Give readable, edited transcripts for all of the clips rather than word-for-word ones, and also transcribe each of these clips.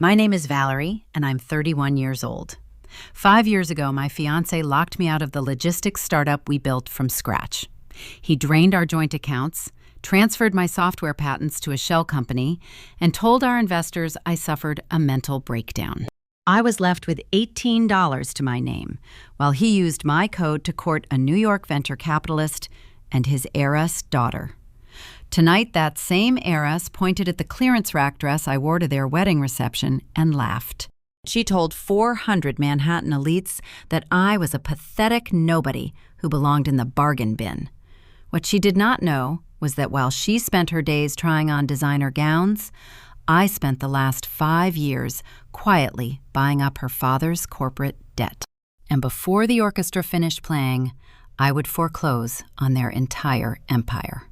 My name is Valerie, and I'm 31 years old. 5 years ago, my fiancé locked me out of the logistics startup we built from scratch. He drained our joint accounts, transferred my software patents to a shell company, and told our investors I suffered a mental breakdown. I was left with $18 to my name, while he used my code to court a New York venture capitalist and his heiress daughter. Tonight, that same heiress pointed at the clearance rack dress I wore to their wedding reception and laughed. She told 400 Manhattan elites that I was a pathetic nobody who belonged in the bargain bin. What she did not know was that while she spent her days trying on designer gowns, I spent the last 5 years quietly buying up her father's corporate debt. And before the orchestra finished playing, I would foreclose on their entire empire.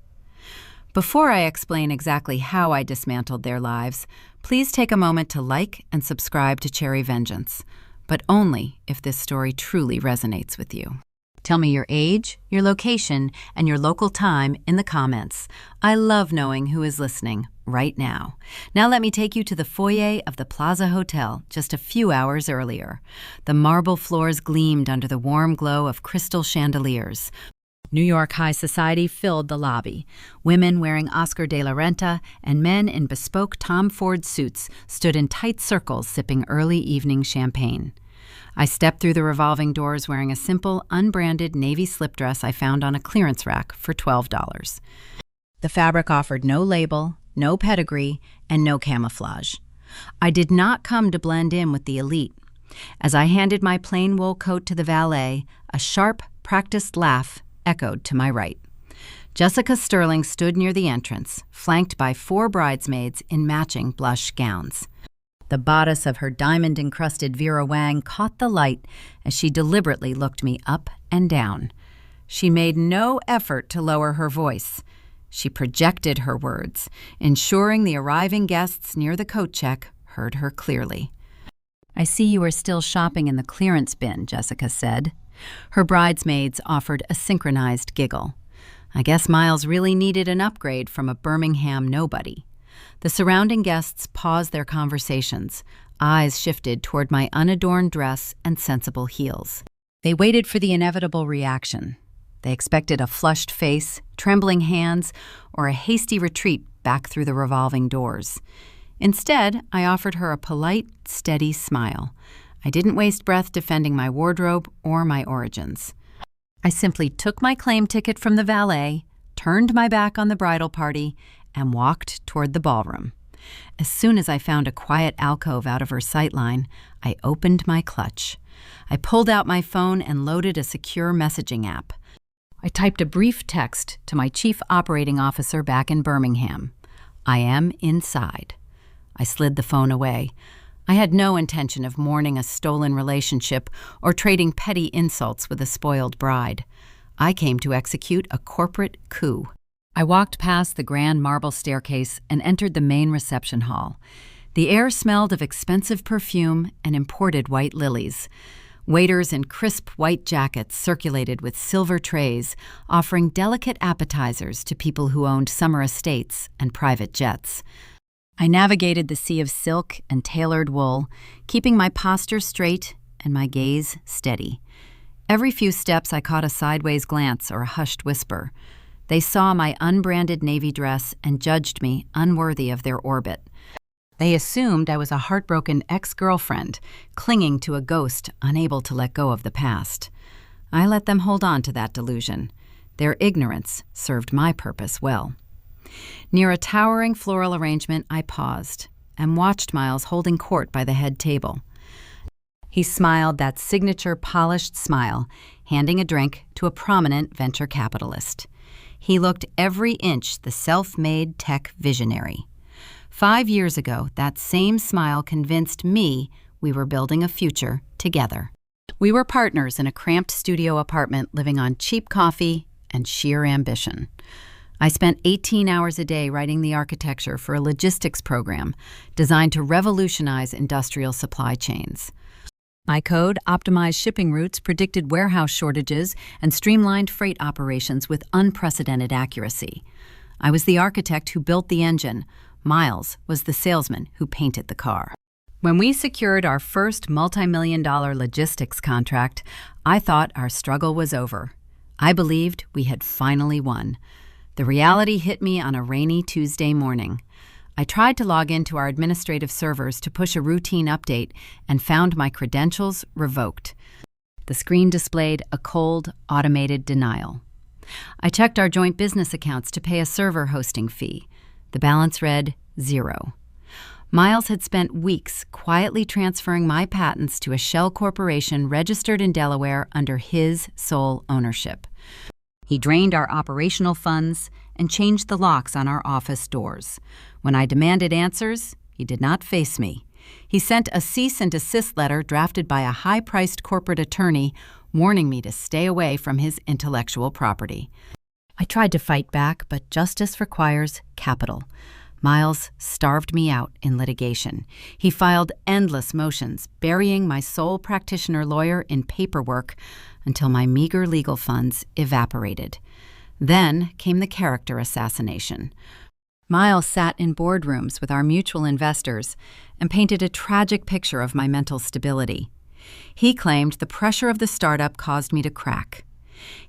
Before I explain exactly how I dismantled their lives, please take a moment to like and subscribe to Cherry Vengeance, but only if this story truly resonates with you. Tell me your age, your location, and your local time in the comments. I love knowing who is listening right now. Now let me take you to the foyer of the Plaza Hotel just a few hours earlier. The marble floors gleamed under the warm glow of crystal chandeliers. New York high society filled the lobby. Women wearing Oscar de la Renta and men in bespoke Tom Ford suits stood in tight circles sipping early evening champagne. I stepped through the revolving doors wearing a simple, unbranded navy slip dress I found on a clearance rack for $12. The fabric offered no label, no pedigree, and no camouflage. I did not come to blend in with the elite. As I handed my plain wool coat to the valet, a sharp, practiced laugh echoed to my right. Jessica Sterling stood near the entrance, flanked by 4 bridesmaids in matching blush gowns. The bodice of her diamond-encrusted Vera Wang caught the light as she deliberately looked me up and down. She made no effort to lower her voice. She projected her words, ensuring the arriving guests near the coat check heard her clearly. "I see you are still shopping in the clearance bin," Jessica said. Her bridesmaids offered a synchronized giggle. I guess Miles really needed an upgrade from a Birmingham nobody. The surrounding guests paused their conversations, eyes shifted toward my unadorned dress and sensible heels. They waited for the inevitable reaction. They expected a flushed face, trembling hands, or a hasty retreat back through the revolving doors. Instead, I offered her a polite, steady smile. I didn't waste breath defending my wardrobe or my origins. I simply took my claim ticket from the valet, turned my back on the bridal party, and walked toward the ballroom. As soon as I found a quiet alcove out of her sightline, I opened my clutch. I pulled out my phone and loaded a secure messaging app. I typed a brief text to my chief operating officer back in Birmingham. "I am inside." I slid the phone away. I had no intention of mourning a stolen relationship or trading petty insults with a spoiled bride. I came to execute a corporate coup. I walked past the grand marble staircase and entered the main reception hall. The air smelled of expensive perfume and imported white lilies. Waiters in crisp white jackets circulated with silver trays, offering delicate appetizers to people who owned summer estates and private jets. I navigated the sea of silk and tailored wool, keeping my posture straight and my gaze steady. Every few steps I caught a sideways glance or a hushed whisper. They saw my unbranded navy dress and judged me unworthy of their orbit. They assumed I was a heartbroken ex-girlfriend, clinging to a ghost unable to let go of the past. I let them hold on to that delusion. Their ignorance served my purpose well. Near a towering floral arrangement, I paused and watched Miles holding court by the head table. He smiled that signature polished smile, handing a drink to a prominent venture capitalist. He looked every inch the self-made tech visionary. 5 years ago, that same smile convinced me we were building a future together. We were partners in a cramped studio apartment living on cheap coffee and sheer ambition. I spent 18 hours a day writing the architecture for a logistics program designed to revolutionize industrial supply chains. My code optimized shipping routes, predicted warehouse shortages, and streamlined freight operations with unprecedented accuracy. I was the architect who built the engine. Miles was the salesman who painted the car. When we secured our first multi-million-dollar logistics contract, I thought our struggle was over. I believed we had finally won. The reality hit me on a rainy Tuesday morning. I tried to log into our administrative servers to push a routine update and found my credentials revoked. The screen displayed a cold, automated denial. I checked our joint business accounts to pay a server hosting fee. The balance read 0. Miles had spent weeks quietly transferring my patents to a shell corporation registered in Delaware under his sole ownership. He drained our operational funds and changed the locks on our office doors. When I demanded answers, he did not face me. He sent a cease and desist letter drafted by a high-priced corporate attorney warning me to stay away from his intellectual property. I tried to fight back, but justice requires capital. Miles starved me out in litigation. He filed endless motions, burying my sole practitioner lawyer in paperwork until my meager legal funds evaporated. Then came the character assassination. Miles sat in boardrooms with our mutual investors and painted a tragic picture of my mental stability. He claimed the pressure of the startup caused me to crack.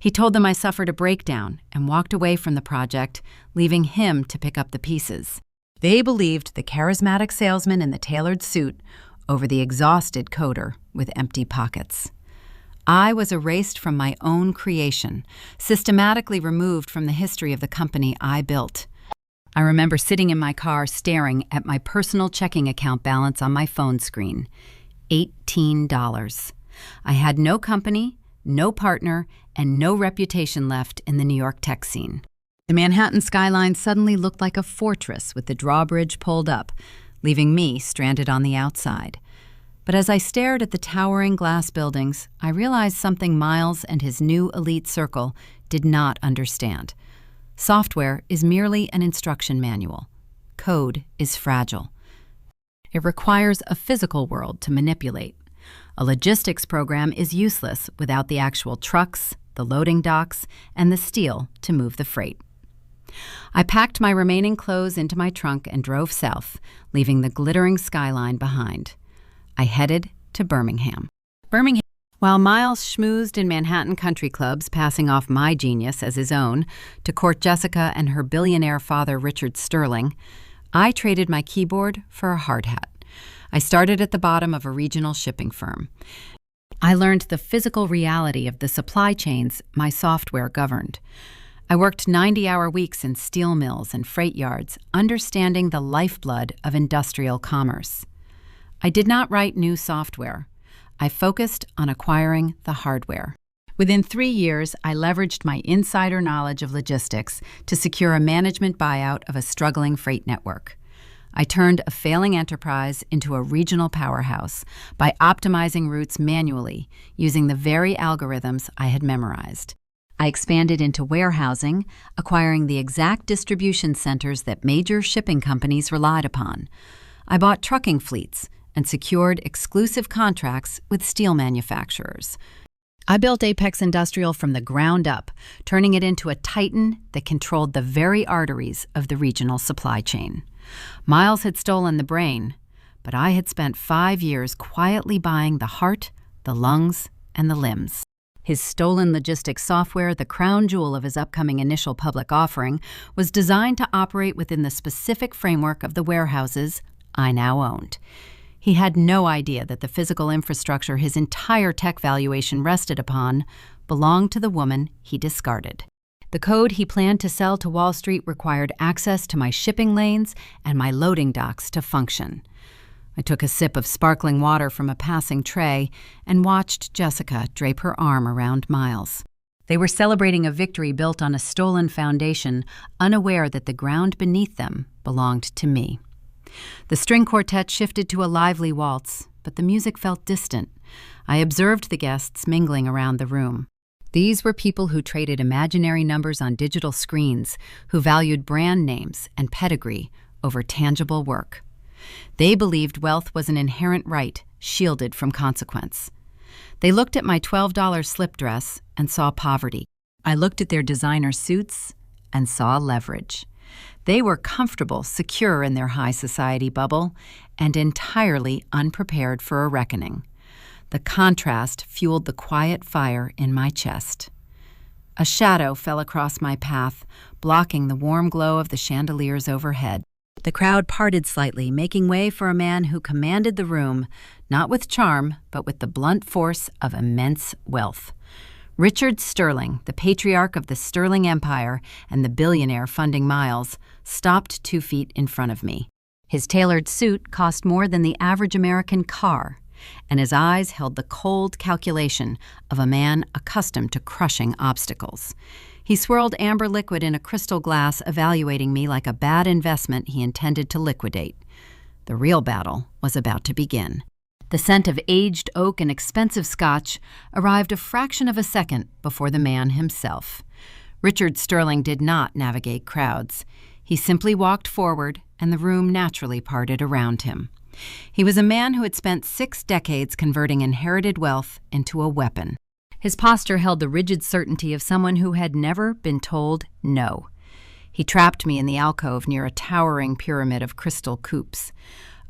He told them I suffered a breakdown and walked away from the project, leaving him to pick up the pieces. They believed the charismatic salesman in the tailored suit over the exhausted coder with empty pockets. I was erased from my own creation, systematically removed from the history of the company I built. I remember sitting in my car staring at my personal checking account balance on my phone screen. $18. I had no company, no partner, and no reputation left in the New York tech scene. The Manhattan skyline suddenly looked like a fortress with the drawbridge pulled up, leaving me stranded on the outside. But as I stared at the towering glass buildings, I realized something Miles and his new elite circle did not understand. Software is merely an instruction manual. Code is fragile. It requires a physical world to manipulate. A logistics program is useless without the actual trucks, the loading docks, and the steel to move the freight. I packed my remaining clothes into my trunk and drove south, leaving the glittering skyline behind. I headed to Birmingham. While Miles schmoozed in Manhattan country clubs, passing off my genius as his own to court Jessica and her billionaire father Richard Sterling, I traded my keyboard for a hard hat. I started at the bottom of a regional shipping firm. I learned the physical reality of the supply chains my software governed. I worked 90-hour weeks in steel mills and freight yards, understanding the lifeblood of industrial commerce. I did not write new software. I focused on acquiring the hardware. Within 3 years, I leveraged my insider knowledge of logistics to secure a management buyout of a struggling freight network. I turned a failing enterprise into a regional powerhouse by optimizing routes manually using the very algorithms I had memorized. I expanded into warehousing, acquiring the exact distribution centers that major shipping companies relied upon. I bought trucking fleets and secured exclusive contracts with steel manufacturers. I built Apex Industrial from the ground up, turning it into a titan that controlled the very arteries of the regional supply chain. Miles had stolen the brain, but I had spent 5 years quietly buying the heart, the lungs, and the limbs. His stolen logistics software, the crown jewel of his upcoming initial public offering, was designed to operate within the specific framework of the warehouses I now owned. He had no idea that the physical infrastructure his entire tech valuation rested upon belonged to the woman he discarded. The code he planned to sell to Wall Street required access to my shipping lanes and my loading docks to function. I took a sip of sparkling water from a passing tray and watched Jessica drape her arm around Miles. They were celebrating a victory built on a stolen foundation, unaware that the ground beneath them belonged to me. The string quartet shifted to a lively waltz, but the music felt distant. I observed the guests mingling around the room. These were people who traded imaginary numbers on digital screens, who valued brand names and pedigree over tangible work. They believed wealth was an inherent right, shielded from consequence. They looked at my $12 slip dress and saw poverty. I looked at their designer suits and saw leverage. They were comfortable, secure in their high society bubble, and entirely unprepared for a reckoning. The contrast fueled the quiet fire in my chest. A shadow fell across my path, blocking the warm glow of the chandeliers overhead. The crowd parted slightly, making way for a man who commanded the room, not with charm, but with the blunt force of immense wealth. Richard Sterling, the patriarch of the Sterling Empire and the billionaire funding Miles, stopped 2 feet in front of me. His tailored suit cost more than the average American car, and his eyes held the cold calculation of a man accustomed to crushing obstacles. He swirled amber liquid in a crystal glass, evaluating me like a bad investment he intended to liquidate. The real battle was about to begin. The scent of aged oak and expensive scotch arrived a fraction of a second before the man himself. Richard Sterling did not navigate crowds. He simply walked forward, and the room naturally parted around him. He was a man who had spent 6 decades converting inherited wealth into a weapon. His posture held the rigid certainty of someone who had never been told no. He trapped me in the alcove near a towering pyramid of crystal coupes.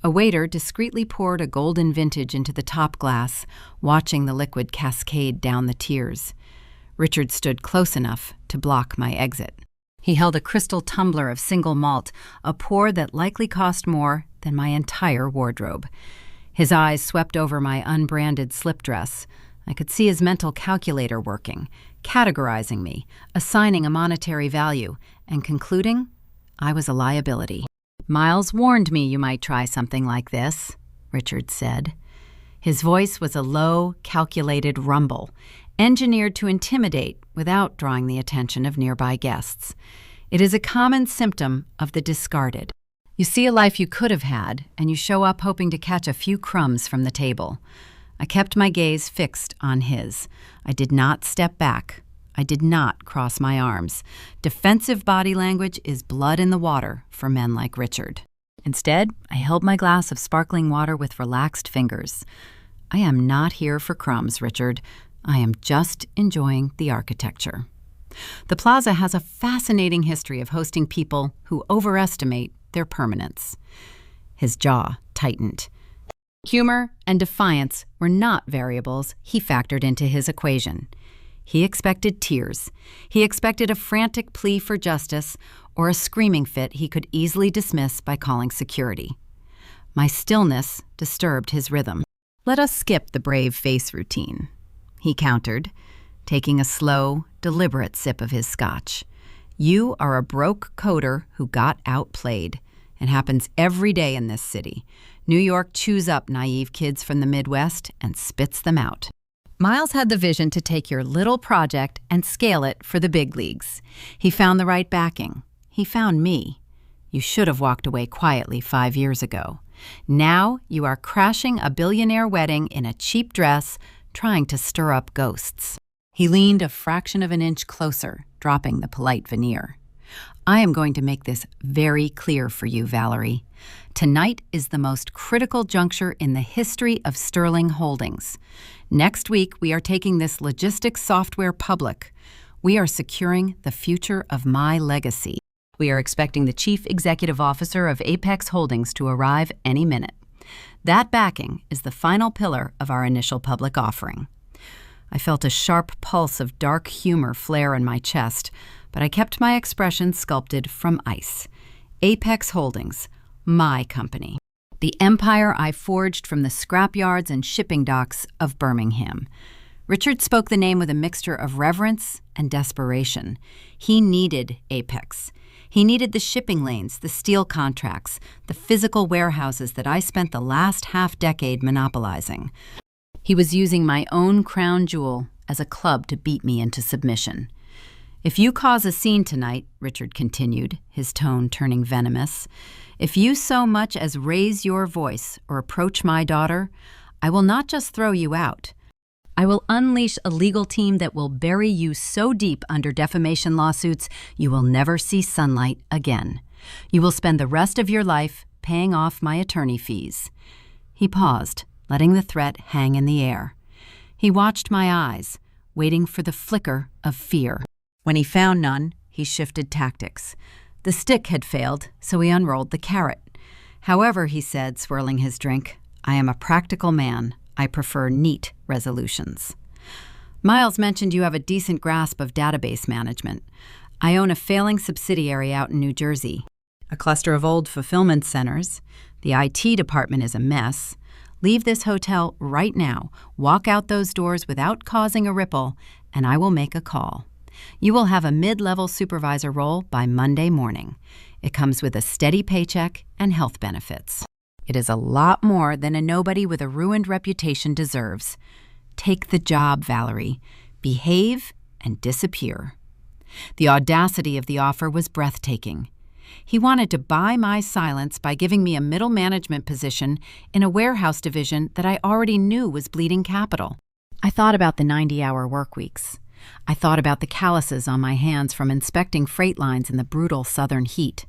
A waiter discreetly poured a golden vintage into the top glass, watching the liquid cascade down the tiers. Richard stood close enough to block my exit. He held a crystal tumbler of single malt, a pour that likely cost more than my entire wardrobe. His eyes swept over my unbranded slip dress. I could see his mental calculator working, categorizing me, assigning a monetary value, and concluding I was a liability. "Miles warned me you might try something like this," Richard said. His voice was a low, calculated rumble, engineered to intimidate without drawing the attention of nearby guests. It is a common symptom of the discarded. You see a life you could have had, and you show up hoping to catch a few crumbs from the table. I kept my gaze fixed on his. I did not step back. I did not cross my arms. Defensive body language is blood in the water for men like Richard. Instead, I held my glass of sparkling water with relaxed fingers. I am not here for crumbs, Richard. I am just enjoying the architecture. The plaza has a fascinating history of hosting people who overestimate their permanence. His jaw tightened. Humor and defiance were not variables he factored into his equation. He expected tears. He expected a frantic plea for justice or a screaming fit he could easily dismiss by calling security. My stillness disturbed his rhythm. "Let us skip the brave face routine," he countered, taking a slow, deliberate sip of his scotch. "You are a broke coder who got outplayed. It happens every day in this city. New York chews up naive kids from the Midwest and spits them out." Miles had the vision to take your little project and scale it for the big leagues. He found the right backing. He found me. You should have walked away quietly 5 years ago. Now you are crashing a billionaire wedding in a cheap dress, trying to stir up ghosts. He leaned a fraction of an inch closer, dropping the polite veneer. "I am going to make this very clear for you, Valerie. Tonight is the most critical juncture in the history of Sterling Holdings. Next week, we are taking this logistics software public. We are securing the future of my legacy. We are expecting the Chief Executive Officer of Apex Holdings to arrive any minute. That backing is the final pillar of our initial public offering." I felt a sharp pulse of dark humor flare in my chest, but I kept my expression sculpted from ice. Apex Holdings, my company. The empire I forged from the scrapyards and shipping docks of Birmingham. Richard spoke the name with a mixture of reverence and desperation. He needed Apex. He needed the shipping lanes, the steel contracts, the physical warehouses that I spent the last half-decade monopolizing. He was using my own crown jewel as a club to beat me into submission. "If you cause a scene tonight," Richard continued, his tone turning venomous, "if you so much as raise your voice or approach my daughter, I will not just throw you out. I will unleash a legal team that will bury you so deep under defamation lawsuits you will never see sunlight again. You will spend the rest of your life paying off my attorney fees." He paused, letting the threat hang in the air. He watched my eyes, waiting for the flicker of fear. When he found none, he shifted tactics. The stick had failed, so he unrolled the carrot. However, he said, swirling his drink, I am a practical man. I prefer neat resolutions. Miles mentioned you have a decent grasp of database management. I own a failing subsidiary out in New Jersey, a cluster of old fulfillment centers. The IT department is a mess. Leave this hotel right now, walk out those doors without causing a ripple, and I will make a call. You will have a mid-level supervisor role by Monday morning. It comes with a steady paycheck and health benefits. It is a lot more than a nobody with a ruined reputation deserves. Take the job, Valerie. Behave and disappear. The audacity of the offer was breathtaking. He wanted to buy my silence by giving me a middle management position in a warehouse division that I already knew was bleeding capital. I thought about the 90-hour work weeks. I thought about the calluses on my hands from inspecting freight lines in the brutal southern heat.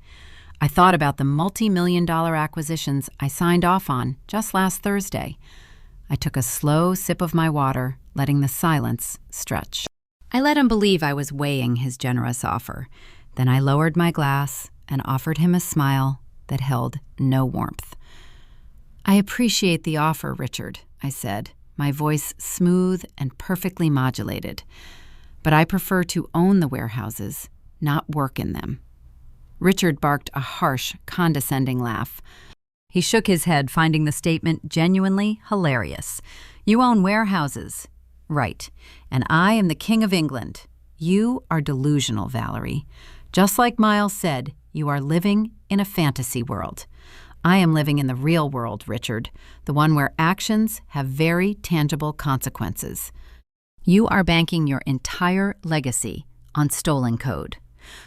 I thought about the multi-million-dollar acquisitions I signed off on just last Thursday. I took a slow sip of my water, letting the silence stretch. I let him believe I was weighing his generous offer. Then I lowered my glass and offered him a smile that held no warmth. I appreciate the offer, Richard, I said, my voice smooth and perfectly modulated. But I prefer to own the warehouses, not work in them. Richard barked a harsh, condescending laugh. He shook his head, finding the statement genuinely hilarious. You own warehouses. Right. And I am the King of England. You are delusional, Valerie. Just like Miles said, you are living in a fantasy world. I am living in the real world, Richard, the one where actions have very tangible consequences. You are banking your entire legacy on stolen code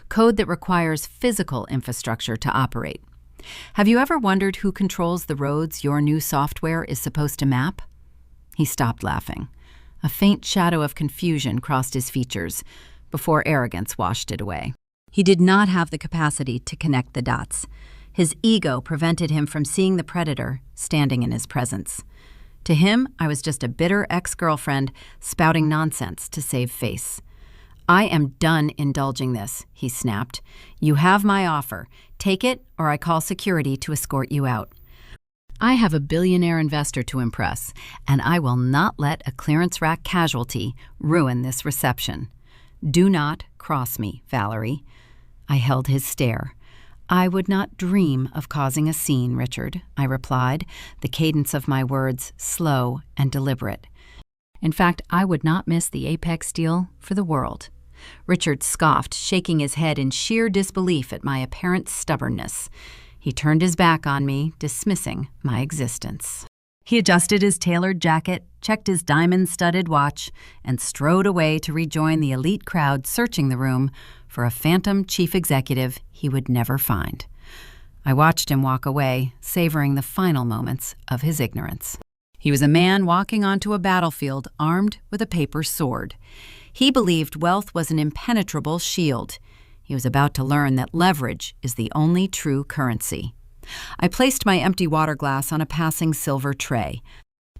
that requires physical infrastructure to operate. Have you ever wondered who controls the roads your new software is supposed to map? He stopped laughing. A faint shadow of confusion crossed his features before arrogance washed it away. He did not have the capacity to connect the dots. His ego prevented him from seeing the predator standing in his presence. To him, I was just a bitter ex-girlfriend spouting nonsense to save face. I am done indulging this, he snapped. You have my offer. Take it, or I call security to escort you out. I have a billionaire investor to impress, and I will not let a clearance rack casualty ruin this reception. Do not cross me, Valerie. I held his stare. I would not dream of causing a scene, Richard, I replied, the cadence of my words slow and deliberate. In fact, I would not miss the Apex deal for the world. Richard scoffed, shaking his head in sheer disbelief at my apparent stubbornness. He turned his back on me, dismissing my existence. He adjusted his tailored jacket, checked his diamond-studded watch, and strode away to rejoin the elite crowd searching the room for a phantom chief executive he would never find. I watched him walk away, savoring the final moments of his ignorance. He was a man walking onto a battlefield armed with a paper sword. He believed wealth was an impenetrable shield. He was about to learn that leverage is the only true currency. I placed my empty water glass on a passing silver tray.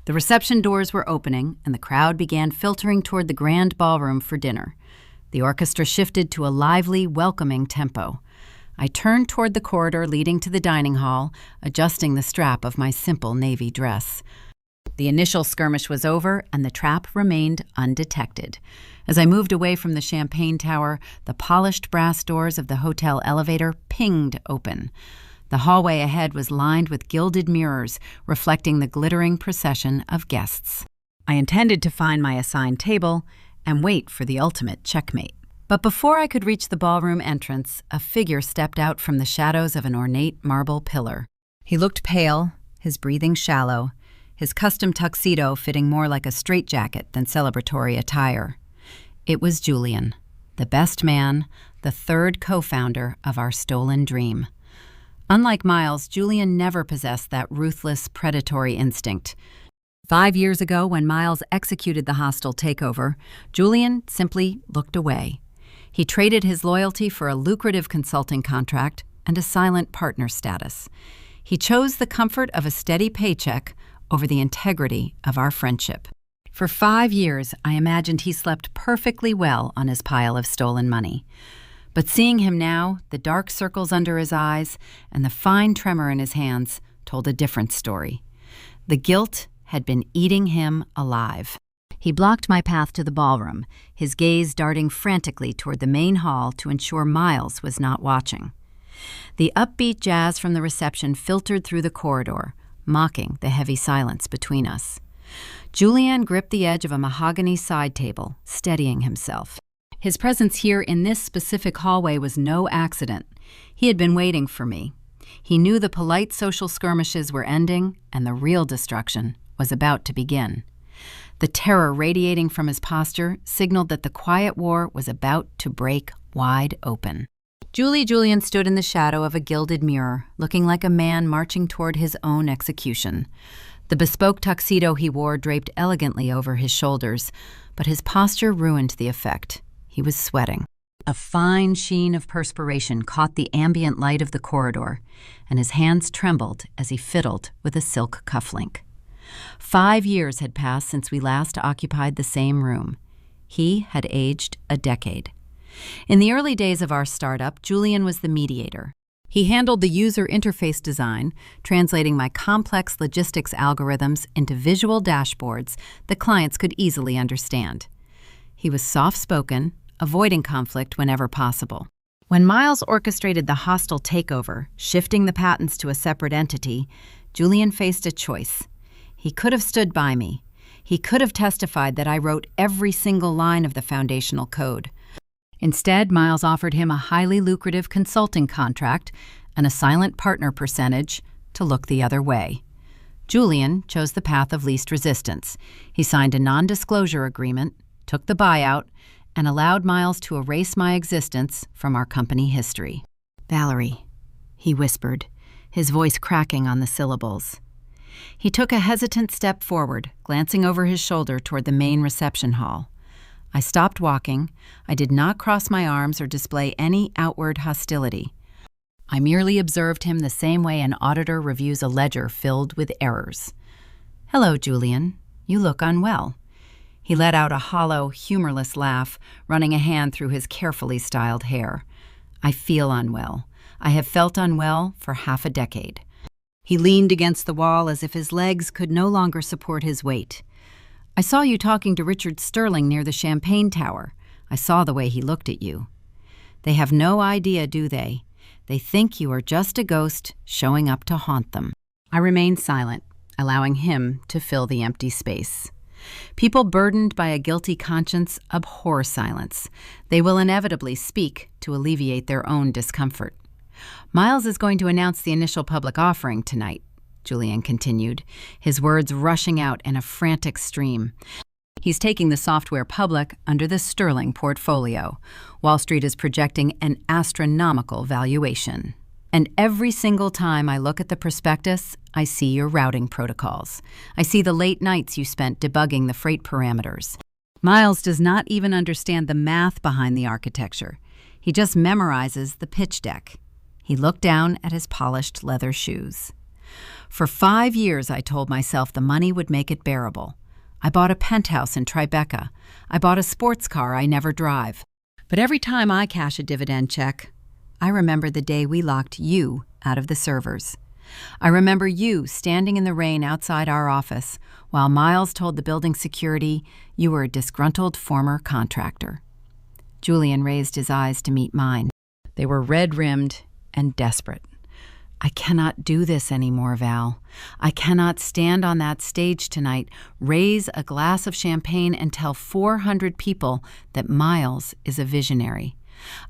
The reception doors were opening, and the crowd began filtering toward the grand ballroom for dinner. The orchestra shifted to a lively, welcoming tempo. I turned toward the corridor leading to the dining hall, adjusting the strap of my simple navy dress. The initial skirmish was over, and the trap remained undetected. As I moved away from the champagne tower, the polished brass doors of the hotel elevator pinged open. The hallway ahead was lined with gilded mirrors, reflecting the glittering procession of guests. I intended to find my assigned table and wait for the ultimate checkmate. But before I could reach the ballroom entrance, a figure stepped out from the shadows of an ornate marble pillar. He looked pale, his breathing shallow, his custom tuxedo fitting more like a straitjacket than celebratory attire. It was Julian, the best man, the third co-founder of our stolen dream. Unlike Miles, Julian never possessed that ruthless, predatory instinct. 5 years ago, when Miles executed the hostile takeover, Julian simply looked away. He traded his loyalty for a lucrative consulting contract and a silent partner status. He chose the comfort of a steady paycheck over the integrity of our friendship. For 5 years, I imagined he slept perfectly well on his pile of stolen money. But seeing him now, the dark circles under his eyes and the fine tremor in his hands told a different story. The guilt had been eating him alive. He blocked my path to the ballroom, his gaze darting frantically toward the main hall to ensure Miles was not watching. The upbeat jazz from the reception filtered through the corridor, mocking the heavy silence between us. Julian gripped the edge of a mahogany side table, steadying himself. His presence here in this specific hallway was no accident. He had been waiting for me. He knew the polite social skirmishes were ending and the real destruction was about to begin. The terror radiating from his posture signaled that the quiet war was about to break wide open. Julian stood in the shadow of a gilded mirror, looking like a man marching toward his own execution. The bespoke tuxedo he wore draped elegantly over his shoulders, but his posture ruined the effect. He was sweating. A fine sheen of perspiration caught the ambient light of the corridor, and his hands trembled as he fiddled with a silk cufflink. 5 years had passed since we last occupied the same room. He had aged a decade. In the early days of our startup, Julian was the mediator. He handled the user interface design, translating my complex logistics algorithms into visual dashboards that clients could easily understand. He was soft-spoken, avoiding conflict whenever possible. When Miles orchestrated the hostile takeover, shifting the patents to a separate entity, Julian faced a choice. He could have stood by me. He could have testified that I wrote every single line of the foundational code. Instead, Miles offered him a highly lucrative consulting contract and a silent partner percentage to look the other way. Julian chose the path of least resistance. He signed a non-disclosure agreement, took the buyout, and allowed Miles to erase my existence from our company history. "Valerie," he whispered, his voice cracking on the syllables. He took a hesitant step forward, glancing over his shoulder toward the main reception hall. I stopped walking. I did not cross my arms or display any outward hostility. I merely observed him the same way an auditor reviews a ledger filled with errors. "Hello, Julian. You look unwell." He let out a hollow, humorless laugh, running a hand through his carefully styled hair. "I feel unwell. I have felt unwell for half a decade." He leaned against the wall as if his legs could no longer support his weight. "I saw you talking to Richard Sterling near the Champagne Tower. I saw the way he looked at you." They have no idea, do they? They think you are just a ghost showing up to haunt them. I remained silent, allowing him to fill the empty space. People burdened by a guilty conscience abhor silence. They will inevitably speak to alleviate their own discomfort. "Miles is going to announce the initial public offering tonight," Julian continued, his words rushing out in a frantic stream. "He's taking the software public under the Sterling portfolio. Wall Street is projecting an astronomical valuation. And every single time I look at the prospectus, I see your routing protocols. I see the late nights you spent debugging the freight parameters. Miles does not even understand the math behind the architecture. He just memorizes the pitch deck." He looked down at his polished leather shoes. "For 5 years, I told myself the money would make it bearable. I bought a penthouse in Tribeca. I bought a sports car I never drive. But every time I cash a dividend check, I remember the day we locked you out of the servers. I remember you standing in the rain outside our office while Miles told the building security you were a disgruntled former contractor." Julian raised his eyes to meet mine. They were red-rimmed and desperate. "I cannot do this anymore, Val. I cannot stand on that stage tonight, raise a glass of champagne and tell 400 people that Miles is a visionary.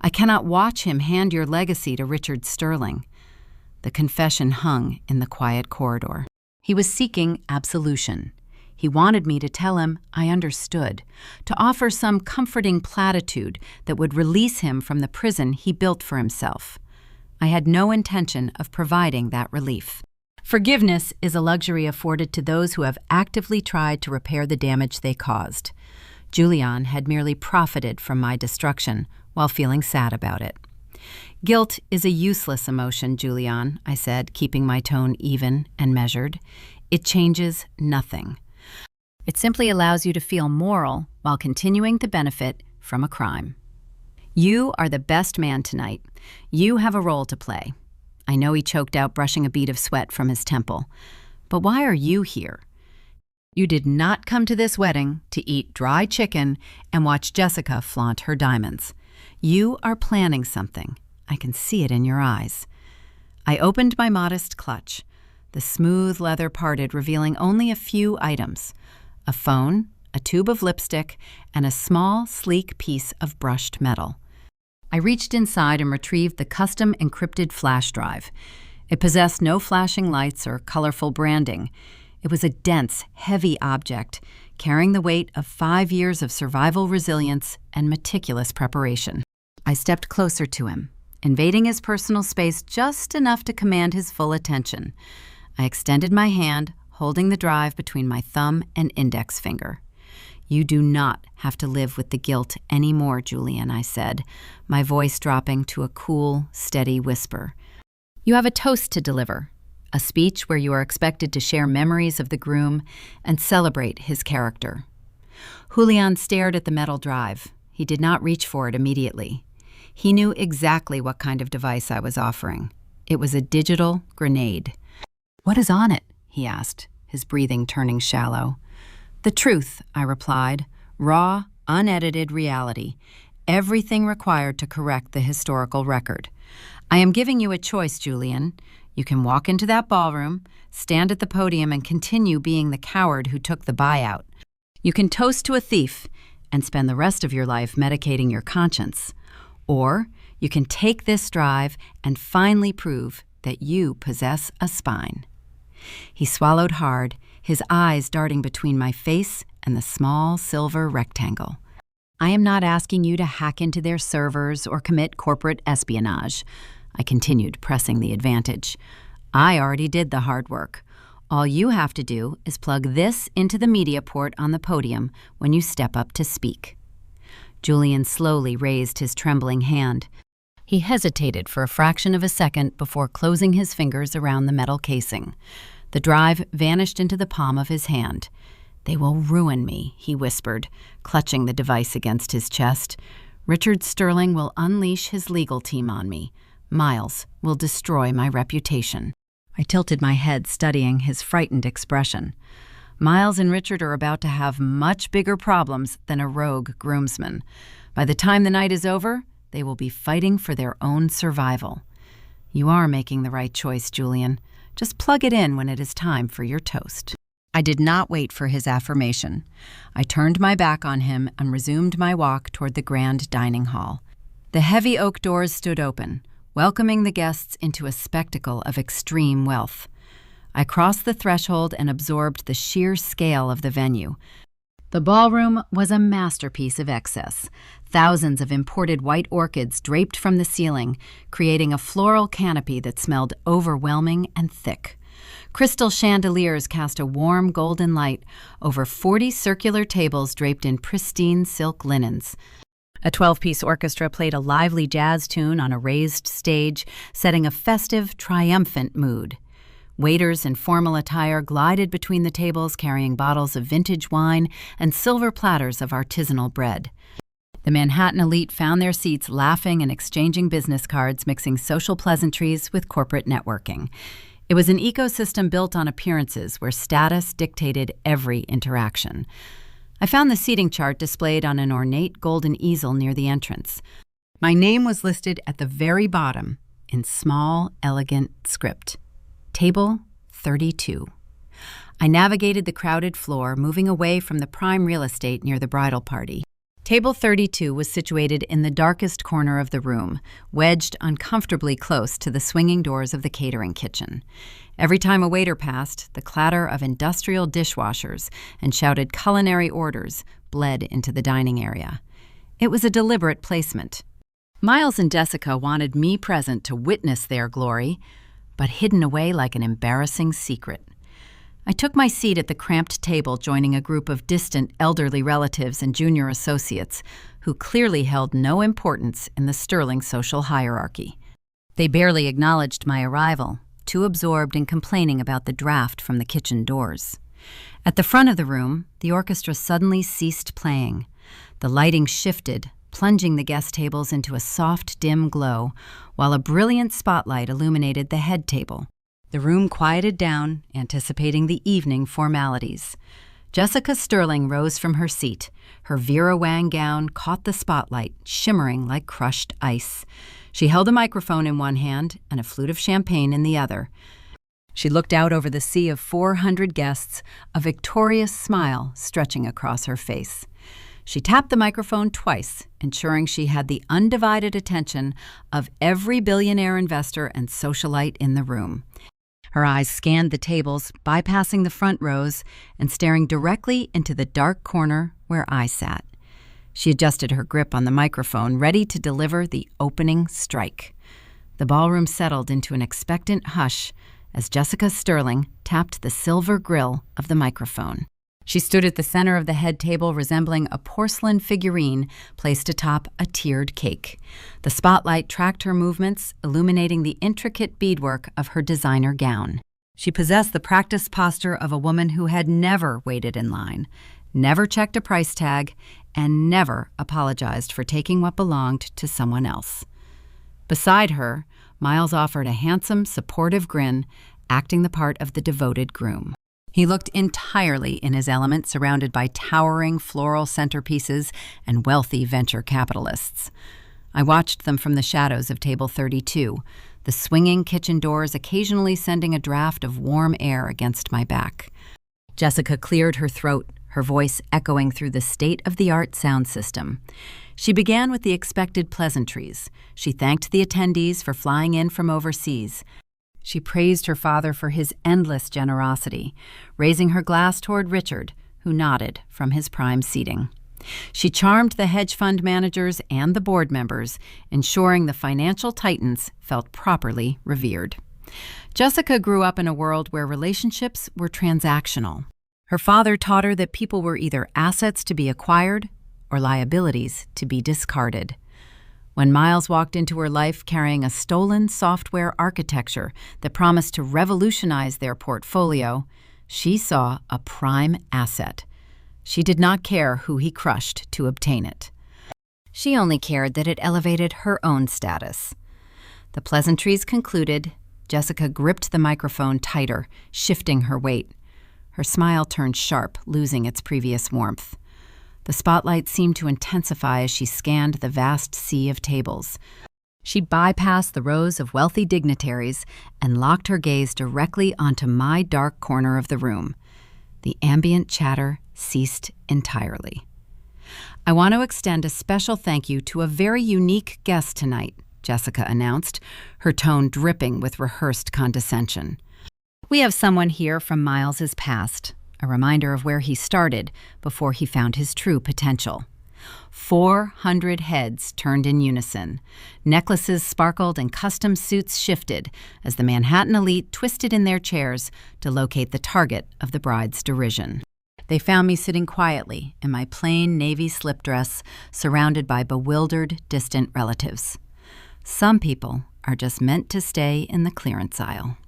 I cannot watch him hand your legacy to Richard Sterling." The confession hung in the quiet corridor. He was seeking absolution. He wanted me to tell him I understood, to offer some comforting platitude that would release him from the prison he built for himself. I had no intention of providing that relief. Forgiveness is a luxury afforded to those who have actively tried to repair the damage they caused. Julian had merely profited from my destruction while feeling sad about it. "Guilt is a useless emotion, Julian," I said, keeping my tone even and measured. "It changes nothing. It simply allows you to feel moral while continuing to benefit from a crime." You are the best man tonight. You have a role to play. I know he choked out, brushing a bead of sweat from his temple. But why are you here? You did not come to this wedding to eat dry chicken and watch Jessica flaunt her diamonds. You are planning something. I can see it in your eyes. I opened my modest clutch. The smooth leather parted, revealing only a few items: a phone, a tube of lipstick, and a small, sleek piece of brushed metal. I reached inside and retrieved the custom encrypted flash drive. It possessed no flashing lights or colorful branding. It was a dense, heavy object, carrying the weight of 5 years of survival resilience and meticulous preparation. I stepped closer to him, invading his personal space just enough to command his full attention. I extended my hand, holding the drive between my thumb and index finger. You do not have to live with the guilt anymore, Julian, I said, my voice dropping to a cool, steady whisper. You have a toast to deliver, a speech where you are expected to share memories of the groom and celebrate his character. Julian stared at the metal drive. He did not reach for it immediately. He knew exactly what kind of device I was offering. It was a digital grenade. What is on it? He asked, his breathing turning shallow. The truth, I replied, raw, unedited reality, everything required to correct the historical record. I am giving you a choice, Julian. You can walk into that ballroom, stand at the podium, and continue being the coward who took the buyout. You can toast to a thief and spend the rest of your life medicating your conscience. Or you can take this drive and finally prove that you possess a spine. He swallowed hard, his eyes darting between my face and the small silver rectangle. I am not asking you to hack into their servers or commit corporate espionage. I continued, pressing the advantage. I already did the hard work. All you have to do is plug this into the media port on the podium when you step up to speak. Julian slowly raised his trembling hand. He hesitated for a fraction of a second before closing his fingers around the metal casing. The drive vanished into the palm of his hand. They will ruin me, he whispered, clutching the device against his chest. Richard Sterling will unleash his legal team on me. Miles will destroy my reputation. I tilted my head, studying his frightened expression. Miles and Richard are about to have much bigger problems than a rogue groomsman. By the time the night is over, they will be fighting for their own survival. You are making the right choice, Julian. Just plug it in when it is time for your toast. I did not wait for his affirmation. I turned my back on him and resumed my walk toward the grand dining hall. The heavy oak doors stood open, welcoming the guests into a spectacle of extreme wealth. I crossed the threshold and absorbed the sheer scale of the venue. The ballroom was a masterpiece of excess. Thousands of imported white orchids draped from the ceiling, creating a floral canopy that smelled overwhelming and thick. Crystal chandeliers cast a warm golden light over 40 circular tables draped in pristine silk linens. A 12-piece orchestra played a lively jazz tune on a raised stage, setting a festive, triumphant mood. Waiters in formal attire glided between the tables, carrying bottles of vintage wine and silver platters of artisanal bread. The Manhattan elite found their seats, laughing and exchanging business cards, mixing social pleasantries with corporate networking. It was an ecosystem built on appearances where status dictated every interaction. I found the seating chart displayed on an ornate golden easel near the entrance. My name was listed at the very bottom in small, elegant script. Table 32. I navigated the crowded floor, moving away from the prime real estate near the bridal party. Table 32 was situated in the darkest corner of the room, wedged uncomfortably close to the swinging doors of the catering kitchen. Every time a waiter passed, the clatter of industrial dishwashers and shouted culinary orders bled into the dining area. It was a deliberate placement. Miles and Jessica wanted me present to witness their glory, but hidden away like an embarrassing secret. I took my seat at the cramped table, joining a group of distant elderly relatives and junior associates who clearly held no importance in the Sterling social hierarchy. They barely acknowledged my arrival, too absorbed in complaining about the draft from the kitchen doors. At the front of the room, the orchestra suddenly ceased playing. The lighting shifted, plunging the guest tables into a soft, dim glow, while a brilliant spotlight illuminated the head table. The room quieted down, anticipating the evening formalities. Jessica Sterling rose from her seat. Her Vera Wang gown caught the spotlight, shimmering like crushed ice. She held a microphone in one hand and a flute of champagne in the other. She looked out over the sea of 400 guests, a victorious smile stretching across her face. She tapped the microphone twice, ensuring she had the undivided attention of every billionaire investor and socialite in the room. Her eyes scanned the tables, bypassing the front rows and staring directly into the dark corner where I sat. She adjusted her grip on the microphone, ready to deliver the opening strike. The ballroom settled into an expectant hush as Jessica Sterling tapped the silver grill of the microphone. She stood at the center of the head table, resembling a porcelain figurine placed atop a tiered cake. The spotlight tracked her movements, illuminating the intricate beadwork of her designer gown. She possessed the practiced posture of a woman who had never waited in line, never checked a price tag, and never apologized for taking what belonged to someone else. Beside her, Miles offered a handsome, supportive grin, acting the part of the devoted groom. He looked entirely in his element, surrounded by towering floral centerpieces and wealthy venture capitalists. I watched them from the shadows of Table 32, the swinging kitchen doors occasionally sending a draft of warm air against my back. Jessica cleared her throat, her voice echoing through the state-of-the-art sound system. She began with the expected pleasantries. She thanked the attendees for flying in from overseas. She praised her father for his endless generosity, raising her glass toward Richard, who nodded from his prime seating. She charmed the hedge fund managers and the board members, ensuring the financial titans felt properly revered. Jessica grew up in a world where relationships were transactional. Her father taught her that people were either assets to be acquired or liabilities to be discarded. When Miles walked into her life carrying a stolen software architecture that promised to revolutionize their portfolio, she saw a prime asset. She did not care who he crushed to obtain it. She only cared that it elevated her own status. The pleasantries concluded, Jessica gripped the microphone tighter, shifting her weight. Her smile turned sharp, losing its previous warmth. The spotlight seemed to intensify as she scanned the vast sea of tables. She bypassed the rows of wealthy dignitaries and locked her gaze directly onto my dark corner of the room. The ambient chatter ceased entirely. I want to extend a special thank you to a very unique guest tonight, Jessica announced, her tone dripping with rehearsed condescension. We have someone here from Miles's past, a reminder of where he started before he found his true potential. 400 heads turned in unison. Necklaces sparkled and custom suits shifted as the Manhattan elite twisted in their chairs to locate the target of the bride's derision. They found me sitting quietly in my plain navy slip dress, surrounded by bewildered, distant relatives. Some people are just meant to stay in the clearance aisle.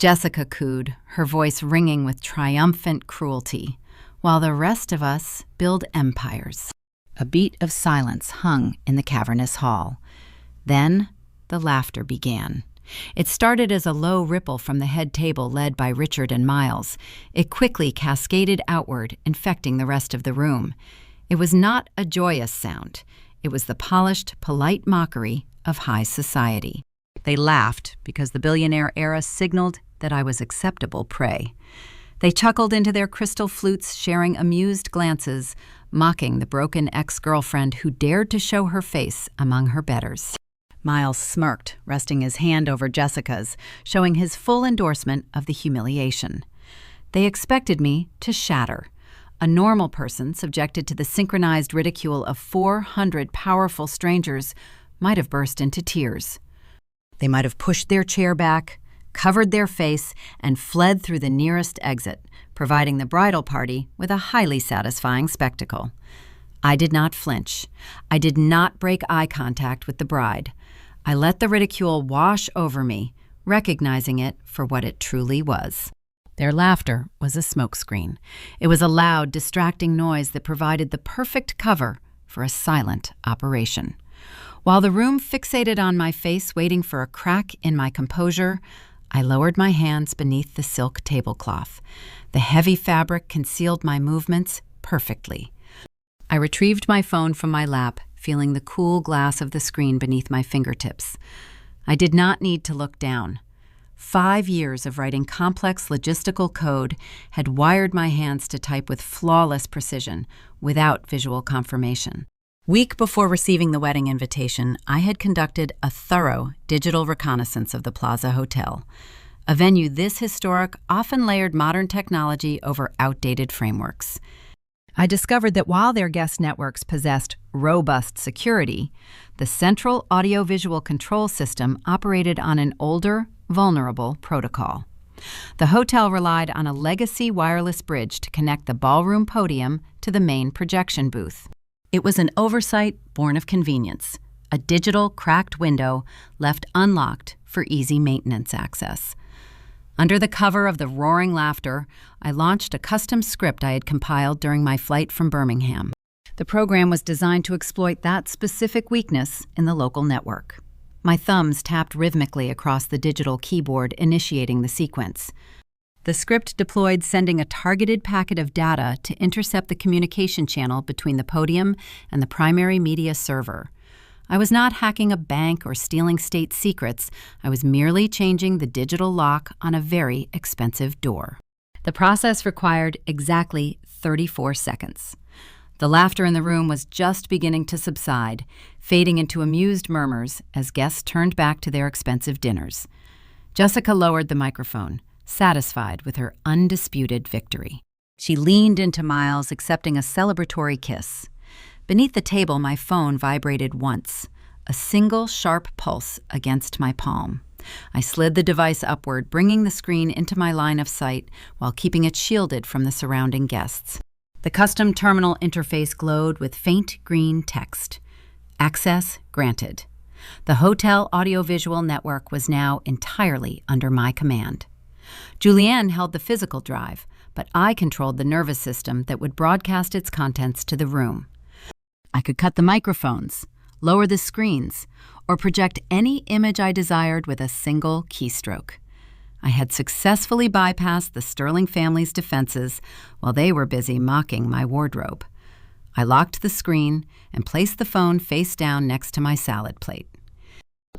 Jessica cooed, her voice ringing with triumphant cruelty, while the rest of us build empires. A beat of silence hung in the cavernous hall. Then the laughter began. It started as a low ripple from the head table led by Richard and Miles. It quickly cascaded outward, infecting the rest of the room. It was not a joyous sound. It was the polished, polite mockery of high society. They laughed because the billionaire era signaled that I was acceptable prey. They chuckled into their crystal flutes, sharing amused glances, mocking the broken ex-girlfriend who dared to show her face among her betters. Miles smirked, resting his hand over Jessica's, showing his full endorsement of the humiliation. They expected me to shatter. A normal person subjected to the synchronized ridicule of 400 powerful strangers might have burst into tears. They might have pushed their chair back, covered their face, and fled through the nearest exit, providing the bridal party with a highly satisfying spectacle. I did not flinch. I did not break eye contact with the bride. I let the ridicule wash over me, recognizing it for what it truly was. Their laughter was a smokescreen. It was a loud, distracting noise that provided the perfect cover for a silent operation. While the room fixated on my face, waiting for a crack in my composure, I lowered my hands beneath the silk tablecloth. The heavy fabric concealed my movements perfectly. I retrieved my phone from my lap, feeling the cool glass of the screen beneath my fingertips. I did not need to look down. 5 years of writing complex logistical code had wired my hands to type with flawless precision, without visual confirmation. Week before receiving the wedding invitation, I had conducted a thorough digital reconnaissance of the Plaza Hotel. A venue this historic often layered modern technology over outdated frameworks. I discovered that while their guest networks possessed robust security, the central audiovisual control system operated on an older, vulnerable protocol. The hotel relied on a legacy wireless bridge to connect the ballroom podium to the main projection booth. It was an oversight born of convenience, a digital cracked window left unlocked for easy maintenance access. Under the cover of the roaring laughter, I launched a custom script I had compiled during my flight from Birmingham. The program was designed to exploit that specific weakness in the local network. My thumbs tapped rhythmically across the digital keyboard, initiating the sequence. The script deployed sending a targeted packet of data to intercept the communication channel between the podium and the primary media server. I was not hacking a bank or stealing state secrets. I was merely changing the digital lock on a very expensive door. The process required exactly 34 seconds. The laughter in the room was just beginning to subside, fading into amused murmurs as guests turned back to their expensive dinners. Jessica lowered the microphone, satisfied with her undisputed victory. She leaned into Miles, accepting a celebratory kiss. Beneath the table, my phone vibrated once, a single sharp pulse against my palm. I slid the device upward, bringing the screen into my line of sight while keeping it shielded from the surrounding guests. The custom terminal interface glowed with faint green text. Access granted. The hotel audiovisual network was now entirely under my command. Julianne held the physical drive, but I controlled the nervous system that would broadcast its contents to the room. I could cut the microphones, lower the screens, or project any image I desired with a single keystroke. I had successfully bypassed the Sterling family's defenses while they were busy mocking my wardrobe. I locked the screen and placed the phone face down next to my salad plate.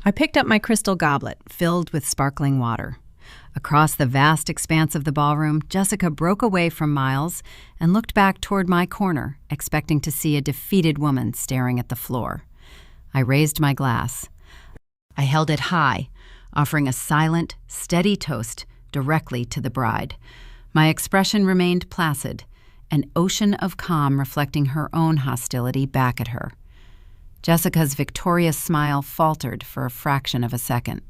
I picked up my crystal goblet filled with sparkling water. Across the vast expanse of the ballroom, Jessica broke away from Miles and looked back toward my corner, expecting to see a defeated woman staring at the floor. I raised my glass. I held it high, offering a silent, steady toast directly to the bride. My expression remained placid, an ocean of calm reflecting her own hostility back at her. Jessica's victorious smile faltered for a fraction of a second.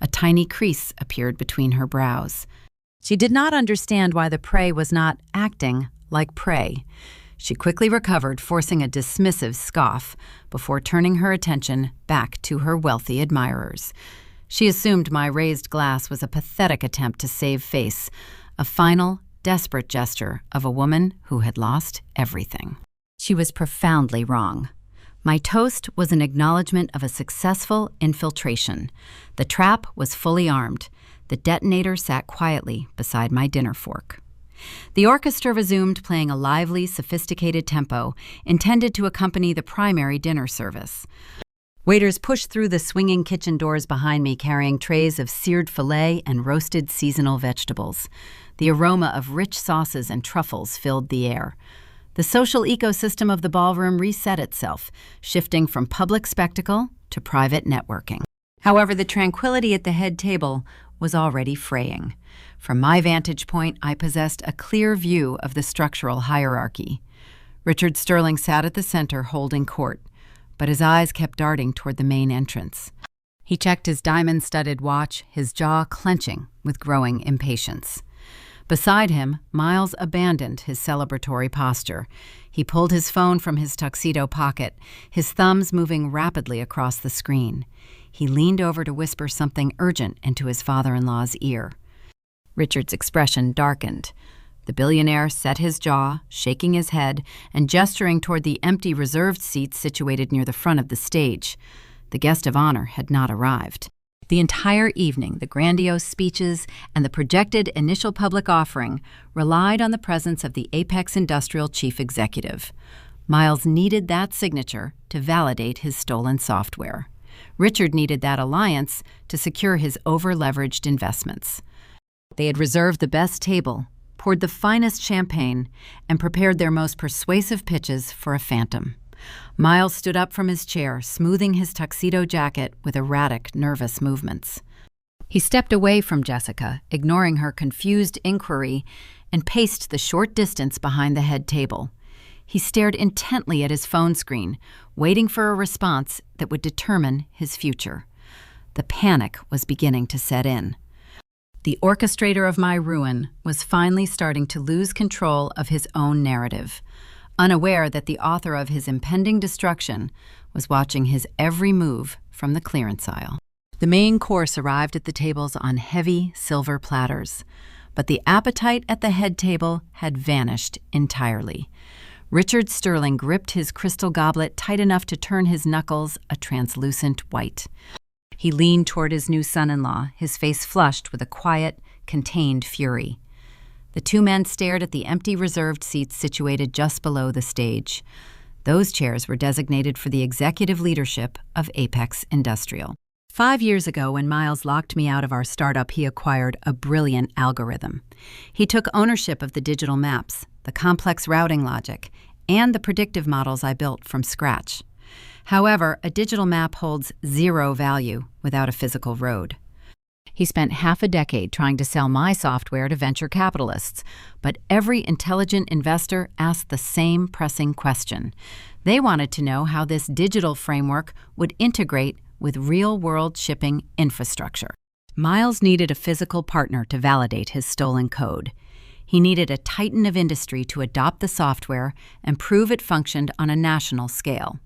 A tiny crease appeared between her brows. She did not understand why the prey was not acting like prey. She quickly recovered, forcing a dismissive scoff before turning her attention back to her wealthy admirers. She assumed my raised glass was a pathetic attempt to save face, a final, desperate gesture of a woman who had lost everything. She was profoundly wrong. My toast was an acknowledgement of a successful infiltration. The trap was fully armed. The detonator sat quietly beside my dinner fork. The orchestra resumed playing a lively, sophisticated tempo intended to accompany the primary dinner service. Waiters pushed through the swinging kitchen doors behind me, carrying trays of seared filet and roasted seasonal vegetables. The aroma of rich sauces and truffles filled the air. The social ecosystem of the ballroom reset itself, shifting from public spectacle to private networking. However, the tranquility at the head table was already fraying. From my vantage point, I possessed a clear view of the structural hierarchy. Richard Sterling sat at the center holding court, but his eyes kept darting toward the main entrance. He checked his diamond-studded watch, his jaw clenching with growing impatience. Beside him, Miles abandoned his celebratory posture. He pulled his phone from his tuxedo pocket, his thumbs moving rapidly across the screen. He leaned over to whisper something urgent into his father-in-law's ear. Richard's expression darkened. The billionaire set his jaw, shaking his head, and gesturing toward the empty reserved seats situated near the front of the stage. The guest of honor had not arrived. The entire evening, the grandiose speeches and the projected initial public offering relied on the presence of the Apex Industrial chief executive. Miles needed that signature to validate his stolen software. Richard needed that alliance to secure his over-leveraged investments. They had reserved the best table, poured the finest champagne, and prepared their most persuasive pitches for a phantom. Miles stood up from his chair, smoothing his tuxedo jacket with erratic, nervous movements. He stepped away from Jessica, ignoring her confused inquiry, and paced the short distance behind the head table. He stared intently at his phone screen, waiting for a response that would determine his future. The panic was beginning to set in. The orchestrator of my ruin was finally starting to lose control of his own narrative, unaware that the author of his impending destruction was watching his every move from the clearance aisle. The main course arrived at the tables on heavy silver platters, but the appetite at the head table had vanished entirely. Richard Sterling gripped his crystal goblet tight enough to turn his knuckles a translucent white. He leaned toward his new son-in-law, his face flushed with a quiet, contained fury. The two men stared at the empty reserved seats situated just below the stage. Those chairs were designated for the executive leadership of Apex Industrial. 5 years ago, when Miles locked me out of our startup, he acquired a brilliant algorithm. He took ownership of the digital maps, the complex routing logic, and the predictive models I built from scratch. However, a digital map holds zero value without a physical road. He spent half a decade trying to sell my software to venture capitalists, but every intelligent investor asked the same pressing question. They wanted to know how this digital framework would integrate with real-world shipping infrastructure. Miles needed a physical partner to validate his stolen code. He needed a titan of industry to adopt the software and prove it functioned on a national scale.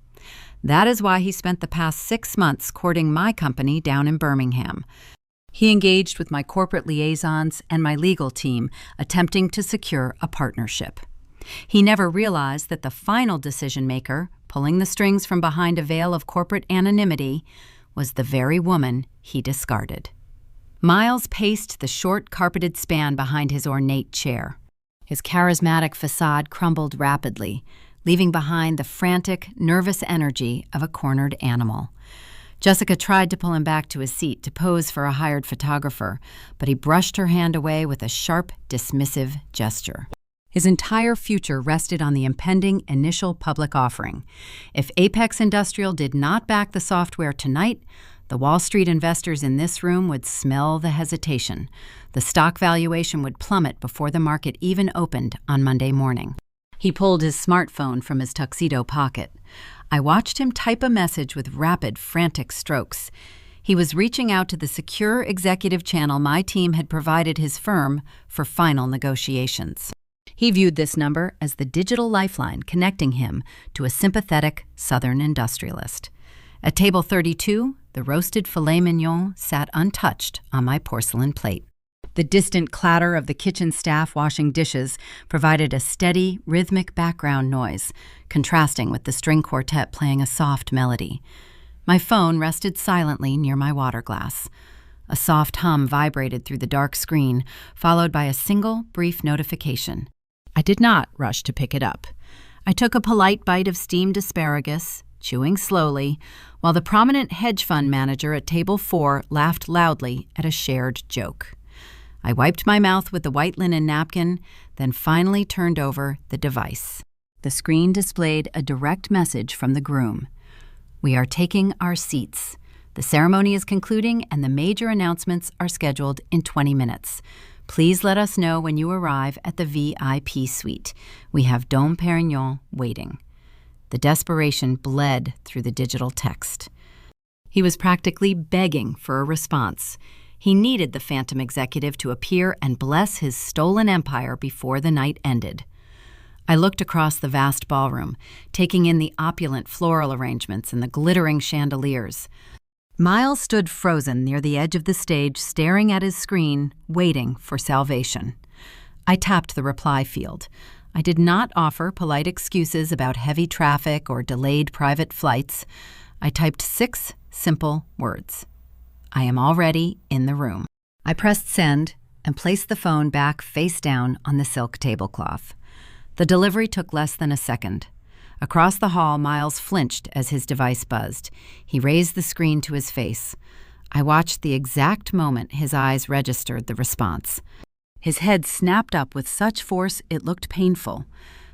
That is why he spent the past 6 months courting my company down in Birmingham. He engaged with my corporate liaisons and my legal team, attempting to secure a partnership. He never realized that the final decision-maker, pulling the strings from behind a veil of corporate anonymity, was the very woman he discarded. Miles paced the short, carpeted span behind his ornate chair. His charismatic facade crumbled rapidly, leaving behind the frantic, nervous energy of a cornered animal. Jessica tried to pull him back to his seat to pose for a hired photographer, but he brushed her hand away with a sharp, dismissive gesture. His entire future rested on the impending initial public offering. If Apex Industrial did not back the software tonight, the Wall Street investors in this room would smell the hesitation. The stock valuation would plummet before the market even opened on Monday morning. He pulled his smartphone from his tuxedo pocket. I watched him type a message with rapid, frantic strokes. He was reaching out to the secure executive channel my team had provided his firm for final negotiations. He viewed this number as the digital lifeline connecting him to a sympathetic Southern industrialist. At table 32, the roasted filet mignon sat untouched on my porcelain plate. The distant clatter of the kitchen staff washing dishes provided a steady, rhythmic background noise, contrasting with the string quartet playing a soft melody. My phone rested silently near my water glass. A soft hum vibrated through the dark screen, followed by a single, brief notification. I did not rush to pick it up. I took a polite bite of steamed asparagus, chewing slowly, while the prominent hedge fund manager at table 4 laughed loudly at a shared joke. I wiped my mouth with the white linen napkin, then finally turned over the device. The screen displayed a direct message from the groom. "We are taking our seats. The ceremony is concluding and the major announcements are scheduled in 20 minutes. Please let us know when you arrive at the VIP suite. We have Dom Perignon waiting." The desperation bled through the digital text. He was practically begging for a response. He needed the phantom executive to appear and bless his stolen empire before the night ended. I looked across the vast ballroom, taking in the opulent floral arrangements and the glittering chandeliers. Miles stood frozen near the edge of the stage, staring at his screen, waiting for salvation. I tapped the reply field. I did not offer polite excuses about heavy traffic or delayed private flights. I typed 6 simple words. I am already in the room. I pressed send and placed the phone back face down on the silk tablecloth. The delivery took less than a second. Across the hall, Miles flinched as his device buzzed. He raised the screen to his face. I watched the exact moment his eyes registered the response. His head snapped up with such force it looked painful.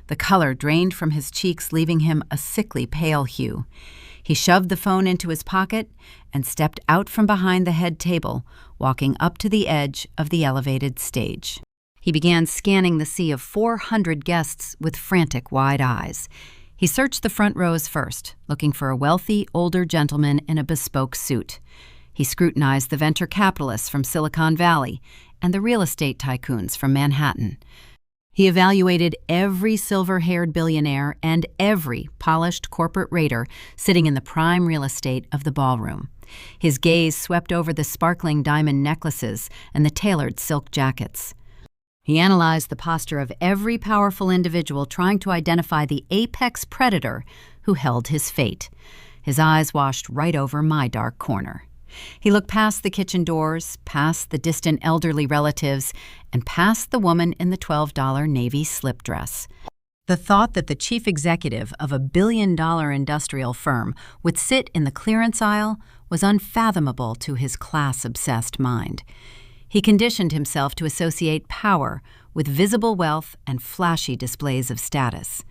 The color drained from his cheeks, leaving him a sickly pale hue. He shoved the phone into his pocket and stepped out from behind the head table, walking up to the edge of the elevated stage. He began scanning the sea of 400 guests with frantic, wide eyes. He searched the front rows first, looking for a wealthy, older gentleman in a bespoke suit. He scrutinized the venture capitalists from Silicon Valley and the real estate tycoons from Manhattan. He evaluated every silver-haired billionaire and every polished corporate raider sitting in the prime real estate of the ballroom. His gaze swept over the sparkling diamond necklaces and the tailored silk jackets. He analyzed the posture of every powerful individual, trying to identify the apex predator who held his fate. His eyes washed right over my dark corner. He looked past the kitchen doors, past the distant elderly relatives, and past the woman in the $12 navy slip dress. The thought that the chief executive of a billion-dollar industrial firm would sit in the clearance aisle was unfathomable to his class-obsessed mind. He conditioned himself to associate power with visible wealth and flashy displays of status.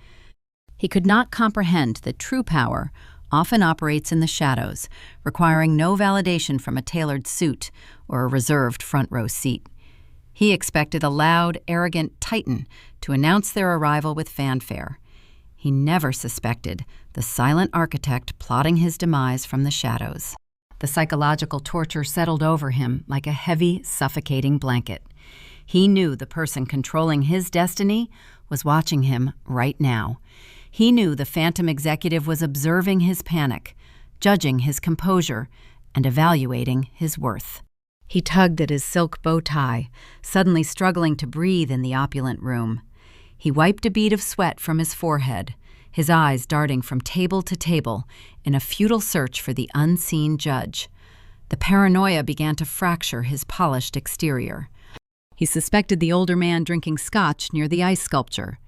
He could not comprehend that true power often operates in the shadows, requiring no validation from a tailored suit or a reserved front-row seat. He expected a loud, arrogant titan to announce their arrival with fanfare. He never suspected the silent architect plotting his demise from the shadows. The psychological torture settled over him like a heavy, suffocating blanket. He knew the person controlling his destiny was watching him right now. He knew the phantom executive was observing his panic, judging his composure, and evaluating his worth. He tugged at his silk bow tie, suddenly struggling to breathe in the opulent room. He wiped a bead of sweat from his forehead, his eyes darting from table to table in a futile search for the unseen judge. The paranoia began to fracture his polished exterior. He suspected the older man drinking scotch near the ice sculpture.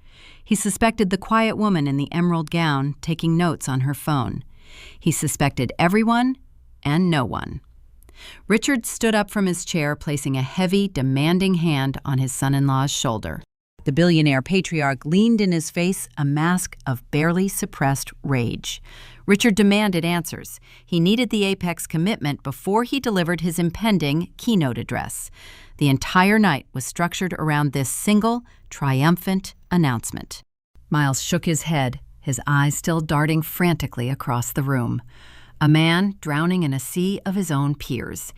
He suspected the quiet woman in the emerald gown taking notes on her phone. He suspected everyone and no one. Richard stood up from his chair, placing a heavy, demanding hand on his son-in-law's shoulder. The billionaire patriarch leaned in his face, a mask of barely suppressed rage. Richard demanded answers. He needed the apex commitment before he delivered his impending keynote address. The entire night was structured around this single, triumphant announcement. Miles shook his head, his eyes still darting frantically across the room. A man drowning in a sea of his own peers.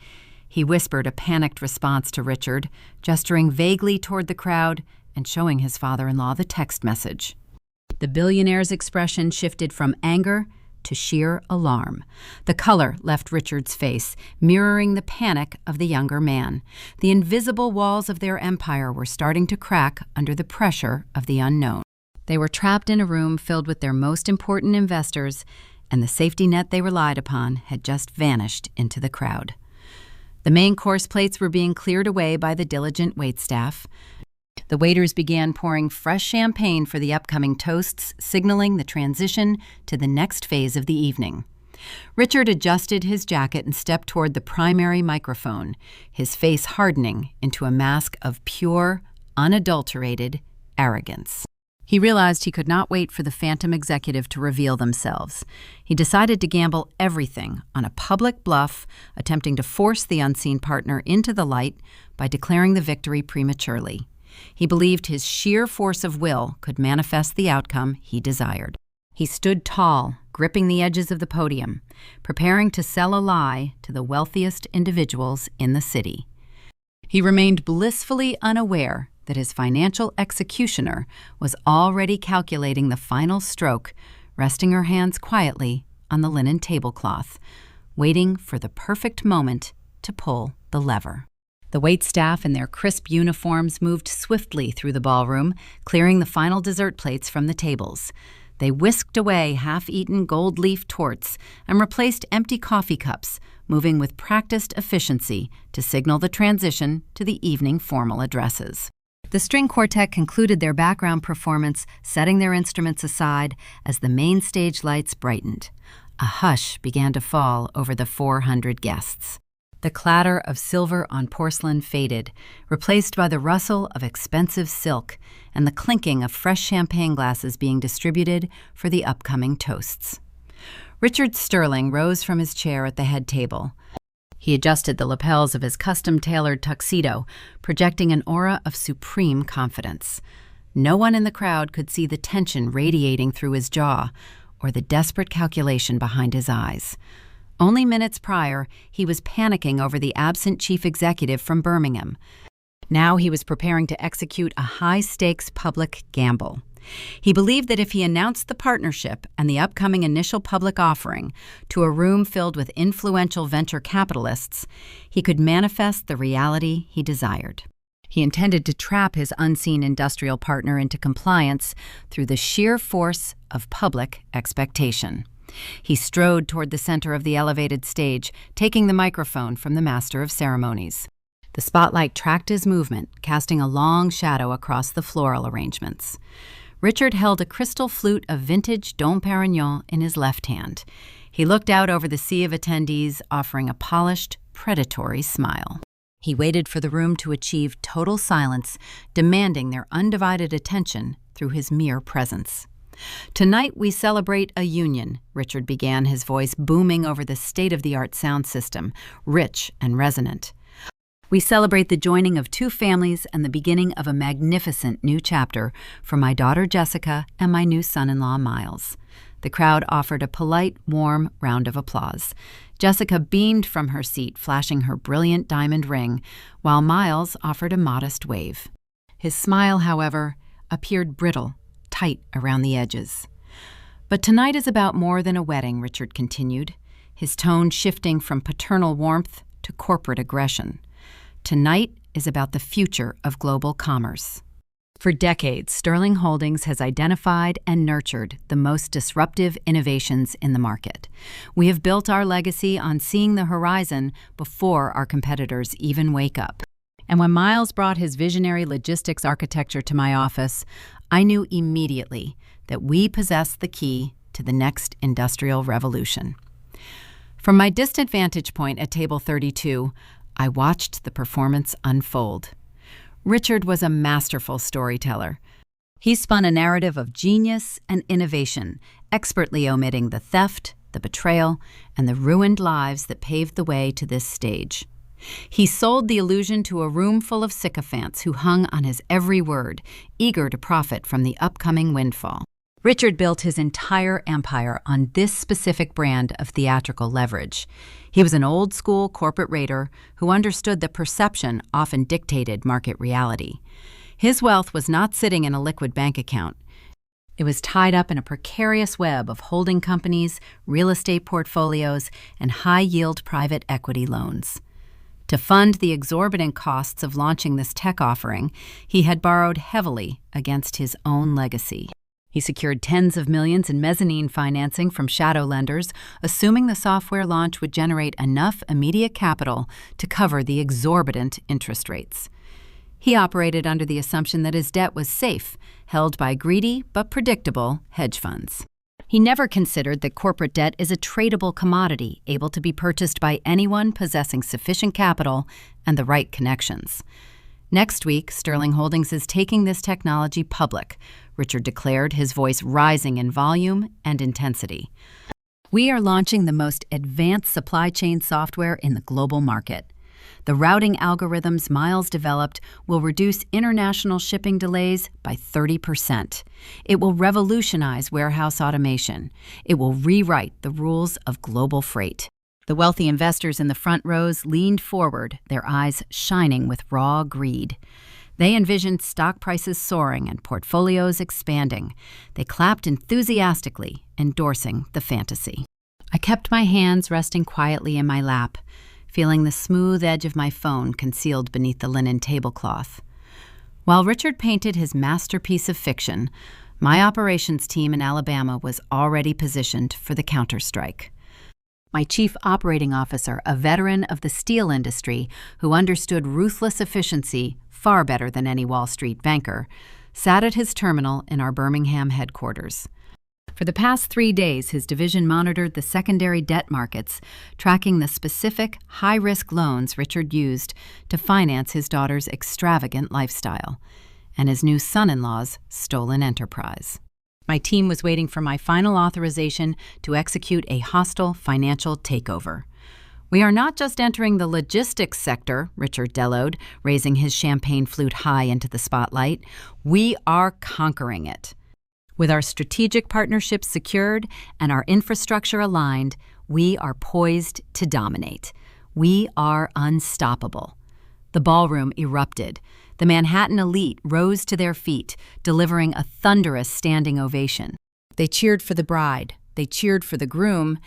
He whispered a panicked response to Richard, gesturing vaguely toward the crowd and showing his father-in-law the text message. The billionaire's expression shifted from anger to sheer alarm. The color left Richard's face, mirroring the panic of the younger man. The invisible walls of their empire were starting to crack under the pressure of the unknown. They were trapped in a room filled with their most important investors, and the safety net they relied upon had just vanished into the crowd. The main course plates were being cleared away by the diligent waitstaff. The waiters began pouring fresh champagne for the upcoming toasts, signaling the transition to the next phase of the evening. Richard adjusted his jacket and stepped toward the primary microphone, his face hardening into a mask of pure, unadulterated arrogance. He realized he could not wait for the phantom executive to reveal themselves. He decided to gamble everything on a public bluff, attempting to force the unseen partner into the light by declaring the victory prematurely. He believed his sheer force of will could manifest the outcome he desired. He stood tall, gripping the edges of the podium, preparing to sell a lie to the wealthiest individuals in the city. He remained blissfully unaware that his financial executioner was already calculating the final stroke, resting her hands quietly on the linen tablecloth, waiting for the perfect moment to pull the lever. The waitstaff in their crisp uniforms moved swiftly through the ballroom, clearing the final dessert plates from the tables. They whisked away half-eaten gold leaf tortes and replaced empty coffee cups, moving with practiced efficiency to signal the transition to the evening formal addresses. The string quartet concluded their background performance, setting their instruments aside as the main stage lights brightened. A hush began to fall over the 400 guests. The clatter of silver on porcelain faded, replaced by the rustle of expensive silk and the clinking of fresh champagne glasses being distributed for the upcoming toasts. Richard Sterling rose from his chair at the head table. He adjusted the lapels of his custom-tailored tuxedo, projecting an aura of supreme confidence. No one in the crowd could see the tension radiating through his jaw or the desperate calculation behind his eyes. Only minutes prior, he was panicking over the absent chief executive from Birmingham. Now he was preparing to execute a high-stakes public gamble. He believed that if he announced the partnership and the upcoming initial public offering to a room filled with influential venture capitalists, he could manifest the reality he desired. He intended to trap his unseen industrial partner into compliance through the sheer force of public expectation. He strode toward the center of the elevated stage, taking the microphone from the master of ceremonies. The spotlight tracked his movement, casting a long shadow across the floral arrangements. Richard held a crystal flute of vintage Dom Perignon in his left hand. He looked out over the sea of attendees, offering a polished, predatory smile. He waited for the room to achieve total silence, demanding their undivided attention through his mere presence. "Tonight we celebrate a union," Richard began, his voice booming over the state-of-the-art sound system, rich and resonant. "We celebrate the joining of two families and the beginning of a magnificent new chapter for my daughter Jessica and my new son-in-law Miles." The crowd offered a polite, warm round of applause. Jessica beamed from her seat, flashing her brilliant diamond ring, while Miles offered a modest wave. His smile, however, appeared brittle, tight around the edges. "But tonight is about more than a wedding," Richard continued, his tone shifting from paternal warmth to corporate aggression. "Tonight is about the future of global commerce." For decades, Sterling Holdings has identified and nurtured the most disruptive innovations in the market. We have built our legacy on seeing the horizon before our competitors even wake up. And when Miles brought his visionary logistics architecture to my office, I knew immediately that we possessed the key to the next industrial revolution. From my distant vantage point at table 32, I watched the performance unfold. Richard was a masterful storyteller. He spun a narrative of genius and innovation, expertly omitting the theft, the betrayal, and the ruined lives that paved the way to this stage. He sold the illusion to a room full of sycophants who hung on his every word, eager to profit from the upcoming windfall. Richard built his entire empire on this specific brand of theatrical leverage. He was an old-school corporate raider who understood that perception often dictated market reality. His wealth was not sitting in a liquid bank account. It was tied up in a precarious web of holding companies, real estate portfolios, and high-yield private equity loans. To fund the exorbitant costs of launching this tech offering, he had borrowed heavily against his own legacy. He secured tens of millions in mezzanine financing from shadow lenders, assuming the software launch would generate enough immediate capital to cover the exorbitant interest rates. He operated under the assumption that his debt was safe, held by greedy but predictable hedge funds. He never considered that corporate debt is a tradable commodity able to be purchased by anyone possessing sufficient capital and the right connections. "Next week, Sterling Holdings is taking this technology public," Richard declared, his voice rising in volume and intensity. "We are launching the most advanced supply chain software in the global market. The routing algorithms Miles developed will reduce international shipping delays by 30%. It will revolutionize warehouse automation. It will rewrite the rules of global freight." The wealthy investors in the front rows leaned forward, their eyes shining with raw greed. They envisioned stock prices soaring and portfolios expanding. They clapped enthusiastically, endorsing the fantasy. I kept my hands resting quietly in my lap, feeling the smooth edge of my phone concealed beneath the linen tablecloth. While Richard painted his masterpiece of fiction, my operations team in Alabama was already positioned for the counterstrike. My chief operating officer, a veteran of the steel industry who understood ruthless efficiency far better than any Wall Street banker, sat at his terminal in our Birmingham headquarters. For the past 3 days, his division monitored the secondary debt markets, tracking the specific, high-risk loans Richard used to finance his daughter's extravagant lifestyle and his new son-in-law's stolen enterprise. My team was waiting for my final authorization to execute a hostile financial takeover. "We are not just entering the logistics sector," Richard bellowed, raising his champagne flute high into the spotlight. "We are conquering it. With our strategic partnerships secured and our infrastructure aligned, we are poised to dominate. We are unstoppable." The ballroom erupted. The Manhattan elite rose to their feet, delivering a thunderous standing ovation. They cheered for the bride, they cheered for the groom,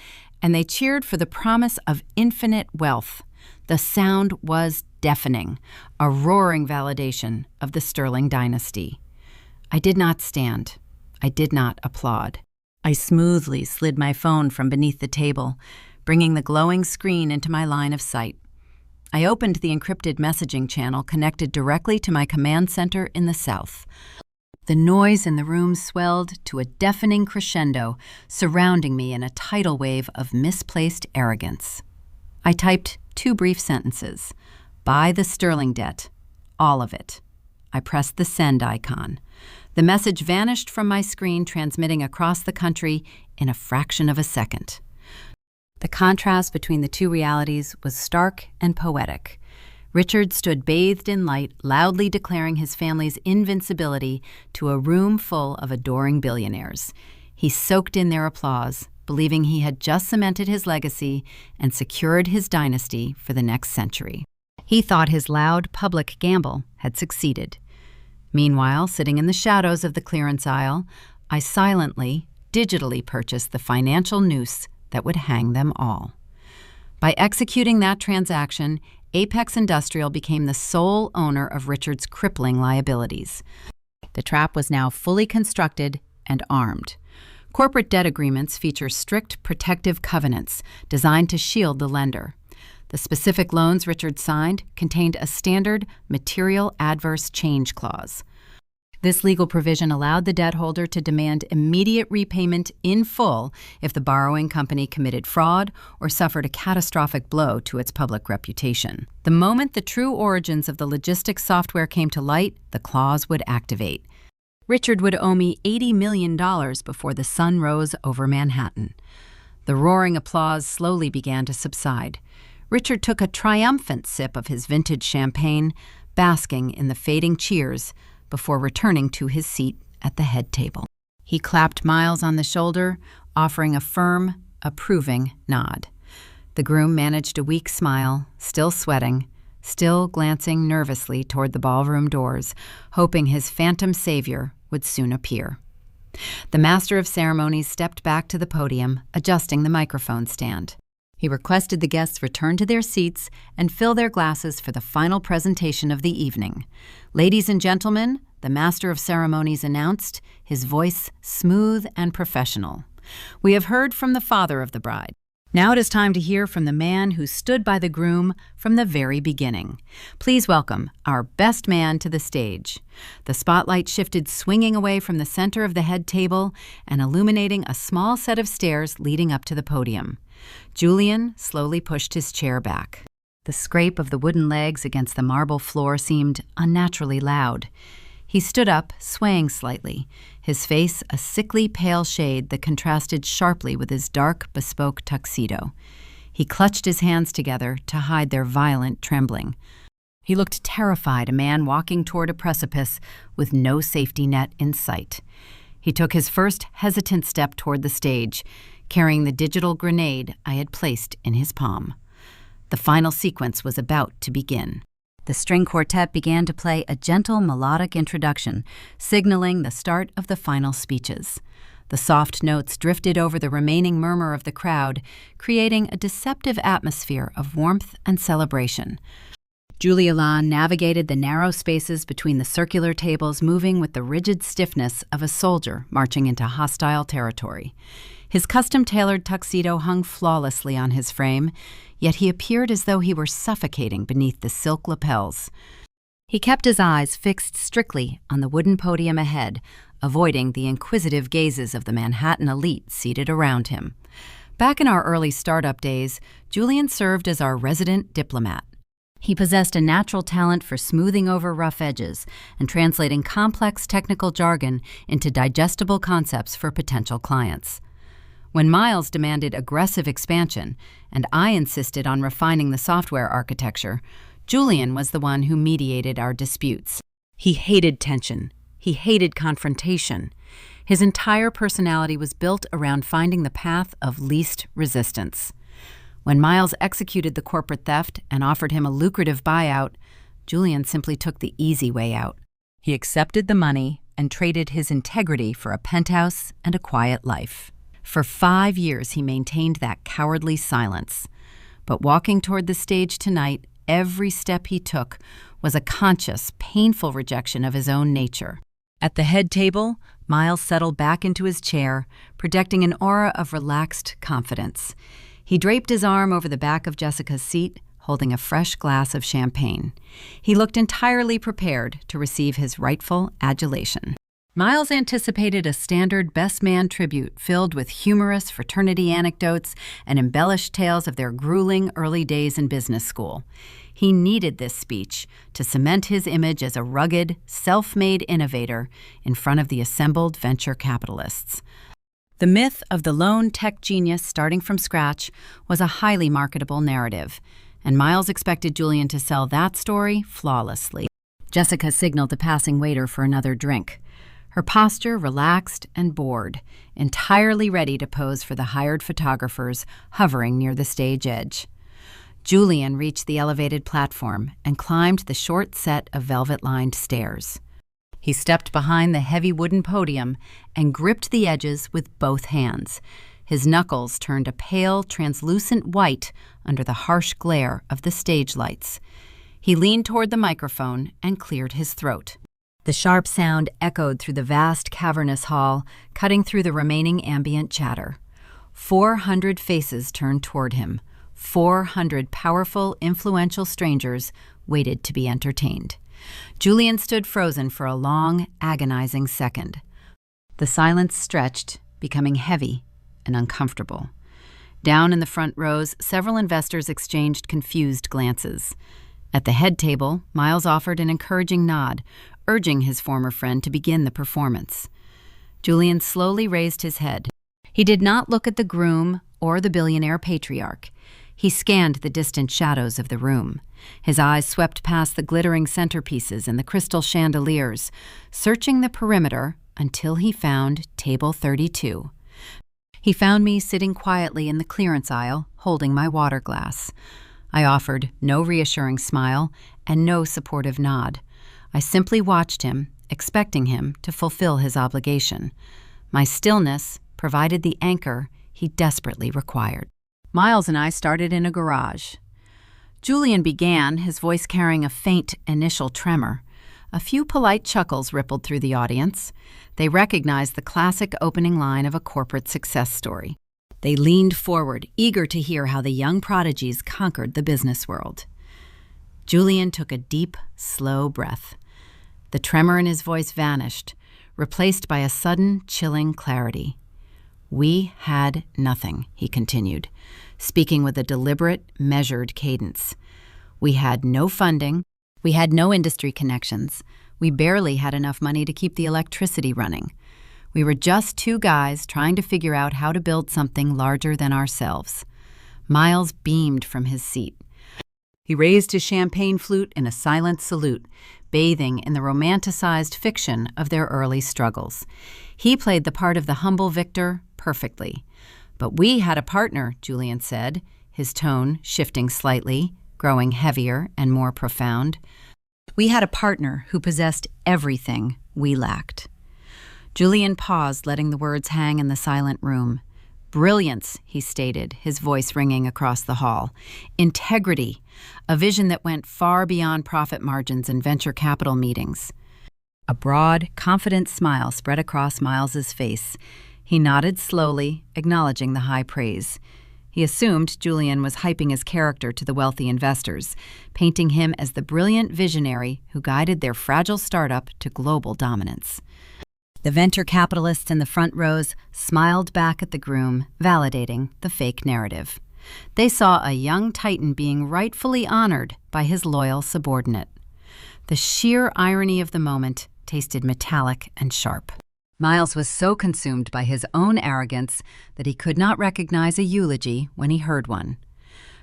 and they cheered for the promise of infinite wealth. The sound was deafening, a roaring validation of the Sterling dynasty. I did not stand. I did not applaud. I smoothly slid my phone from beneath the table, bringing the glowing screen into my line of sight. I opened the encrypted messaging channel connected directly to my command center in the south. The noise in the room swelled to a deafening crescendo, surrounding me in a tidal wave of misplaced arrogance. I typed 2 brief sentences. "Buy the Sterling debt. All of it." I pressed the send icon. The message vanished from my screen, transmitting across the country in a fraction of a second. The contrast between the 2 realities was stark and poetic. Richard stood bathed in light, loudly declaring his family's invincibility to a room full of adoring billionaires. He soaked in their applause, believing he had just cemented his legacy and secured his dynasty for the next century. He thought his loud, public gamble had succeeded. Meanwhile, sitting in the shadows of the clearance aisle, I silently, digitally purchased the financial noose that would hang them all. By executing that transaction, Apex Industrial became the sole owner of Richard's crippling liabilities. The trap was now fully constructed and armed. Corporate debt agreements feature strict protective covenants designed to shield the lender. The specific loans Richard signed contained a standard material adverse change clause. This legal provision allowed the debt holder to demand immediate repayment in full if the borrowing company committed fraud or suffered a catastrophic blow to its public reputation. The moment the true origins of the logistics software came to light, the clause would activate. Richard would owe me $80 million before the sun rose over Manhattan. The roaring applause slowly began to subside. Richard took a triumphant sip of his vintage champagne, basking in the fading cheers, before returning to his seat at the head table. He clapped Miles on the shoulder, offering a firm, approving nod. The groom managed a weak smile, still sweating, still glancing nervously toward the ballroom doors, hoping his phantom savior would soon appear. The master of ceremonies stepped back to the podium, adjusting the microphone stand. He requested the guests return to their seats and fill their glasses for the final presentation of the evening. "Ladies and gentlemen," the master of ceremonies announced, his voice smooth and professional, "we have heard from the father of the bride. Now it is time to hear from the man who stood by the groom from the very beginning. Please welcome our best man to the stage." The spotlight shifted, swinging away from the center of the head table and illuminating a small set of stairs leading up to the podium. Julian slowly pushed his chair back. The scrape of the wooden legs against the marble floor seemed unnaturally loud. He stood up, swaying slightly, his face a sickly pale shade that contrasted sharply with his dark, bespoke tuxedo. He clutched his hands together to hide their violent trembling. He looked terrified, a man walking toward a precipice with no safety net in sight. He took his first hesitant step toward the stage, carrying the digital grenade I had placed in his palm. The final sequence was about to begin. The string quartet began to play a gentle melodic introduction, signaling the start of the final speeches. The soft notes drifted over the remaining murmur of the crowd, creating a deceptive atmosphere of warmth and celebration. Julia Lan navigated the narrow spaces between the circular tables, moving with the rigid stiffness of a soldier marching into hostile territory. His custom-tailored tuxedo hung flawlessly on his frame, yet he appeared as though he were suffocating beneath the silk lapels. He kept his eyes fixed strictly on the wooden podium ahead, avoiding the inquisitive gazes of the Manhattan elite seated around him. Back in our early startup days, Julian served as our resident diplomat. He possessed a natural talent for smoothing over rough edges and translating complex technical jargon into digestible concepts for potential clients. When Miles demanded aggressive expansion and I insisted on refining the software architecture, Julian was the one who mediated our disputes. He hated tension. He hated confrontation. His entire personality was built around finding the path of least resistance. When Miles executed the corporate theft and offered him a lucrative buyout, Julian simply took the easy way out. He accepted the money and traded his integrity for a penthouse and a quiet life. For 5 years, he maintained that cowardly silence. But walking toward the stage tonight, every step he took was a conscious, painful rejection of his own nature. At the head table, Miles settled back into his chair, projecting an aura of relaxed confidence. He draped his arm over the back of Jessica's seat, holding a fresh glass of champagne. He looked entirely prepared to receive his rightful adulation. Miles anticipated a standard best man tribute filled with humorous fraternity anecdotes and embellished tales of their grueling early days in business school. He needed this speech to cement his image as a rugged, self-made innovator in front of the assembled venture capitalists. The myth of the lone tech genius starting from scratch was a highly marketable narrative, and Miles expected Julian to sell that story flawlessly. Jessica signaled the passing waiter for another drink. Her posture relaxed and bored, entirely ready to pose for the hired photographers hovering near the stage edge. Julian reached the elevated platform and climbed the short set of velvet-lined stairs. He stepped behind the heavy wooden podium and gripped the edges with both hands. His knuckles turned a pale, translucent white under the harsh glare of the stage lights. He leaned toward the microphone and cleared his throat. The sharp sound echoed through the vast, cavernous hall, cutting through the remaining ambient chatter. 400 faces turned toward him. 400 powerful, influential strangers waited to be entertained. Julian stood frozen for a long, agonizing second. The silence stretched, becoming heavy and uncomfortable. Down in the front rows, several investors exchanged confused glances. At the head table, Miles offered an encouraging nod, urging his former friend to begin the performance. Julian slowly raised his head. He did not look at the groom or the billionaire patriarch. He scanned the distant shadows of the room. His eyes swept past the glittering centerpieces and the crystal chandeliers, searching the perimeter until he found table 32. He found me sitting quietly in the clearance aisle, holding my water glass. I offered no reassuring smile and no supportive nod. I simply watched him, expecting him to fulfill his obligation. My stillness provided the anchor he desperately required. Miles and I started in a garage. Julian began, his voice carrying a faint initial tremor. A few polite chuckles rippled through the audience. They recognized the classic opening line of a corporate success story. They leaned forward, eager to hear how the young prodigies conquered the business world. Julian took a deep, slow breath. The tremor in his voice vanished, replaced by a sudden, chilling clarity. "We had nothing," he continued, speaking with a deliberate, measured cadence. "We had no funding. We had no industry connections. We barely had enough money to keep the electricity running. We were just two guys trying to figure out how to build something larger than ourselves." Miles beamed from his seat. He raised his champagne flute in a silent salute, bathing in the romanticized fiction of their early struggles. He played the part of the humble victor perfectly. "But we had a partner," Julian said, his tone shifting slightly, growing heavier and more profound. "We had a partner who possessed everything we lacked." Julian paused, letting the words hang in the silent room. Brilliance, he stated, his voice ringing across the hall. Integrity, a vision that went far beyond profit margins and venture capital meetings. A broad, confident smile spread across Miles's face. He nodded slowly, acknowledging the high praise. He assumed Julian was hyping his character to the wealthy investors, painting him as the brilliant visionary who guided their fragile startup to global dominance. The venture capitalists in the front rows smiled back at the groom, validating the fake narrative. They saw a young titan being rightfully honored by his loyal subordinate. The sheer irony of the moment tasted metallic and sharp. Miles was so consumed by his own arrogance that he could not recognize a eulogy when he heard one.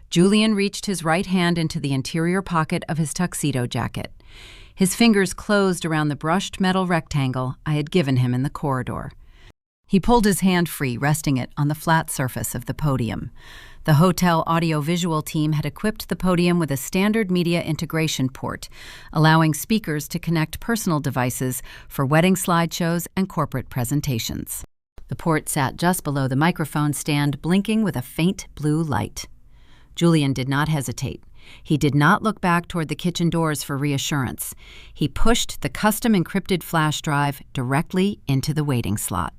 Julian reached his right hand into the interior pocket of his tuxedo jacket. His fingers closed around the brushed metal rectangle I had given him in the corridor. He pulled his hand free, resting it on the flat surface of the podium. The hotel audiovisual team had equipped the podium with a standard media integration port, allowing speakers to connect personal devices for wedding slideshows and corporate presentations. The port sat just below the microphone stand, blinking with a faint blue light. Julian did not hesitate. He did not look back toward the kitchen doors for reassurance. He pushed the custom encrypted flash drive directly into the waiting slot.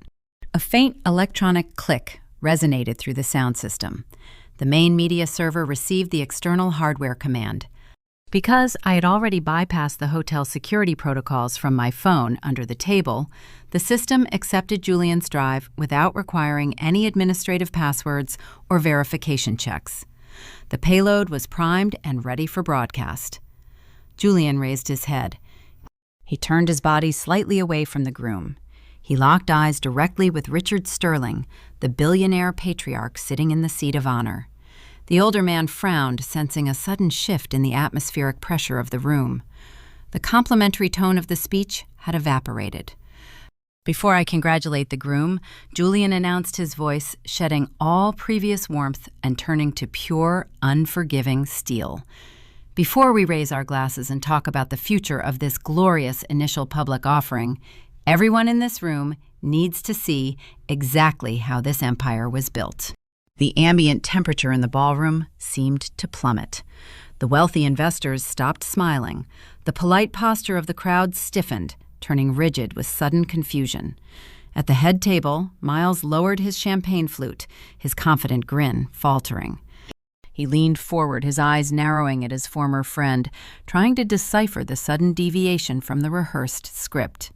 A faint electronic click resonated through the sound system. The main media server received the external hardware command. Because I had already bypassed the hotel security protocols from my phone under the table, the system accepted Julian's drive without requiring any administrative passwords or verification checks. The payload was primed and ready for broadcast. Julian raised his head. He turned his body slightly away from the groom. He locked eyes directly with Richard Sterling, the billionaire patriarch sitting in the seat of honor. The older man frowned, sensing a sudden shift in the atmospheric pressure of the room. The complimentary tone of the speech had evaporated. Before I congratulate the groom, Julian announced, his voice shedding all previous warmth and turning to pure, unforgiving steel. Before we raise our glasses and talk about the future of this glorious initial public offering, everyone in this room needs to see exactly how this empire was built. The ambient temperature in the ballroom seemed to plummet. The wealthy investors stopped smiling. The polite posture of the crowd stiffened, turning rigid with sudden confusion. At the head table, Miles lowered his champagne flute, his confident grin faltering. He leaned forward, his eyes narrowing at his former friend, trying to decipher the sudden deviation from the rehearsed script.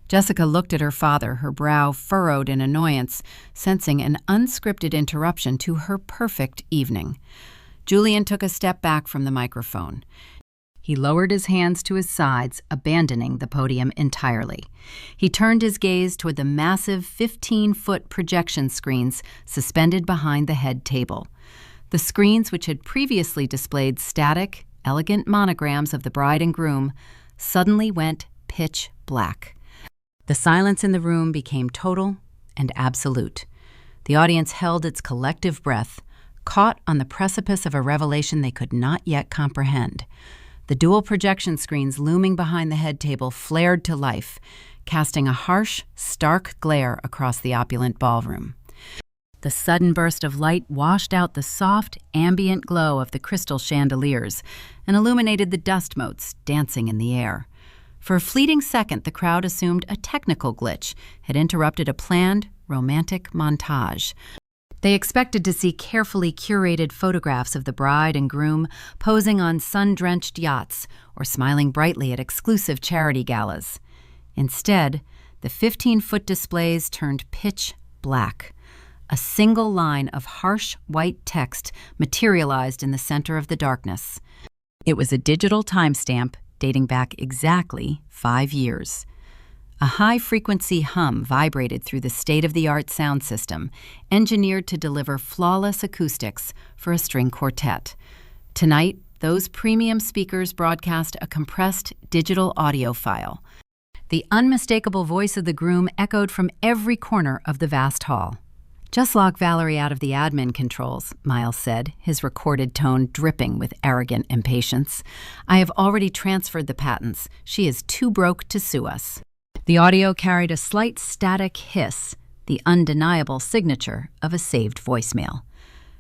Jessica looked at her father, her brow furrowed in annoyance, sensing an unscripted interruption to her perfect evening. Julian took a step back from the microphone. He lowered his hands to his sides, abandoning the podium entirely. He turned his gaze toward the massive 15-foot projection screens suspended behind the head table. The screens, which had previously displayed static, elegant monograms of the bride and groom, suddenly went pitch black. The silence in the room became total and absolute. The audience held its collective breath, caught on the precipice of a revelation they could not yet comprehend. The dual projection screens looming behind the head table flared to life, casting a harsh, stark glare across the opulent ballroom. The sudden burst of light washed out the soft, ambient glow of the crystal chandeliers and illuminated the dust motes dancing in the air. For a fleeting second, the crowd assumed a technical glitch had interrupted a planned, romantic montage. They expected to see carefully curated photographs of the bride and groom posing on sun-drenched yachts or smiling brightly at exclusive charity galas. Instead, the 15-foot displays turned pitch black. A single line of harsh white text materialized in the center of the darkness. It was a digital timestamp dating back exactly 5 years. A high-frequency hum vibrated through the state-of-the-art sound system, engineered to deliver flawless acoustics for a string quartet. Tonight, those premium speakers broadcast a compressed digital audio file. The unmistakable voice of the groom echoed from every corner of the vast hall. "Just lock Valerie out of the admin controls," Miles said, his recorded tone dripping with arrogant impatience. "I have already transferred the patents. She is too broke to sue us." The audio carried a slight static hiss, the undeniable signature of a saved voicemail.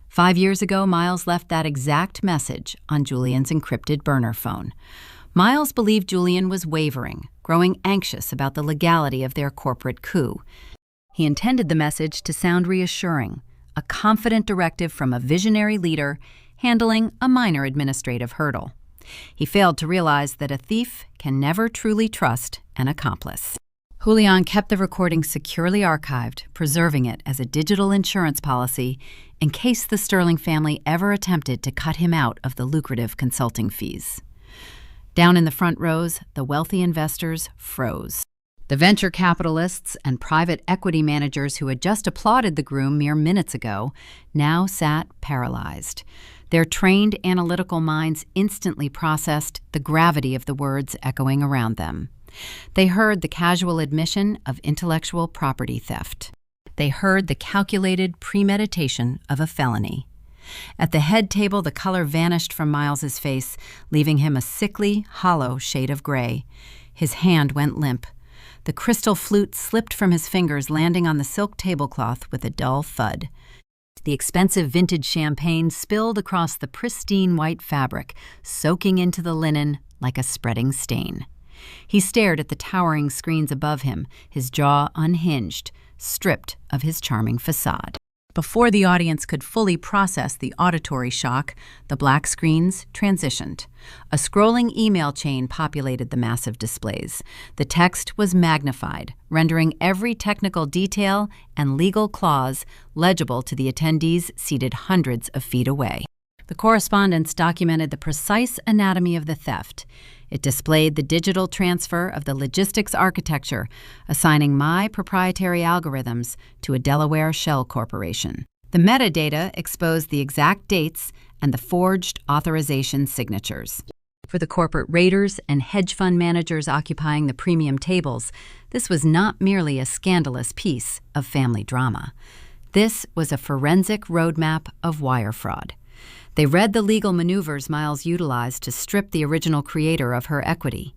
5 years ago, Miles left that exact message on Julian's encrypted burner phone. Miles believed Julian was wavering, growing anxious about the legality of their corporate coup. He intended the message to sound reassuring, a confident directive from a visionary leader handling a minor administrative hurdle. He failed to realize that a thief can never truly trust an accomplice. Julian kept the recording securely archived, preserving it as a digital insurance policy in case the Sterling family ever attempted to cut him out of the lucrative consulting fees. Down in the front rows, the wealthy investors froze. The venture capitalists and private equity managers who had just applauded the groom mere minutes ago now sat paralyzed. Their trained analytical minds instantly processed the gravity of the words echoing around them. They heard the casual admission of intellectual property theft. They heard the calculated premeditation of a felony. At the head table, the color vanished from Miles's face, leaving him a sickly, hollow shade of gray. His hand went limp. The crystal flute slipped from his fingers, landing on the silk tablecloth with a dull thud. The expensive vintage champagne spilled across the pristine white fabric, soaking into the linen like a spreading stain. He stared at the towering screens above him, his jaw unhinged, stripped of his charming facade. Before the audience could fully process the auditory shock, the black screens transitioned. A scrolling email chain populated the massive displays. The text was magnified, rendering every technical detail and legal clause legible to the attendees seated hundreds of feet away. The correspondence documented the precise anatomy of the theft. It displayed the digital transfer of the logistics architecture, assigning my proprietary algorithms to a Delaware shell corporation. The metadata exposed the exact dates and the forged authorization signatures. For the corporate raiders and hedge fund managers occupying the premium tables, this was not merely a scandalous piece of family drama. This was a forensic roadmap of wire fraud. They read the legal maneuvers Miles utilized to strip the original creator of her equity.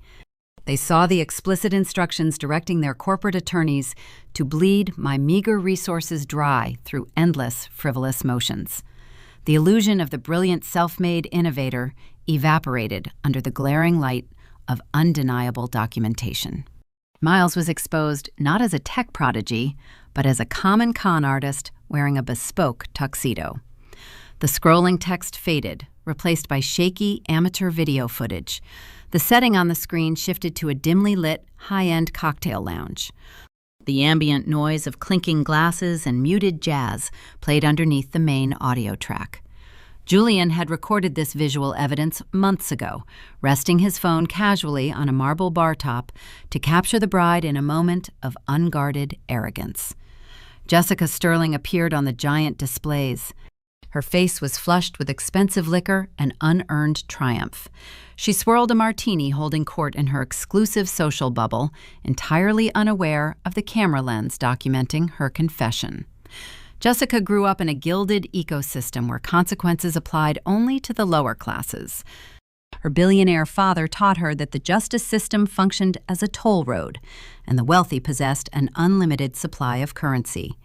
They saw the explicit instructions directing their corporate attorneys to bleed my meager resources dry through endless, frivolous motions. The illusion of the brilliant self-made innovator evaporated under the glaring light of undeniable documentation. Miles was exposed not as a tech prodigy, but as a common con artist wearing a bespoke tuxedo. The scrolling text faded, replaced by shaky amateur video footage. The setting on the screen shifted to a dimly lit, high-end cocktail lounge. The ambient noise of clinking glasses and muted jazz played underneath the main audio track. Julian had recorded this visual evidence months ago, resting his phone casually on a marble bar top to capture the bride in a moment of unguarded arrogance. Jessica Sterling appeared on the giant displays. Her face was flushed with expensive liquor and unearned triumph. She swirled a martini holding court in her exclusive social bubble, entirely unaware of the camera lens documenting her confession. Jessica grew up in a gilded ecosystem where consequences applied only to the lower classes. Her billionaire father taught her that the justice system functioned as a toll road, and the wealthy possessed an unlimited supply of currency.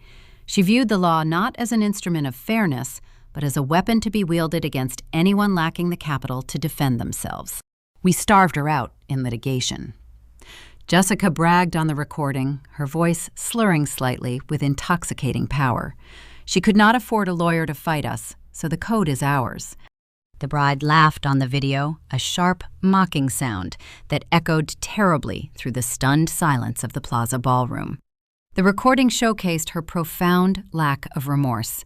She viewed the law not as an instrument of fairness, but as a weapon to be wielded against anyone lacking the capital to defend themselves. We starved her out in litigation. Jessica bragged on the recording, her voice slurring slightly with intoxicating power. She could not afford a lawyer to fight us, so the code is ours. The bride laughed on the video, a sharp, mocking sound that echoed terribly through the stunned silence of the Plaza Ballroom. The recording showcased her profound lack of remorse.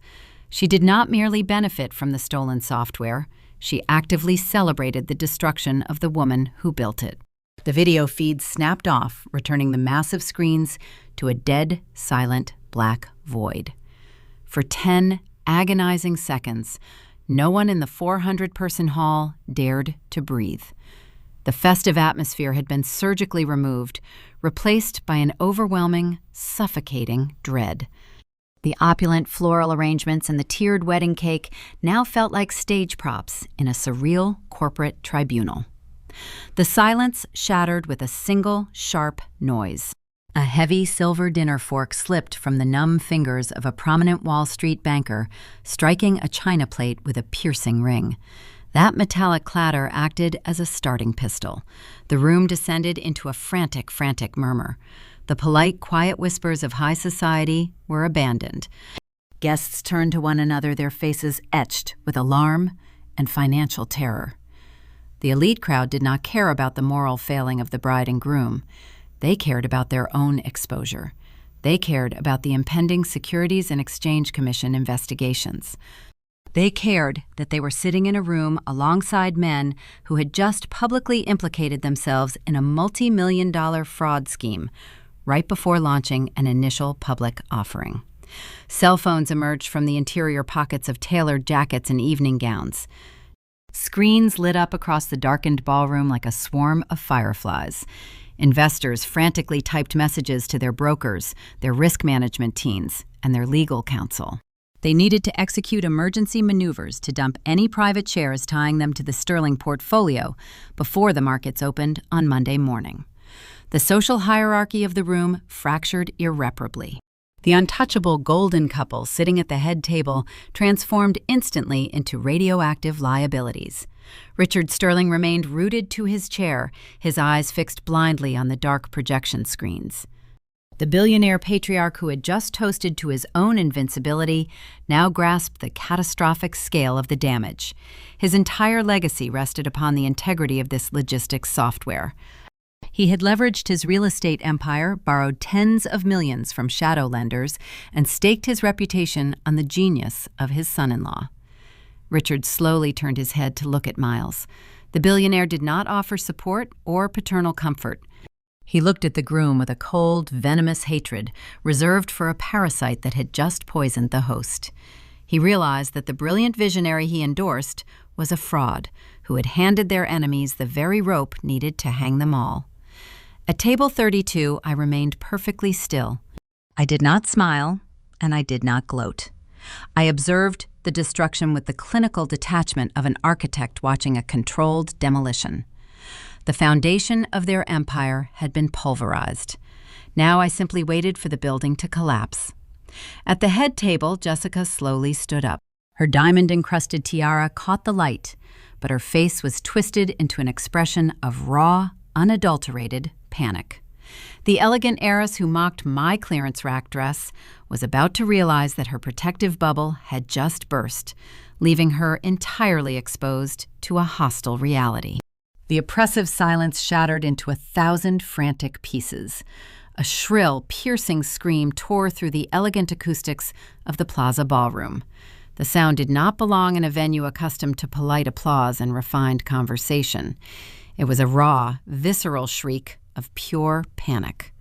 She did not merely benefit from the stolen software, she actively celebrated the destruction of the woman who built it. The video feed snapped off, returning the massive screens to a dead, silent, black void. For 10 agonizing seconds, no one in the 400-person hall dared to breathe. The festive atmosphere had been surgically removed, replaced by an overwhelming, suffocating dread. The opulent floral arrangements and the tiered wedding cake now felt like stage props in a surreal corporate tribunal. The silence shattered with a single, sharp noise. A heavy silver dinner fork slipped from the numb fingers of a prominent Wall Street banker, striking a china plate with a piercing ring. That metallic clatter acted as a starting pistol. The room descended into a frantic murmur. The polite, quiet whispers of high society were abandoned. Guests turned to one another, their faces etched with alarm and financial terror. The elite crowd did not care about the moral failing of the bride and groom. They cared about their own exposure. They cared about the impending Securities and Exchange Commission investigations. They cared that they were sitting in a room alongside men who had just publicly implicated themselves in a multi-million-dollar fraud scheme right before launching an initial public offering. Cell phones emerged from the interior pockets of tailored jackets and evening gowns. Screens lit up across the darkened ballroom like a swarm of fireflies. Investors frantically typed messages to their brokers, their risk management teams, and their legal counsel. They needed to execute emergency maneuvers to dump any private shares tying them to the Sterling portfolio before the markets opened on Monday morning. The social hierarchy of the room fractured irreparably. The untouchable golden couple sitting at the head table transformed instantly into radioactive liabilities. Richard Sterling remained rooted to his chair, his eyes fixed blindly on the dark projection screens. The billionaire patriarch who had just toasted to his own invincibility now grasped the catastrophic scale of the damage. His entire legacy rested upon the integrity of this logistics software. He had leveraged his real estate empire, borrowed tens of millions from shadow lenders, and staked his reputation on the genius of his son-in-law. Richard slowly turned his head to look at Miles. The billionaire did not offer support or paternal comfort. He looked at the groom with a cold, venomous hatred, reserved for a parasite that had just poisoned the host. He realized that the brilliant visionary he endorsed was a fraud who had handed their enemies the very rope needed to hang them all. At table 32, I remained perfectly still. I did not smile, and I did not gloat. I observed the destruction with the clinical detachment of an architect watching a controlled demolition. The foundation of their empire had been pulverized. Now I simply waited for the building to collapse. At the head table, Jessica slowly stood up. Her diamond-encrusted tiara caught the light, but her face was twisted into an expression of raw, unadulterated panic. The elegant heiress who mocked my clearance rack dress was about to realize that her protective bubble had just burst, leaving her entirely exposed to a hostile reality. The oppressive silence shattered into 1,000 frantic pieces. A shrill, piercing scream tore through the elegant acoustics of the Plaza Ballroom. The sound did not belong in a venue accustomed to polite applause and refined conversation. It was a raw, visceral shriek of pure panic.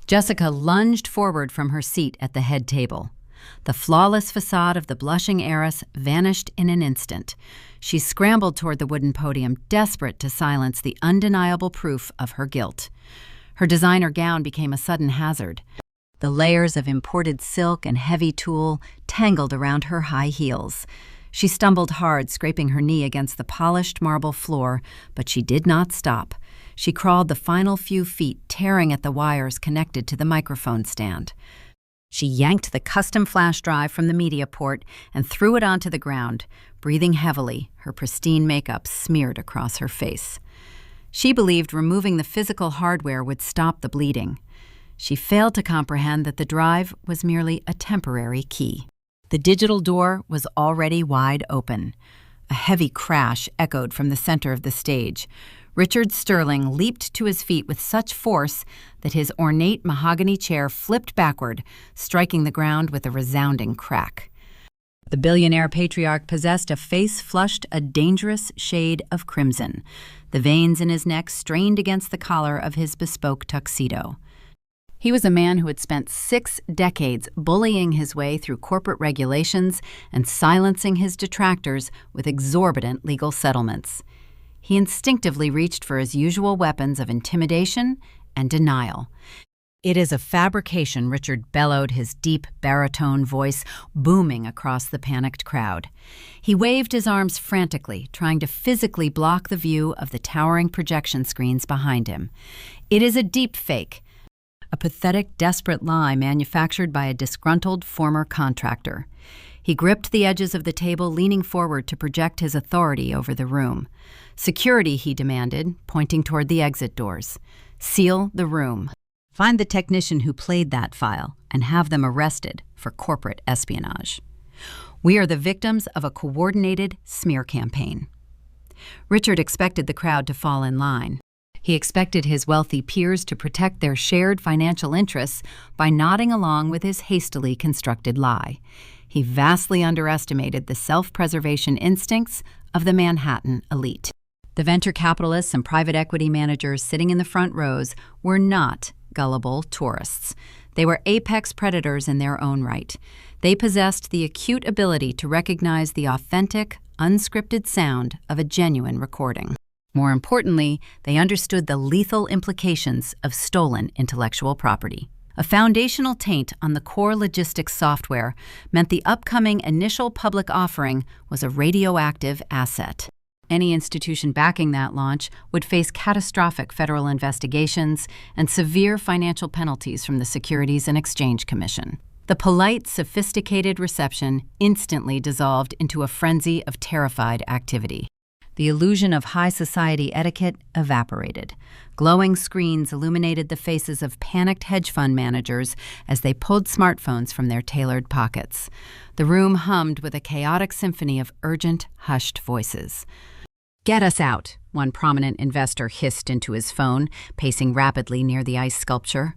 Jessica lunged forward from her seat at the head table. The flawless facade of the blushing heiress vanished in an instant. She scrambled toward the wooden podium, desperate to silence the undeniable proof of her guilt. Her designer gown became a sudden hazard. The layers of imported silk and heavy tulle tangled around her high heels. She stumbled hard, scraping her knee against the polished marble floor, but she did not stop. She crawled the final few feet, tearing at the wires connected to the microphone stand. She yanked the custom flash drive from the media port and threw it onto the ground, breathing heavily, her pristine makeup smeared across her face. She believed removing the physical hardware would stop the bleeding. She failed to comprehend that the drive was merely a temporary key. The digital door was already wide open. A heavy crash echoed from the center of the stage. Richard Sterling leaped to his feet with such force that his ornate mahogany chair flipped backward, striking the ground with a resounding crack. The billionaire patriarch possessed a face flushed a dangerous shade of crimson. The veins in his neck strained against the collar of his bespoke tuxedo. He was a man who had spent 6 decades bullying his way through corporate regulations and silencing his detractors with exorbitant legal settlements. He instinctively reached for his usual weapons of intimidation and denial. "It is a fabrication," Richard bellowed, his deep baritone voice booming across the panicked crowd. He waved his arms frantically, trying to physically block the view of the towering projection screens behind him. "It is a deep fake. a pathetic, desperate lie manufactured by a disgruntled former contractor. He gripped the edges of the table, leaning forward to project his authority over the room. Security, he demanded, pointing toward the exit doors. Seal the room. Find the technician who played that file and have them arrested for corporate espionage. We are the victims of a coordinated smear campaign. Richard expected the crowd to fall in line. He expected his wealthy peers to protect their shared financial interests by nodding along with his hastily constructed lie. He vastly underestimated the self-preservation instincts of the Manhattan elite. The venture capitalists and private equity managers sitting in the front rows were not gullible tourists. They were apex predators in their own right. They possessed the acute ability to recognize the authentic, unscripted sound of a genuine recording. More importantly, they understood the lethal implications of stolen intellectual property. A foundational taint on the core logistics software meant the upcoming initial public offering was a radioactive asset. Any institution backing that launch would face catastrophic federal investigations and severe financial penalties from the Securities and Exchange Commission. The polite, sophisticated reception instantly dissolved into a frenzy of terrified activity. The illusion of high society etiquette evaporated. Glowing screens illuminated the faces of panicked hedge fund managers as they pulled smartphones from their tailored pockets. The room hummed with a chaotic symphony of urgent, hushed voices. "Get us out," one prominent investor hissed into his phone, pacing rapidly near the ice sculpture.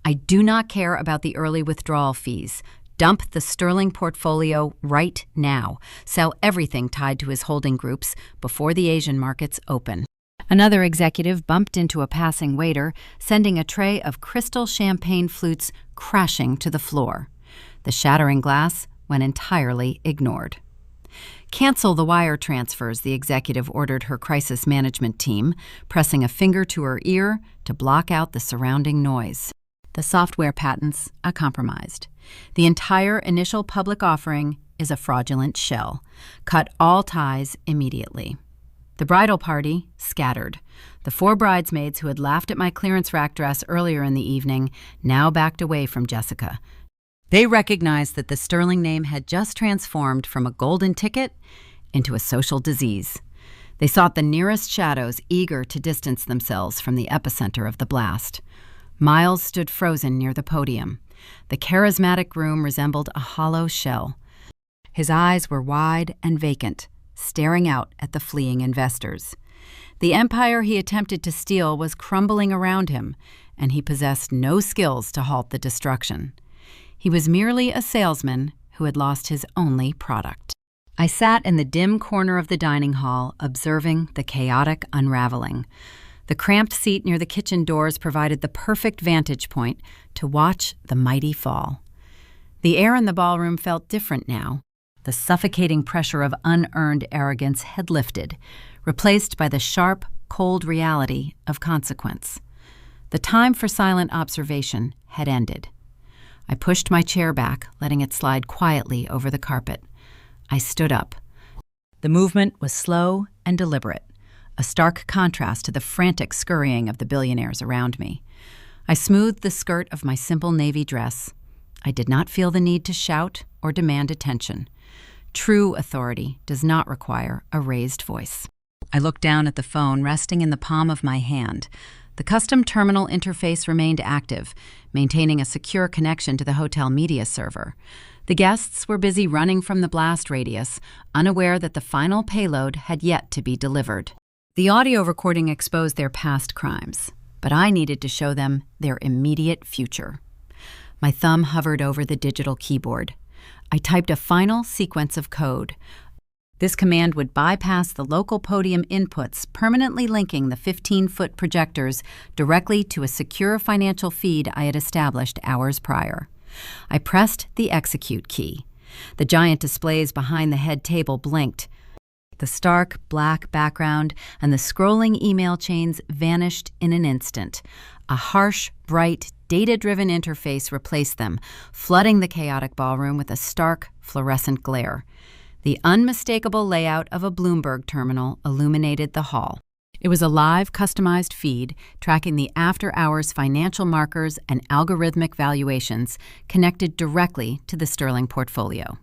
"I do not care about the early withdrawal fees. Dump the sterling portfolio right now. Sell everything tied to his holding groups before the Asian markets open." Another executive bumped into a passing waiter, sending a tray of crystal champagne flutes crashing to the floor. The shattering glass went entirely ignored. "Cancel the wire transfers," the executive ordered her crisis management team, pressing a finger to her ear to block out the surrounding noise. The software patents are compromised. The entire initial public offering is a fraudulent shell. Cut all ties immediately. The bridal party scattered. The 4 bridesmaids who had laughed at my clearance rack dress earlier in the evening now backed away from Jessica. They recognized that the sterling name had just transformed from a golden ticket into a social disease. They sought the nearest shadows, eager to distance themselves from the epicenter of the blast. Miles stood frozen near the podium. The charismatic groom resembled a hollow shell. His eyes were wide and vacant, staring out at the fleeing investors. The empire he attempted to steal was crumbling around him, and he possessed no skills to halt the destruction. He was merely a salesman who had lost his only product. I sat in the dim corner of the dining hall, observing the chaotic unraveling. The cramped seat near the kitchen doors provided the perfect vantage point to watch the mighty fall. The air in the ballroom felt different now. The suffocating pressure of unearned arrogance had lifted, replaced by the sharp, cold reality of consequence. The time for silent observation had ended. I pushed my chair back, letting it slide quietly over the carpet. I stood up. The movement was slow and deliberate, a stark contrast to the frantic scurrying of the billionaires around me. I smoothed the skirt of my simple navy dress. I did not feel the need to shout or demand attention. True authority does not require a raised voice. I looked down at the phone resting in the palm of my hand. The custom terminal interface remained active, maintaining a secure connection to the hotel media server. The guests were busy running from the blast radius, unaware that the final payload had yet to be delivered. The audio recording exposed their past crimes, but I needed to show them their immediate future. My thumb hovered over the digital keyboard. I typed a final sequence of code. This command would bypass the local podium inputs, permanently linking the 15-foot projectors directly to a secure financial feed I had established hours prior. I pressed the execute key. The giant displays behind the head table blinked. The stark, black background and the scrolling email chains vanished in an instant. A harsh, bright, data-driven interface replaced them, flooding the chaotic ballroom with a stark, fluorescent glare. The unmistakable layout of a Bloomberg terminal illuminated the hall. It was a live, customized feed tracking the after-hours financial markers and algorithmic valuations connected directly to the Sterling portfolio.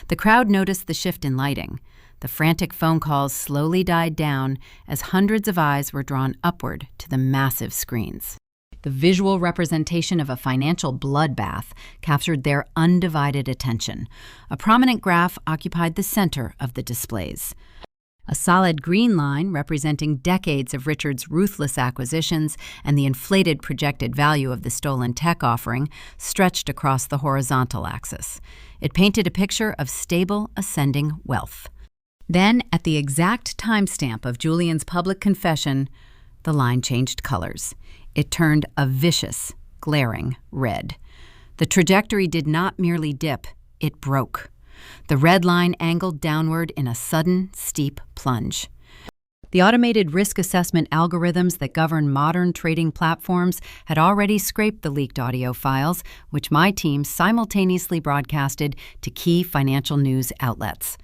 The crowd noticed the shift in lighting. The frantic phone calls slowly died down as hundreds of eyes were drawn upward to the massive screens. The visual representation of a financial bloodbath captured their undivided attention. A prominent graph occupied the center of the displays. A solid green line representing decades of Richard's ruthless acquisitions and the inflated projected value of the stolen tech offering stretched across the horizontal axis. It painted a picture of stable, ascending wealth. Then, at the exact timestamp of Julian's public confession, the line changed colors. It turned a vicious, glaring red. The trajectory did not merely dip, it broke. The red line angled downward in a sudden, steep plunge. The automated risk assessment algorithms that govern modern trading platforms had already scraped the leaked audio files, which my team simultaneously broadcasted to key financial news outlets.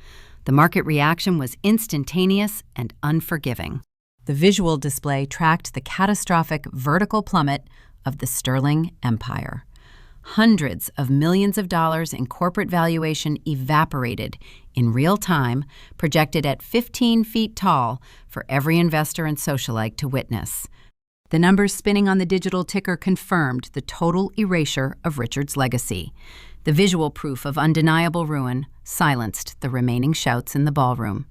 The market reaction was instantaneous and unforgiving. The visual display tracked the catastrophic vertical plummet of the Sterling empire. Hundreds of millions of dollars in corporate valuation evaporated in real time, projected at 15 feet tall for every investor and socialite to witness. The numbers spinning on the digital ticker confirmed the total erasure of Richard's legacy. The visual proof of undeniable ruin silenced the remaining shouts in the ballroom.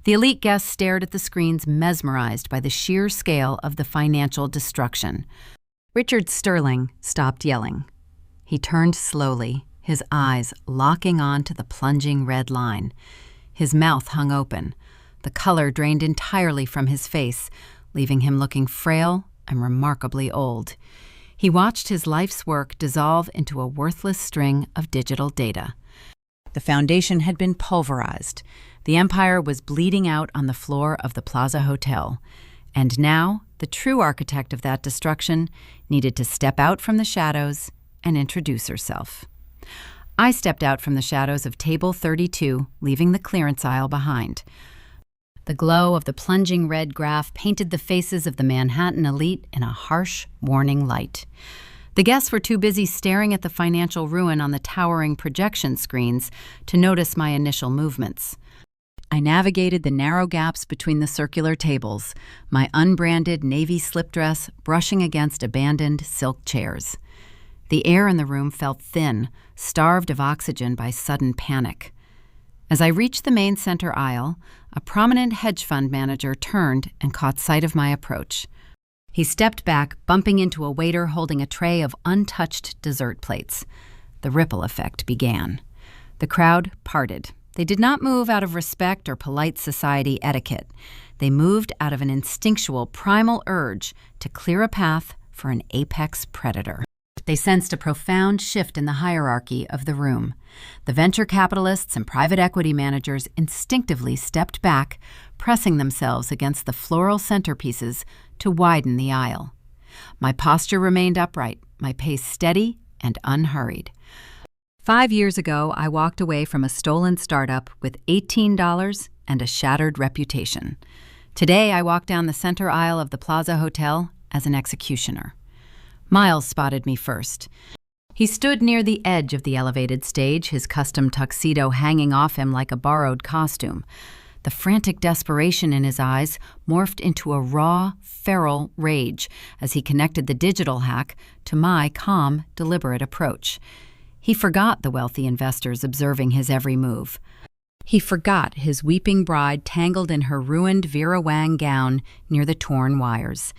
The elite guests stared at the screens, mesmerized by the sheer scale of the financial destruction. Richard Sterling stopped yelling. He turned slowly, his eyes locking on to the plunging red line. His mouth hung open. The color drained entirely from his face, leaving him looking frail and remarkably old. He watched his life's work dissolve into a worthless string of digital data. The foundation had been pulverized. The empire was bleeding out on the floor of the Plaza Hotel. And now, the true architect of that destruction needed to step out from the shadows and introduce herself. I stepped out from the shadows of table 32, leaving the clearance aisle behind. The glow of the plunging red graph painted the faces of the Manhattan elite in a harsh, warning light. The guests were too busy staring at the financial ruin on the towering projection screens to notice my initial movements. I navigated the narrow gaps between the circular tables, my unbranded navy slip dress brushing against abandoned silk chairs. The air in the room felt thin, starved of oxygen by sudden panic. As I reached the main center aisle, a prominent hedge fund manager turned and caught sight of my approach. He stepped back, bumping into a waiter holding a tray of untouched dessert plates. The ripple effect began. The crowd parted. They did not move out of respect or polite society etiquette. They moved out of an instinctual, primal urge to clear a path for an apex predator. They sensed a profound shift in the hierarchy of the room. The venture capitalists and private equity managers instinctively stepped back, pressing themselves against the floral centerpieces to widen the aisle. My posture remained upright, my pace steady and unhurried. 5 years ago, I walked away from a stolen startup with $18 and a shattered reputation. Today, I walk down the center aisle of the Plaza Hotel as an executioner. Miles spotted me first. He stood near the edge of the elevated stage, his custom tuxedo hanging off him like a borrowed costume. The frantic desperation in his eyes morphed into a raw, feral rage as he connected the digital hack to my calm, deliberate approach. He forgot the wealthy investors observing his every move. He forgot his weeping bride tangled in her ruined Vera Wang gown near the torn wires.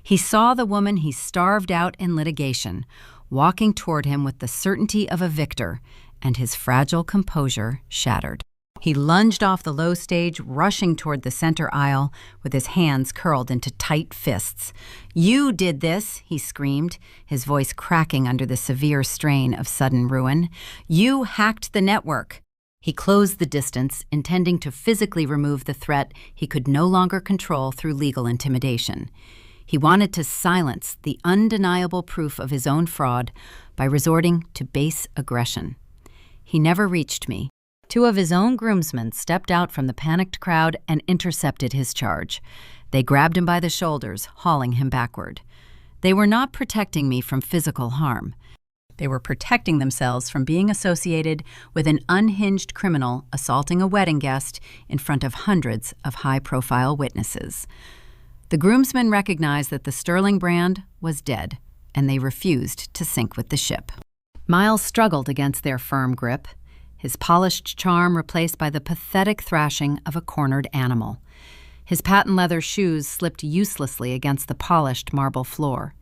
He saw the woman he starved out in litigation, walking toward him with the certainty of a victor, and his fragile composure shattered. He lunged off the low stage, rushing toward the center aisle with his hands curled into tight fists. "You did this," he screamed, his voice cracking under the severe strain of sudden ruin. "You hacked the network." He closed the distance, intending to physically remove the threat he could no longer control through legal intimidation. He wanted to silence the undeniable proof of his own fraud by resorting to base aggression. He never reached me. 2 of his own groomsmen stepped out from the panicked crowd and intercepted his charge. They grabbed him by the shoulders, hauling him backward. They were not protecting me from physical harm. They were protecting themselves from being associated with an unhinged criminal assaulting a wedding guest in front of hundreds of high-profile witnesses. The groomsmen recognized that the Sterling brand was dead, and they refused to sink with the ship. Miles struggled against their firm grip, his polished charm replaced by the pathetic thrashing of a cornered animal. His patent leather shoes slipped uselessly against the polished marble floor.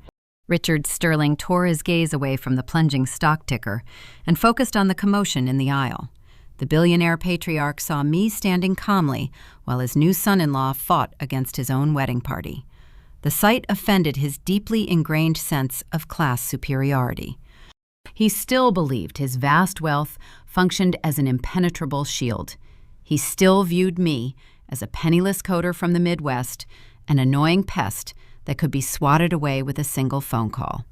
Richard Sterling tore his gaze away from the plunging stock ticker and focused on the commotion in the aisle. The billionaire patriarch saw me standing calmly while his new son-in-law fought against his own wedding party. The sight offended his deeply ingrained sense of class superiority. He still believed his vast wealth functioned as an impenetrable shield. He still viewed me as a penniless coder from the Midwest, an annoying pest that could be swatted away with a single phone call.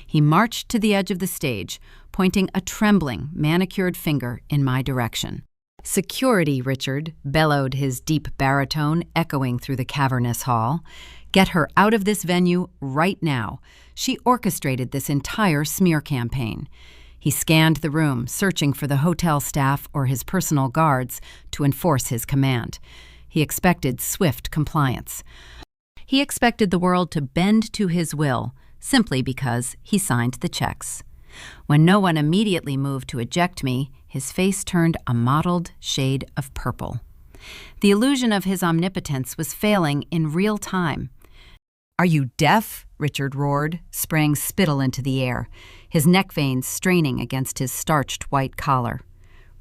He marched to the edge of the stage, pointing a trembling, manicured finger in my direction. "Security, Richard," bellowed his deep baritone, echoing through the cavernous hall. "Get her out of this venue right now. She orchestrated this entire smear campaign." He scanned the room, searching for the hotel staff or his personal guards to enforce his command. He expected swift compliance. He expected the world to bend to his will, simply because he signed the checks. When no one immediately moved to eject me, his face turned a mottled shade of purple. The illusion of his omnipotence was failing in real time. "Are you deaf?" Richard roared, spraying spittle into the air, his neck veins straining against his starched white collar.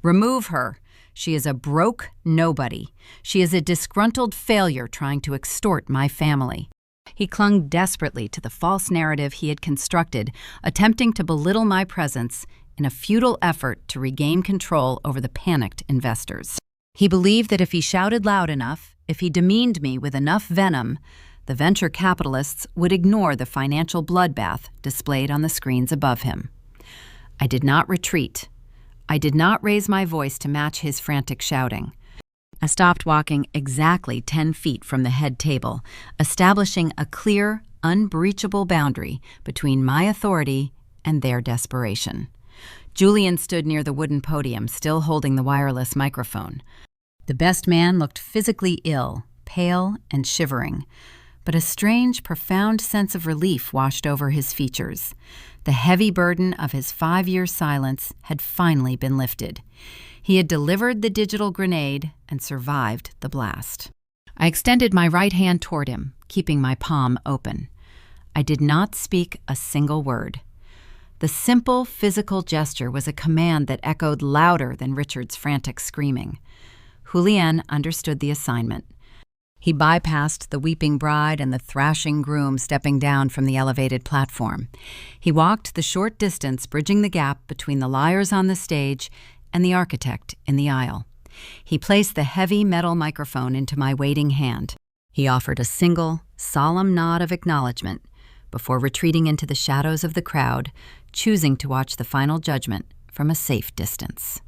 "Remove her. She is a broke nobody. She is a disgruntled failure trying to extort my family." He clung desperately to the false narrative he had constructed, attempting to belittle my presence in a futile effort to regain control over the panicked investors. He believed that if he shouted loud enough, if he demeaned me with enough venom, the venture capitalists would ignore the financial bloodbath displayed on the screens above him. I did not retreat. I did not raise my voice to match his frantic shouting. I stopped walking exactly 10 feet from the head table, establishing a clear, unbreachable boundary between my authority and their desperation. Julian stood near the wooden podium, still holding the wireless microphone. The best man looked physically ill, pale and shivering, but a strange, profound sense of relief washed over his features. The heavy burden of his 5-year silence had finally been lifted. He had delivered the digital grenade and survived the blast. I extended my right hand toward him, keeping my palm open. I did not speak a single word. The simple physical gesture was a command that echoed louder than Richard's frantic screaming. Julian understood the assignment. He bypassed the weeping bride and the thrashing groom stepping down from the elevated platform. He walked the short distance, bridging the gap between the liars on the stage and the architect in the aisle. He placed the heavy metal microphone into my waiting hand. He offered a single, solemn nod of acknowledgement before retreating into the shadows of the crowd, choosing to watch the final judgment from a safe distance.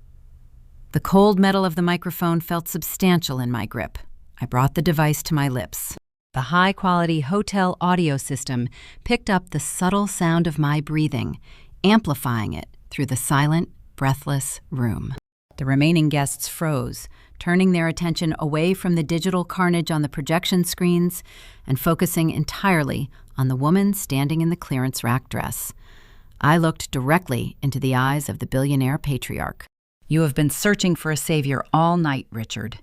The cold metal of the microphone felt substantial in my grip. I brought the device to my lips. The high-quality hotel audio system picked up the subtle sound of my breathing, amplifying it through the silent, breathless room. The remaining guests froze, turning their attention away from the digital carnage on the projection screens and focusing entirely on the woman standing in the clearance rack dress. I looked directly into the eyes of the billionaire patriarch. "You have been searching for a savior all night, Richard,"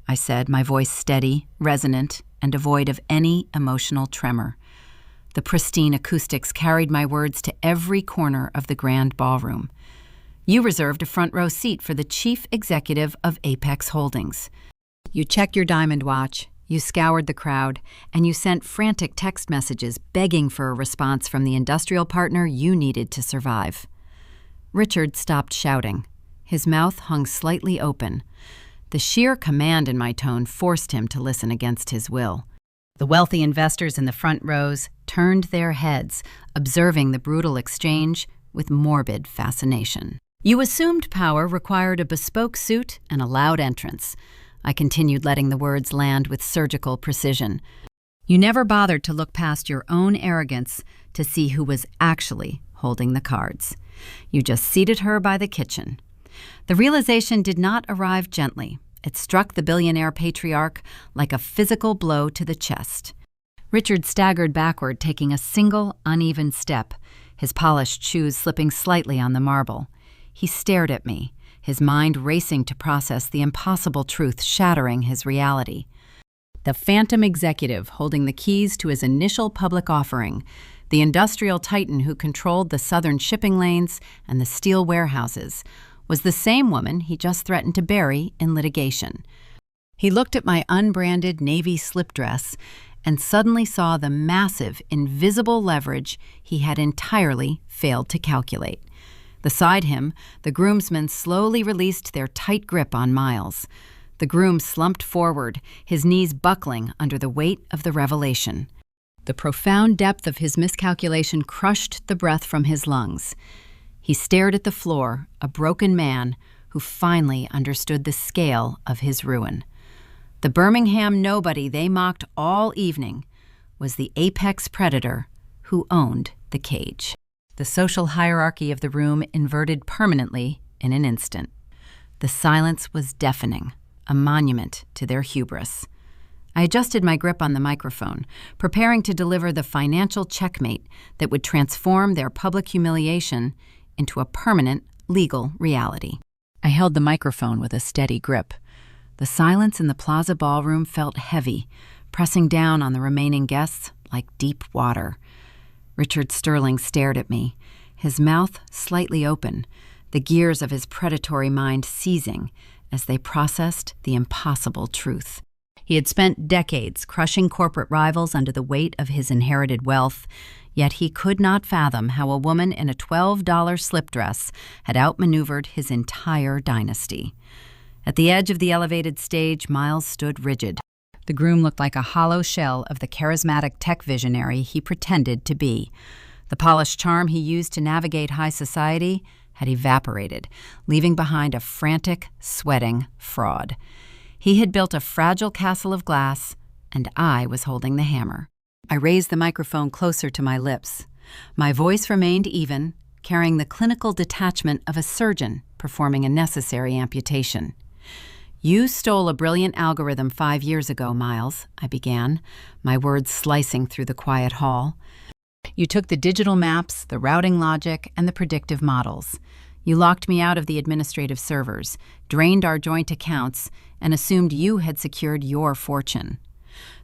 I said, my voice steady, resonant, and devoid of any emotional tremor. The pristine acoustics carried my words to every corner of the grand ballroom. "You reserved a front row seat for the chief executive of Apex Holdings. You checked your diamond watch, you scoured the crowd, and you sent frantic text messages begging for a response from the industrial partner you needed to survive." Richard stopped shouting. His mouth hung slightly open. The sheer command in my tone forced him to listen against his will. The wealthy investors in the front rows turned their heads, observing the brutal exchange with morbid fascination. "You assumed power required a bespoke suit and a loud entrance." I continued, letting the words land with surgical precision. You never bothered to look past your own arrogance to see who was actually holding the cards. You just seated her by the kitchen. The realization did not arrive gently. It struck the billionaire patriarch like a physical blow to the chest. Richard staggered backward, taking a single, uneven step, his polished shoes slipping slightly on the marble. He stared at me, his mind racing to process the impossible truth shattering his reality. The phantom executive holding the keys to his initial public offering, the industrial titan who controlled the southern shipping lanes and the steel warehouses, was the same woman he just threatened to bury in litigation. He looked at my unbranded navy slip dress and suddenly saw the massive, invisible leverage he had entirely failed to calculate. Beside him, the groomsmen slowly released their tight grip on Miles. The groom slumped forward, his knees buckling under the weight of the revelation. The profound depth of his miscalculation crushed the breath from his lungs. He stared at the floor, a broken man who finally understood the scale of his ruin. The Birmingham nobody they mocked all evening was the apex predator who owned the cage. The social hierarchy of the room inverted permanently in an instant. The silence was deafening, a monument to their hubris. I adjusted my grip on the microphone, preparing to deliver the financial checkmate that would transform their public humiliation into a permanent legal reality. I held the microphone with a steady grip. The silence in the Plaza Ballroom felt heavy, pressing down on the remaining guests like deep water. Richard Sterling stared at me, his mouth slightly open, the gears of his predatory mind seizing as they processed the impossible truth. He had spent decades crushing corporate rivals under the weight of his inherited wealth, yet he could not fathom how a woman in a $12 slip dress had outmaneuvered his entire dynasty. At the edge of the elevated stage, Miles stood rigid. The groom looked like a hollow shell of the charismatic tech visionary he pretended to be. The polished charm he used to navigate high society had evaporated, leaving behind a frantic, sweating fraud. He had built a fragile castle of glass, and I was holding the hammer. I raised the microphone closer to my lips. My voice remained even, carrying the clinical detachment of a surgeon performing a necessary amputation. "You stole a brilliant algorithm 5 years ago, Miles," I began, my words slicing through the quiet hall. "You took the digital maps, the routing logic, and the predictive models. You locked me out of the administrative servers, drained our joint accounts, and assumed you had secured your fortune."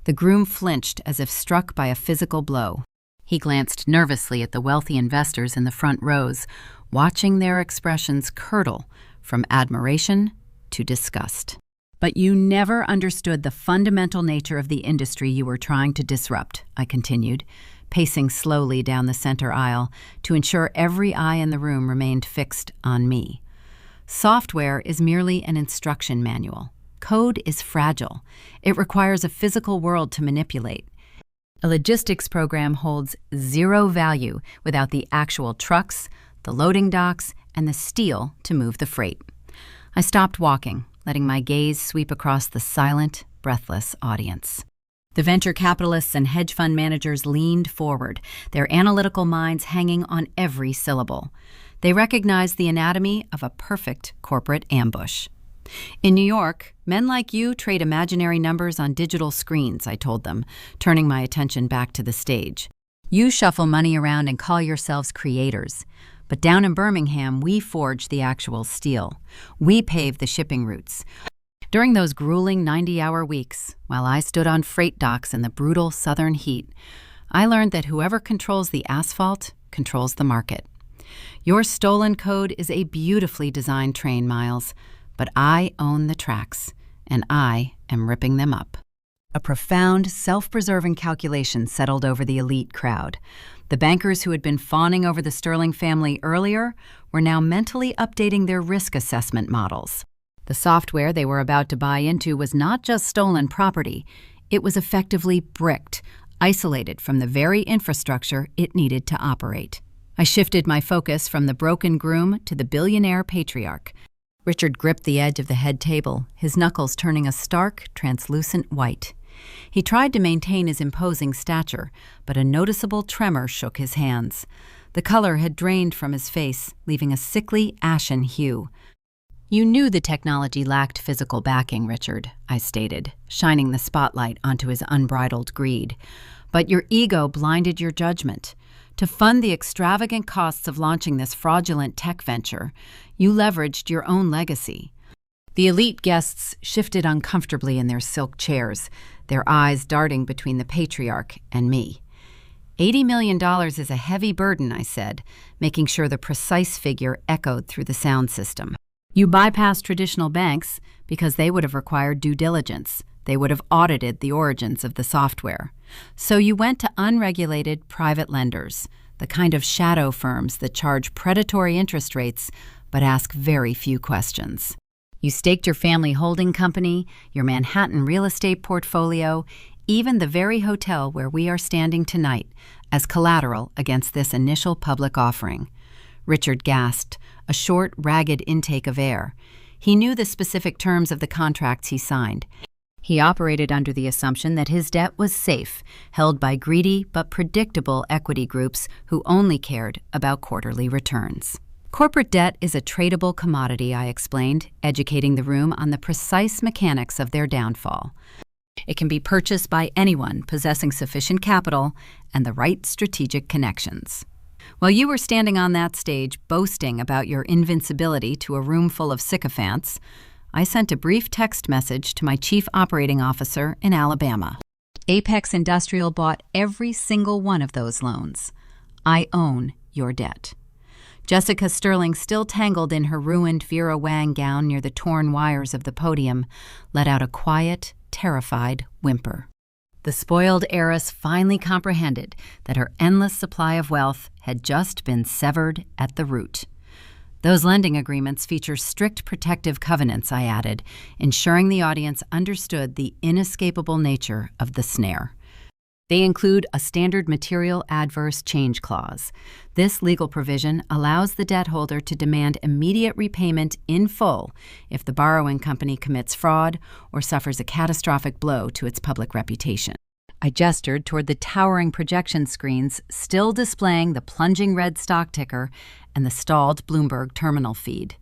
The groom flinched as if struck by a physical blow. He glanced nervously at the wealthy investors in the front rows, watching their expressions curdle from admiration to disgust. "But you never understood the fundamental nature of the industry you were trying to disrupt," I continued, pacing slowly down the center aisle to ensure every eye in the room remained fixed on me. "Software is merely an instruction manual. Code is fragile. It requires a physical world to manipulate. A logistics program holds zero value without the actual trucks, the loading docks, and the steel to move the freight." I stopped walking, letting my gaze sweep across the silent, breathless audience. The venture capitalists and hedge fund managers leaned forward, their analytical minds hanging on every syllable. They recognized the anatomy of a perfect corporate ambush. "In New York, men like you trade imaginary numbers on digital screens," I told them, turning my attention back to the stage. "You shuffle money around and call yourselves creators. But down in Birmingham, we forge the actual steel. We pave the shipping routes." During those grueling 90-hour weeks, while I stood on freight docks in the brutal southern heat, I learned that whoever controls the asphalt controls the market. Your stolen code is a beautifully designed train, Miles, but I own the tracks, and I am ripping them up. A profound, self-preserving calculation settled over the elite crowd. The bankers who had been fawning over the Sterling family earlier were now mentally updating their risk assessment models. The software they were about to buy into was not just stolen property, it was effectively bricked, isolated from the very infrastructure it needed to operate. I shifted my focus from the broken groom to the billionaire patriarch. Richard gripped the edge of the head table, his knuckles turning a stark, translucent white. He tried to maintain his imposing stature, but a noticeable tremor shook his hands. The color had drained from his face, leaving a sickly, ashen hue. "You knew the technology lacked physical backing, Richard," I stated, shining the spotlight onto his unbridled greed. "But your ego blinded your judgment. To fund the extravagant costs of launching this fraudulent tech venture, you leveraged your own legacy." The elite guests shifted uncomfortably in their silk chairs, their eyes darting between the patriarch and me. $80 million is a heavy burden, I said, making sure the precise figure echoed through the sound system. You bypassed traditional banks because they would have required due diligence. They would have audited the origins of the software. So you went to unregulated private lenders, the kind of shadow firms that charge predatory interest rates but ask very few questions. You staked your family holding company, your Manhattan real estate portfolio, even the very hotel where we are standing tonight, as collateral against this initial public offering. Richard gasped, a short, ragged intake of air. He knew the specific terms of the contracts he signed. He operated under the assumption that his debt was safe, held by greedy but predictable equity groups who only cared about quarterly returns. Corporate debt is a tradable commodity, I explained, educating the room on the precise mechanics of their downfall. It can be purchased by anyone possessing sufficient capital and the right strategic connections. While you were standing on that stage boasting about your invincibility to a room full of sycophants, I sent a brief text message to my chief operating officer in Alabama. Apex Industrial bought every single one of those loans. I own your debt. Jessica Sterling, still tangled in her ruined Vera Wang gown near the torn wires of the podium, let out a quiet, terrified whimper. The spoiled heiress finally comprehended that her endless supply of wealth had just been severed at the root. Those lending agreements feature strict protective covenants, I added, ensuring the audience understood the inescapable nature of the snare. They include a standard material adverse change clause. This legal provision allows the debt holder to demand immediate repayment in full if the borrowing company commits fraud or suffers a catastrophic blow to its public reputation. I gestured toward the towering projection screens still displaying the plunging red stock ticker and the stalled Bloomberg terminal feed.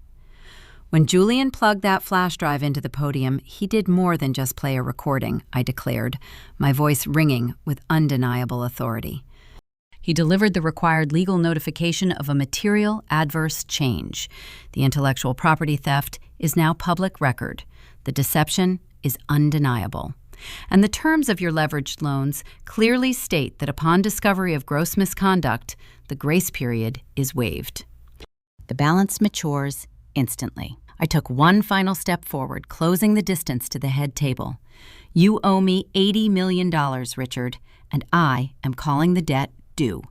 When Julian plugged that flash drive into the podium, he did more than just play a recording, I declared, my voice ringing with undeniable authority. He delivered the required legal notification of a material adverse change. The intellectual property theft is now public record. The deception is undeniable. And the terms of your leveraged loans clearly state that upon discovery of gross misconduct, the grace period is waived. The balance matures instantly. I took one final step forward, closing the distance to the head table. You owe me $80 million, Richard, and I am calling the debt due.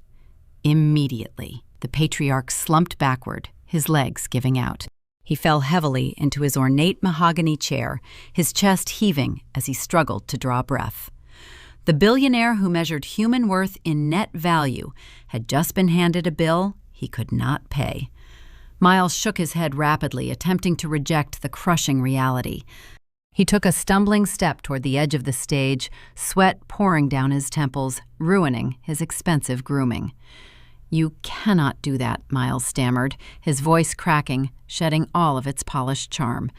Immediately. The patriarch slumped backward, his legs giving out. He fell heavily into his ornate mahogany chair, his chest heaving as he struggled to draw breath. The billionaire who measured human worth in net value had just been handed a bill he could not pay. Miles shook his head rapidly, attempting to reject the crushing reality. He took a stumbling step toward the edge of the stage, sweat pouring down his temples, ruining his expensive grooming. "You cannot do that," Miles stammered, his voice cracking, shedding all of its polished charm.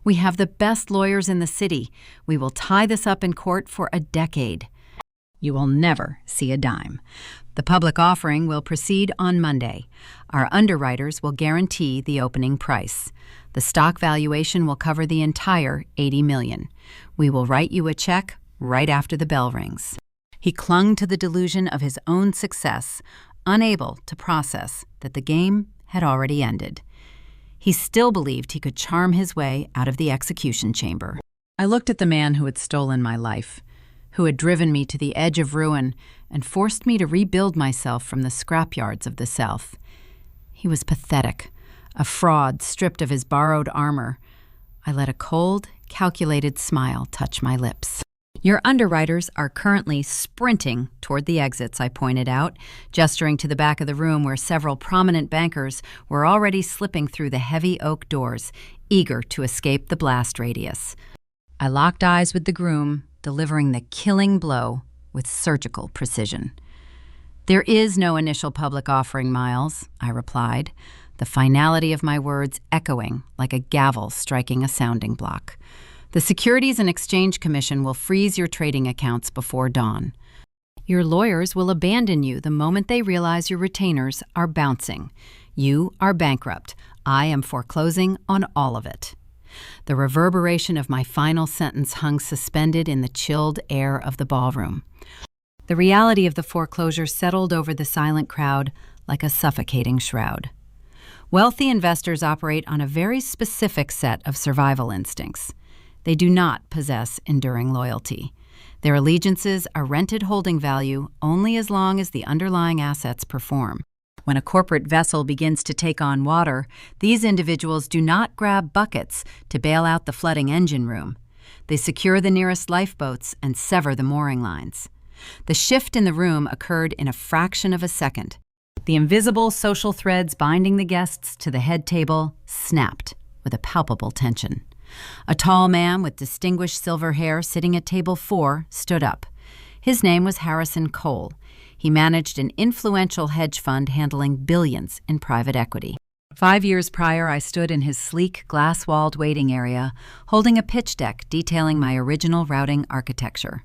"We have the best lawyers in the city. We will tie this up in court for a decade. You will never see a dime. The public offering will proceed on Monday. Our underwriters will guarantee the opening price. The stock valuation will cover the entire $80 million. We will write you a check right after the bell rings." He clung to the delusion of his own success, unable to process that the game had already ended. He still believed he could charm his way out of the execution chamber. I looked at the man who had stolen my life, who had driven me to the edge of ruin and forced me to rebuild myself from the scrapyards of the South. He was pathetic, a fraud stripped of his borrowed armor. I let a cold, calculated smile touch my lips. "Your underwriters are currently sprinting toward the exits," I pointed out, gesturing to the back of the room where several prominent bankers were already slipping through the heavy oak doors, eager to escape the blast radius. I locked eyes with the groom, delivering the killing blow with surgical precision. "There is no initial public offering, Miles," I replied, the finality of my words echoing like a gavel striking a sounding block. "The Securities and Exchange Commission will freeze your trading accounts before dawn. Your lawyers will abandon you the moment they realize your retainers are bouncing. You are bankrupt. I am foreclosing on all of it." The reverberation of my final sentence hung suspended in the chilled air of the ballroom. The reality of the foreclosure settled over the silent crowd like a suffocating shroud. Wealthy investors operate on a very specific set of survival instincts. They do not possess enduring loyalty. Their allegiances are rented holding value only as long as the underlying assets perform. When a corporate vessel begins to take on water, these individuals do not grab buckets to bail out the flooding engine room. They secure the nearest lifeboats and sever the mooring lines. The shift in the room occurred in a fraction of a second. The invisible social threads binding the guests to the head table snapped with a palpable tension. A tall man with distinguished silver hair sitting at table 4 stood up. His name was Harrison Cole. He managed an influential hedge fund handling billions in private equity. 5 years prior, I stood in his sleek, glass-walled waiting area, holding a pitch deck detailing my original routing architecture.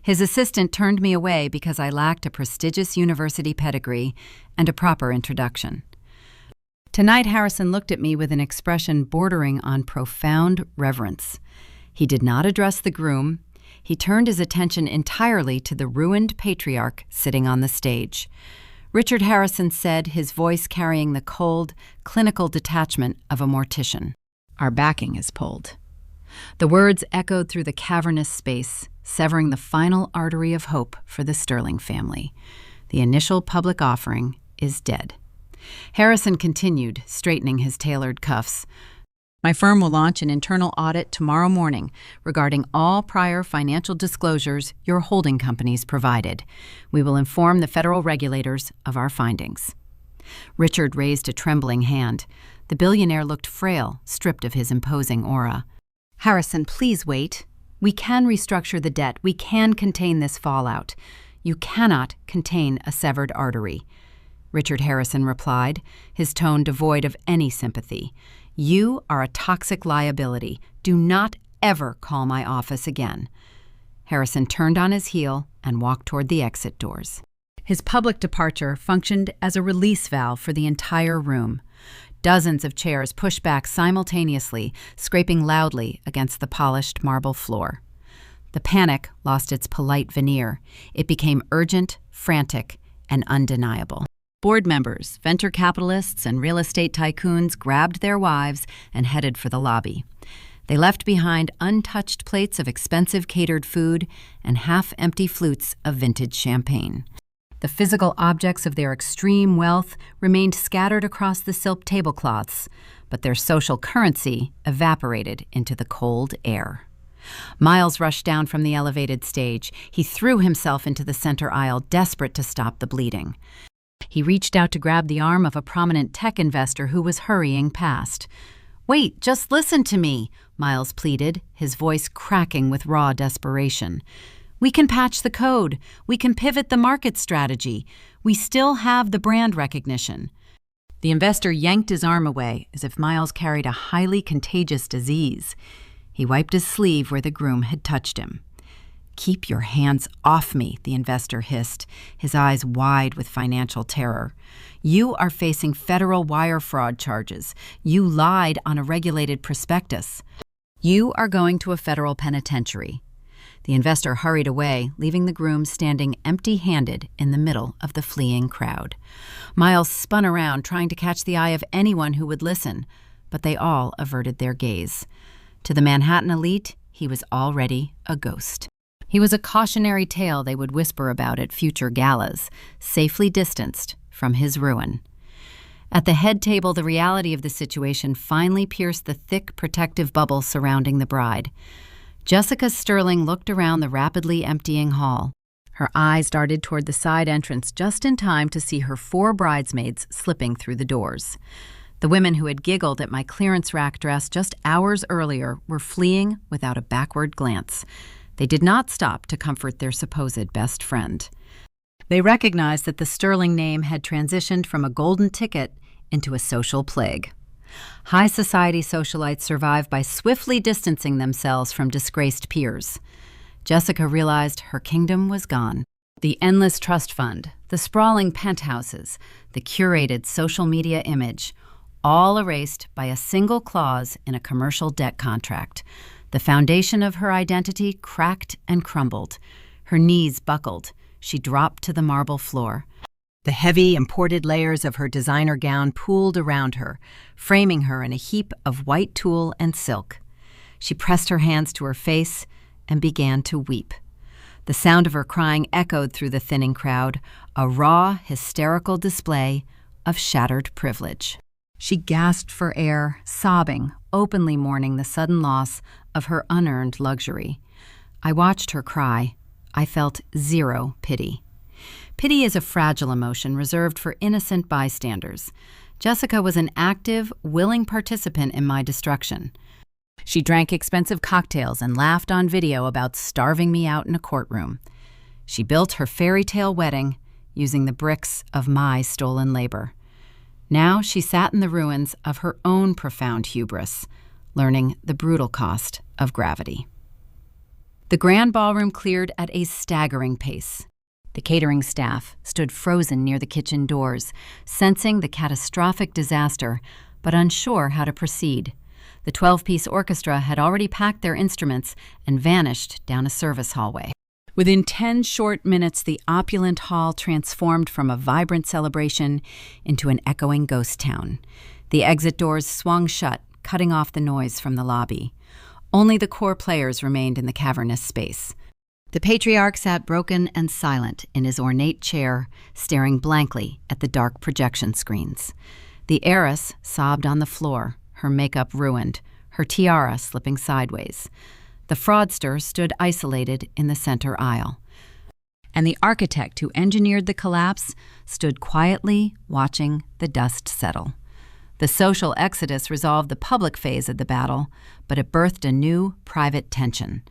His assistant turned me away because I lacked a prestigious university pedigree and a proper introduction. Tonight, Harrison looked at me with an expression bordering on profound reverence. He did not address the groom. He turned his attention entirely to the ruined patriarch sitting on the stage. Richard Harrison said, his voice carrying the cold, clinical detachment of a mortician. "Our backing is pulled." The words echoed through the cavernous space, severing the final artery of hope for the Sterling family. The initial public offering is dead. Harrison continued, straightening his tailored cuffs. "My firm will launch an internal audit tomorrow morning regarding all prior financial disclosures your holding companies provided. We will inform the federal regulators of our findings." Richard raised a trembling hand. The billionaire looked frail, stripped of his imposing aura. "Harrison, please wait. We can restructure the debt. We can contain this fallout. You cannot contain a severed artery." Richard Harrison replied, his tone devoid of any sympathy. "You are a toxic liability. Do not ever call my office again." Harrison turned on his heel and walked toward the exit doors. His public departure functioned as a release valve for the entire room. Dozens of chairs pushed back simultaneously, scraping loudly against the polished marble floor. The panic lost its polite veneer. It became urgent, frantic, and undeniable. Board members, venture capitalists, and real estate tycoons grabbed their wives and headed for the lobby. They left behind untouched plates of expensive catered food and half-empty flutes of vintage champagne. The physical objects of their extreme wealth remained scattered across the silk tablecloths, but their social currency evaporated into the cold air. Miles rushed down from the elevated stage. He threw himself into the center aisle, desperate to stop the bleeding. He reached out to grab the arm of a prominent tech investor who was hurrying past. "Wait, just listen to me," Miles pleaded, his voice cracking with raw desperation. "We can patch the code. We can pivot the market strategy. We still have the brand recognition." The investor yanked his arm away as if Miles carried a highly contagious disease. He wiped his sleeve where the groom had touched him. "Keep your hands off me," the investor hissed, his eyes wide with financial terror. "You are facing federal wire fraud charges. You lied on a regulated prospectus. You are going to a federal penitentiary." The investor hurried away, leaving the groom standing empty-handed in the middle of the fleeing crowd. Miles spun around, trying to catch the eye of anyone who would listen, but they all averted their gaze. To the Manhattan elite, he was already a ghost. He was a cautionary tale they would whisper about at future galas, safely distanced from his ruin. At the head table, the reality of the situation finally pierced the thick, protective bubble surrounding the bride. Jessica Sterling looked around the rapidly emptying hall. Her eyes darted toward the side entrance just in time to see her 4 bridesmaids slipping through the doors. The women who had giggled at my clearance rack dress just hours earlier were fleeing without a backward glance. They did not stop to comfort their supposed best friend. They recognized that the Sterling name had transitioned from a golden ticket into a social plague. High society socialites survive by swiftly distancing themselves from disgraced peers. Jessica realized her kingdom was gone. The endless trust fund, the sprawling penthouses, the curated social media image, all erased by a single clause in a commercial debt contract. The foundation of her identity cracked and crumbled. Her knees buckled. She dropped to the marble floor. The heavy, imported layers of her designer gown pooled around her, framing her in a heap of white tulle and silk. She pressed her hands to her face and began to weep. The sound of her crying echoed through the thinning crowd, a raw, hysterical display of shattered privilege. She gasped for air, sobbing, openly mourning the sudden loss of her unearned luxury. I watched her cry. I felt zero pity. Pity is a fragile emotion reserved for innocent bystanders. Jessica was an active, willing participant in my destruction. She drank expensive cocktails and laughed on video about starving me out in a courtroom. She built her fairy tale wedding using the bricks of my stolen labor. Now she sat in the ruins of her own profound hubris, learning the brutal cost of gravity. The grand ballroom cleared at a staggering pace. The catering staff stood frozen near the kitchen doors, sensing the catastrophic disaster, but unsure how to proceed. The 12-piece orchestra had already packed their instruments and vanished down a service hallway. Within 10 short minutes, the opulent hall transformed from a vibrant celebration into an echoing ghost town. The exit doors swung shut, cutting off the noise from the lobby. Only the core players remained in the cavernous space. The patriarch sat broken and silent in his ornate chair, staring blankly at the dark projection screens. The heiress sobbed on the floor, her makeup ruined, her tiara slipping sideways. The fraudster stood isolated in the center aisle. And the architect who engineered the collapse stood quietly watching the dust settle. The social exodus resolved the public phase of the battle, but it birthed a new private tension.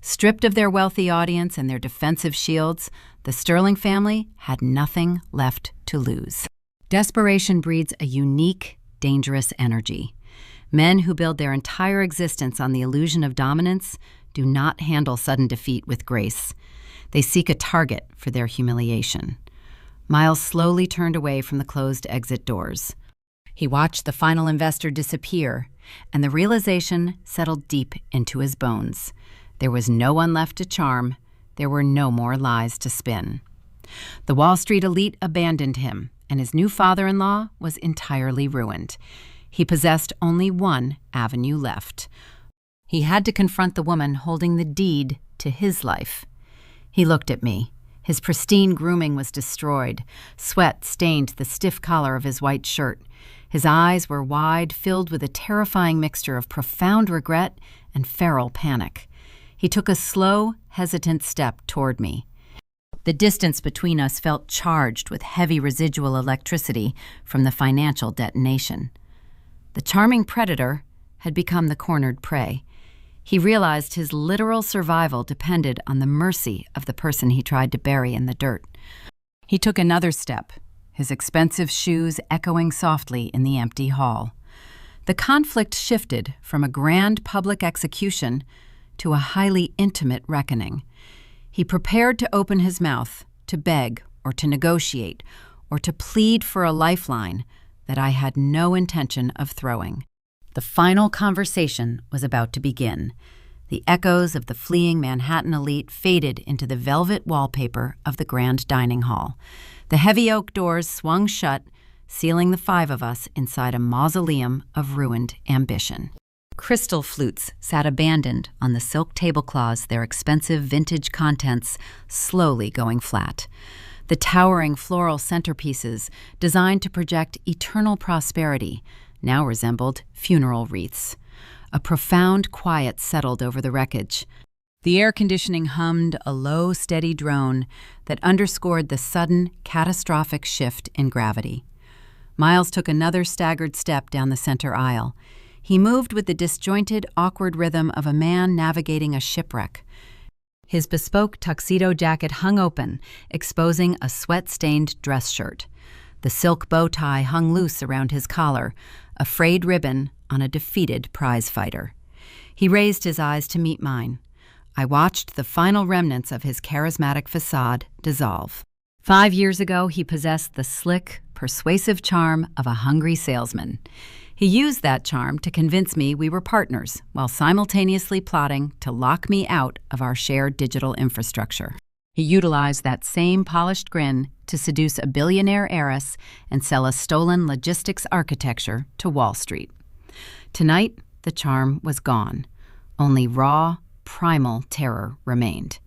Stripped of their wealthy audience and their defensive shields, the Sterling family had nothing left to lose. Desperation breeds a unique, dangerous energy. Men who build their entire existence on the illusion of dominance do not handle sudden defeat with grace. They seek a target for their humiliation. Miles slowly turned away from the closed exit doors. He watched the final investor disappear, and the realization settled deep into his bones. There was no one left to charm. There were no more lies to spin. The Wall Street elite abandoned him, and his new father-in-law was entirely ruined. He possessed only one avenue left. He had to confront the woman holding the deed to his life. He looked at me. His pristine grooming was destroyed. Sweat stained the stiff collar of his white shirt. His eyes were wide, filled with a terrifying mixture of profound regret and feral panic. He took a slow, hesitant step toward me. The distance between us felt charged with heavy residual electricity from the financial detonation. The charming predator had become the cornered prey. He realized his literal survival depended on the mercy of the person he tried to bury in the dirt. He took another step, his expensive shoes echoing softly in the empty hall. The conflict shifted from a grand public execution to a highly intimate reckoning. He prepared to open his mouth, to beg or to negotiate or to plead for a lifeline that I had no intention of throwing. The final conversation was about to begin. The echoes of the fleeing Manhattan elite faded into the velvet wallpaper of the grand dining hall. The heavy oak doors swung shut, sealing the five of us inside a mausoleum of ruined ambition. Crystal flutes sat abandoned on the silk tablecloths, their expensive vintage contents slowly going flat. The towering floral centerpieces, designed to project eternal prosperity, now resembled funeral wreaths. A profound quiet settled over the wreckage. The air conditioning hummed a low, steady drone that underscored the sudden, catastrophic shift in gravity. Miles took another staggered step down the center aisle. He moved with the disjointed, awkward rhythm of a man navigating a shipwreck. His bespoke tuxedo jacket hung open, exposing a sweat-stained dress shirt. The silk bow tie hung loose around his collar, a frayed ribbon on a defeated prizefighter. He raised his eyes to meet mine. I watched the final remnants of his charismatic facade dissolve. 5 years ago, he possessed the slick, persuasive charm of a hungry salesman. He used that charm to convince me we were partners, while simultaneously plotting to lock me out of our shared digital infrastructure. He utilized that same polished grin to seduce a billionaire heiress and sell a stolen logistics architecture to Wall Street. Tonight, the charm was gone. Only raw, primal terror remained.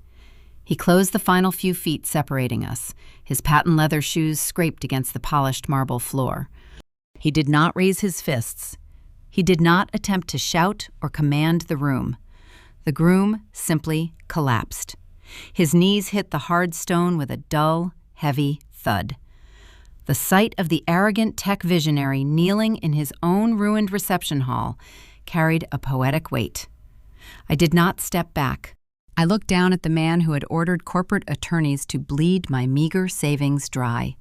He closed the final few feet separating us. His patent leather shoes scraped against the polished marble floor. He did not raise his fists. He did not attempt to shout or command the room. The groom simply collapsed. His knees hit the hard stone with a dull, heavy thud. The sight of the arrogant tech visionary kneeling in his own ruined reception hall carried a poetic weight. I did not step back. I looked down at the man who had ordered corporate attorneys to bleed my meager savings dry.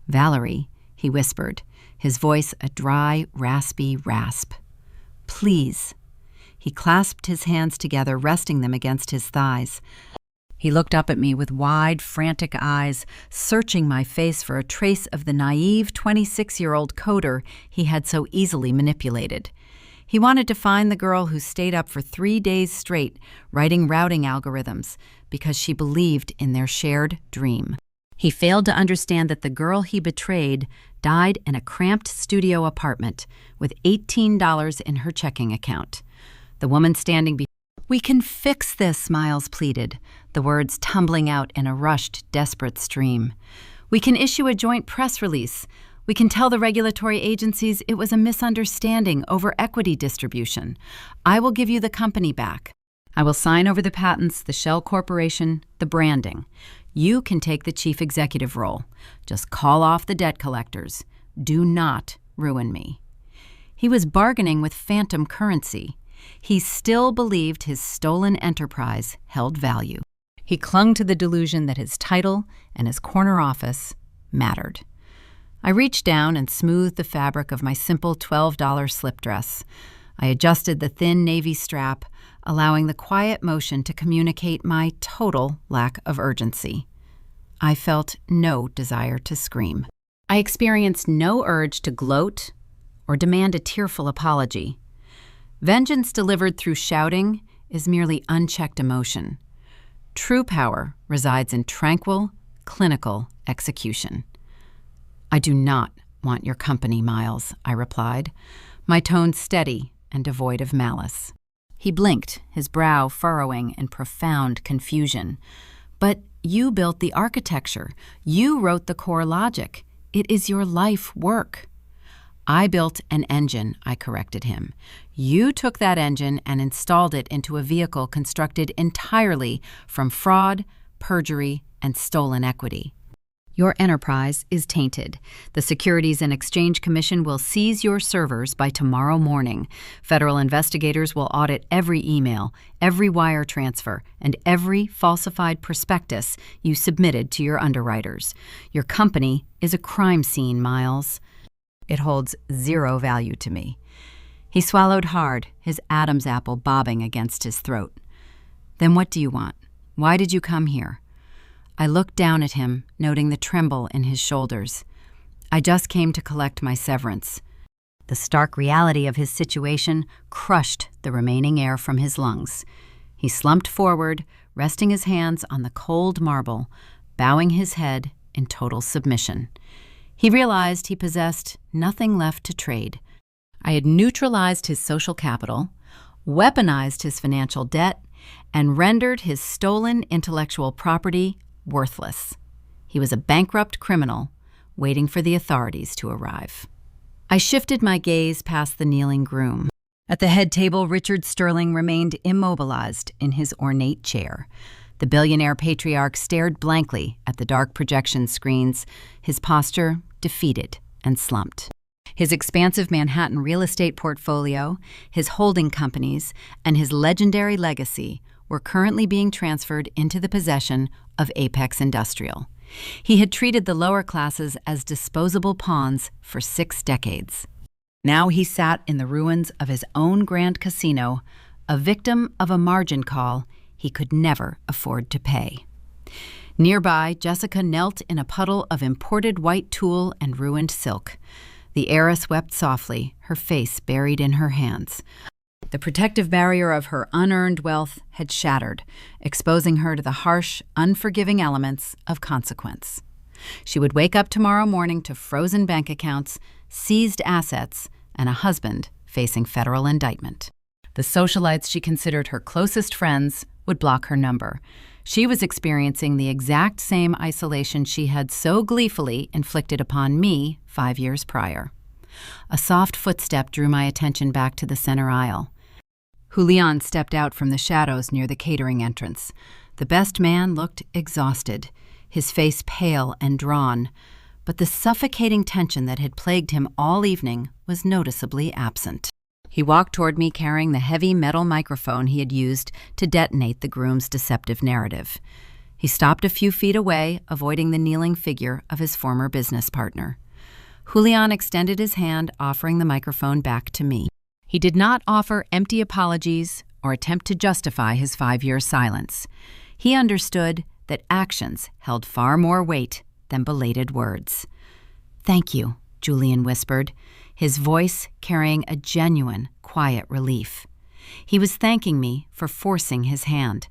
"Valerie," he whispered, his voice a dry, raspy rasp. "Please." He clasped his hands together, resting them against his thighs. He looked up at me with wide, frantic eyes, searching my face for a trace of the naive 26-year-old coder he had so easily manipulated. He wanted to find the girl who stayed up for 3 days straight writing routing algorithms because she believed in their shared dream. He failed to understand that the girl he betrayed died in a cramped studio apartment with $18 in her checking account. The woman standing before "We can fix this," Miles pleaded, the words tumbling out in a rushed, desperate stream. "We can issue a joint press release. We can tell the regulatory agencies it was a misunderstanding over equity distribution. I will give you the company back. I will sign over the patents, the shell corporation, the branding. You can take the chief executive role. Just call off the debt collectors. Do not ruin me." He was bargaining with phantom currency. He still believed his stolen enterprise held value. He clung to the delusion that his title and his corner office mattered. I reached down and smoothed the fabric of my simple $12 slip dress. I adjusted the thin navy strap, allowing the quiet motion to communicate my total lack of urgency. I felt no desire to scream. I experienced no urge to gloat or demand a tearful apology. Vengeance delivered through shouting is merely unchecked emotion. True power resides in tranquil, clinical execution. "I do not want your company, Miles," I replied, my tone steady and devoid of malice. He blinked, his brow furrowing in profound confusion. "But you built the architecture. You wrote the core logic. It is your life work." "I built an engine," I corrected him. "You took that engine and installed it into a vehicle constructed entirely from fraud, perjury, and stolen equity. Your enterprise is tainted. The Securities and Exchange Commission will seize your servers by tomorrow morning. Federal investigators will audit every email, every wire transfer, and every falsified prospectus you submitted to your underwriters. Your company is a crime scene, Miles. It holds zero value to me." He swallowed hard, his Adam's apple bobbing against his throat. "Then what do you want? Why did you come here?" I looked down at him, noting the tremble in his shoulders. "I just came to collect my severance." The stark reality of his situation crushed the remaining air from his lungs. He slumped forward, resting his hands on the cold marble, bowing his head in total submission. He realized he possessed nothing left to trade. I had neutralized his social capital, weaponized his financial debt, and rendered his stolen intellectual property worthless. He was a bankrupt criminal waiting for the authorities to arrive. I shifted my gaze past the kneeling groom. At the head table, Richard Sterling remained immobilized in his ornate chair. The billionaire patriarch stared blankly at the dark projection screens, his posture defeated and slumped. His expansive Manhattan real estate portfolio, his holding companies, and his legendary legacy were currently being transferred into the possession of Apex Industrial. He had treated the lower classes as disposable pawns for 6 decades. Now he sat in the ruins of his own grand casino, a victim of a margin call he could never afford to pay. Nearby, Jessica knelt in a puddle of imported white tulle and ruined silk. The heiress wept softly, her face buried in her hands. The protective barrier of her unearned wealth had shattered, exposing her to the harsh, unforgiving elements of consequence. She would wake up tomorrow morning to frozen bank accounts, seized assets, and a husband facing federal indictment. The socialites she considered her closest friends would block her number. She was experiencing the exact same isolation she had so gleefully inflicted upon me 5 years prior. A soft footstep drew my attention back to the center aisle. Julian stepped out from the shadows near the catering entrance. The best man looked exhausted, his face pale and drawn, but the suffocating tension that had plagued him all evening was noticeably absent. He walked toward me carrying the heavy metal microphone he had used to detonate the groom's deceptive narrative. He stopped a few feet away, avoiding the kneeling figure of his former business partner. Julian extended his hand, offering the microphone back to me. He did not offer empty apologies or attempt to justify his 5-year silence. He understood that actions held far more weight than belated words. "Thank you," Julian whispered, his voice carrying a genuine, quiet relief. He was thanking me for forcing his hand.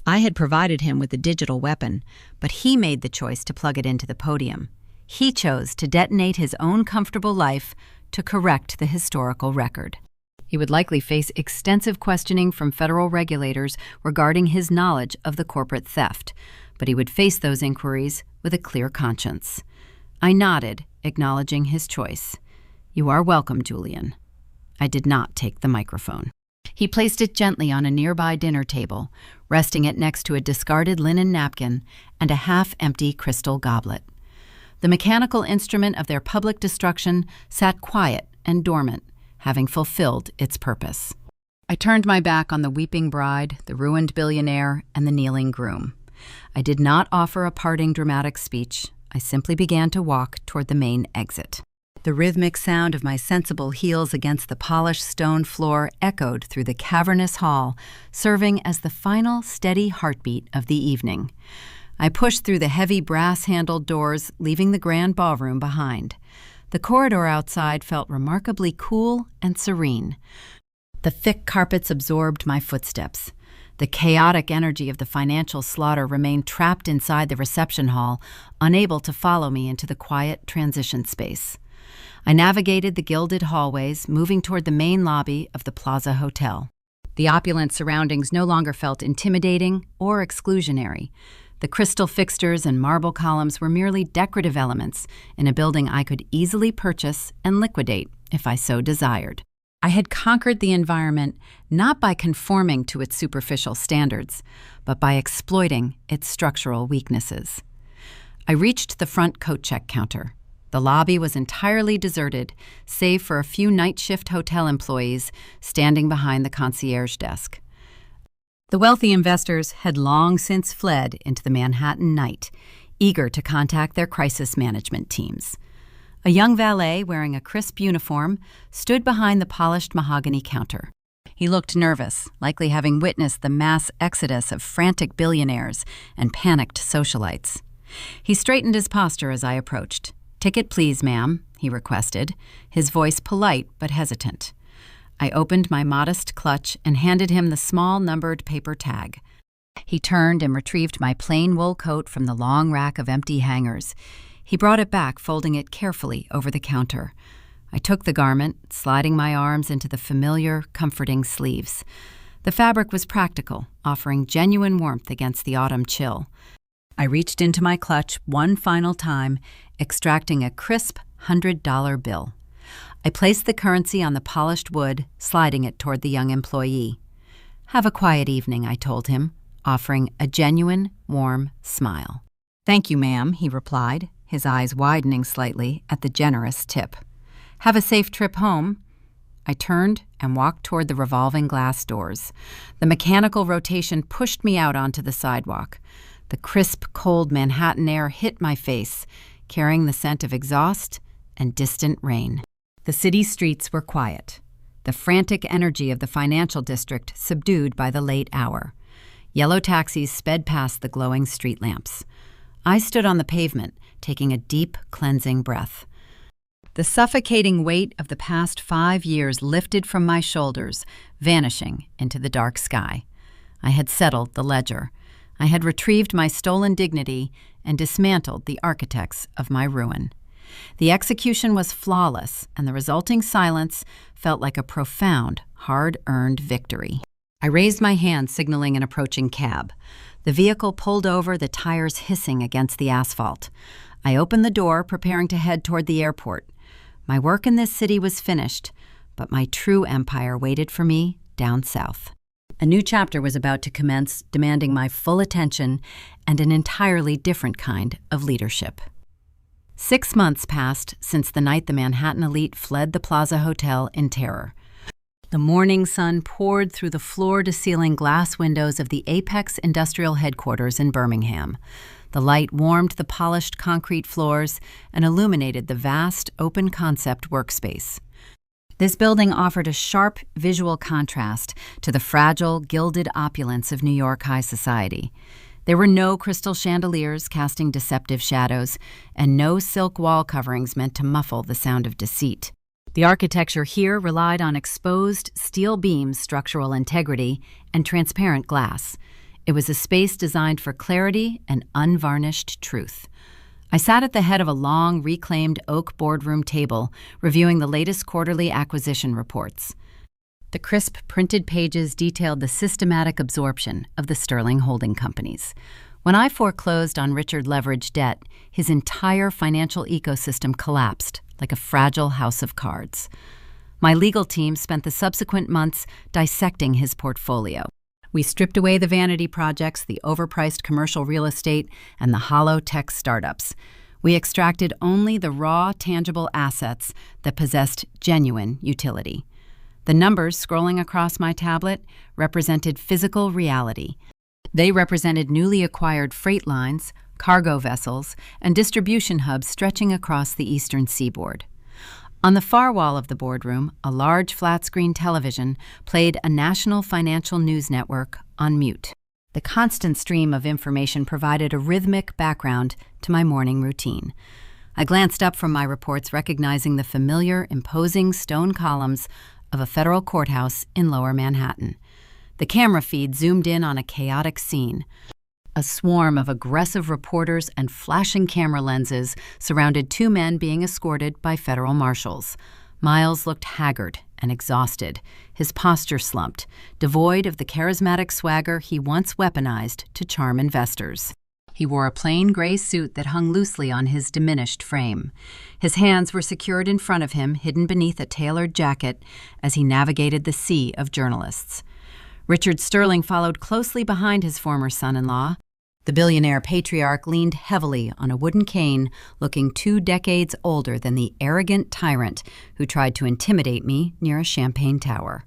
I had provided him with a digital weapon, but he made the choice to plug it into the podium. He chose to detonate his own comfortable life to correct the historical record. He would likely face extensive questioning from federal regulators regarding his knowledge of the corporate theft, but he would face those inquiries with a clear conscience. I nodded, acknowledging his choice. "You are welcome, Julian." I did not take the microphone. He placed it gently on a nearby dinner table, resting it next to a discarded linen napkin and a half-empty crystal goblet. The mechanical instrument of their public destruction sat quiet and dormant, having fulfilled its purpose. I turned my back on the weeping bride, the ruined billionaire, and the kneeling groom. I did not offer a parting dramatic speech. I simply began to walk toward the main exit. The rhythmic sound of my sensible heels against the polished stone floor echoed through the cavernous hall, serving as the final steady heartbeat of the evening. I pushed through the heavy brass-handled doors, leaving the grand ballroom behind. The corridor outside felt remarkably cool and serene. The thick carpets absorbed my footsteps. The chaotic energy of the financial slaughter remained trapped inside the reception hall, unable to follow me into the quiet transition space. I navigated the gilded hallways, moving toward the main lobby of the Plaza Hotel. The opulent surroundings no longer felt intimidating or exclusionary. The crystal fixtures and marble columns were merely decorative elements in a building I could easily purchase and liquidate if I so desired. I had conquered the environment not by conforming to its superficial standards, but by exploiting its structural weaknesses. I reached the front coat check counter. The lobby was entirely deserted, save for a few night shift hotel employees standing behind the concierge desk. The wealthy investors had long since fled into the Manhattan night, eager to contact their crisis management teams. A young valet wearing a crisp uniform stood behind the polished mahogany counter. He looked nervous, likely having witnessed the mass exodus of frantic billionaires and panicked socialites. He straightened his posture as I approached. "Ticket, please, ma'am," he requested, his voice polite but hesitant. I opened my modest clutch and handed him the small numbered paper tag. He turned and retrieved my plain wool coat from the long rack of empty hangers. He brought it back, folding it carefully over the counter. I took the garment, sliding my arms into the familiar, comforting sleeves. The fabric was practical, offering genuine warmth against the autumn chill. I reached into my clutch one final time, extracting a crisp $100 bill. I placed the currency on the polished wood, sliding it toward the young employee. "Have a quiet evening," I told him, offering a genuine, warm smile. "Thank you, ma'am," he replied, his eyes widening slightly at the generous tip. "Have a safe trip home." I turned and walked toward the revolving glass doors. The mechanical rotation pushed me out onto the sidewalk. The crisp, cold Manhattan air hit my face, carrying the scent of exhaust and distant rain. The city streets were quiet, the frantic energy of the financial district subdued by the late hour. Yellow taxis sped past the glowing street lamps. I stood on the pavement, taking a deep, cleansing breath. The suffocating weight of the past 5 years lifted from my shoulders, vanishing into the dark sky. I had settled the ledger. I had retrieved my stolen dignity and dismantled the architects of my ruin. The execution was flawless, and the resulting silence felt like a profound, hard-earned victory. I raised my hand, signaling an approaching cab. The vehicle pulled over, the tires hissing against the asphalt. I opened the door, preparing to head toward the airport. My work in this city was finished, but my true empire waited for me down south. A new chapter was about to commence, demanding my full attention and an entirely different kind of leadership. 6 months passed since the night the Manhattan elite fled the Plaza Hotel in terror. The morning sun poured through the floor-to-ceiling glass windows of the Apex Industrial Headquarters in Birmingham. The light warmed the polished concrete floors and illuminated the vast, open-concept workspace. This building offered a sharp visual contrast to the fragile, gilded opulence of New York high society. There were no crystal chandeliers casting deceptive shadows, and no silk wall coverings meant to muffle the sound of deceit. The architecture here relied on exposed steel beams, structural integrity, and transparent glass. It was a space designed for clarity and unvarnished truth. I sat at the head of a long, reclaimed oak boardroom table, reviewing the latest quarterly acquisition reports. The crisp printed pages detailed the systematic absorption of the Sterling holding companies. When I foreclosed on Richard Leveraged debt, his entire financial ecosystem collapsed like a fragile house of cards. My legal team spent the subsequent months dissecting his portfolio. We stripped away the vanity projects, the overpriced commercial real estate, and the hollow tech startups. We extracted only the raw, tangible assets that possessed genuine utility. The numbers scrolling across my tablet represented physical reality. They represented newly acquired freight lines, cargo vessels, and distribution hubs stretching across the eastern seaboard. On the far wall of the boardroom, a large flat-screen television played a national financial news network on mute. The constant stream of information provided a rhythmic background to my morning routine. I glanced up from my reports, recognizing the familiar, imposing stone columns of a federal courthouse in Lower Manhattan. The camera feed zoomed in on a chaotic scene. A swarm of aggressive reporters and flashing camera lenses surrounded 2 men being escorted by federal marshals. Miles looked haggard and exhausted, his posture slumped, devoid of the charismatic swagger he once weaponized to charm investors. He wore a plain gray suit that hung loosely on his diminished frame. His hands were secured in front of him, hidden beneath a tailored jacket, as he navigated the sea of journalists. Richard Sterling followed closely behind his former son-in-law. The billionaire patriarch leaned heavily on a wooden cane, looking 2 decades older than the arrogant tyrant who tried to intimidate me near a champagne tower.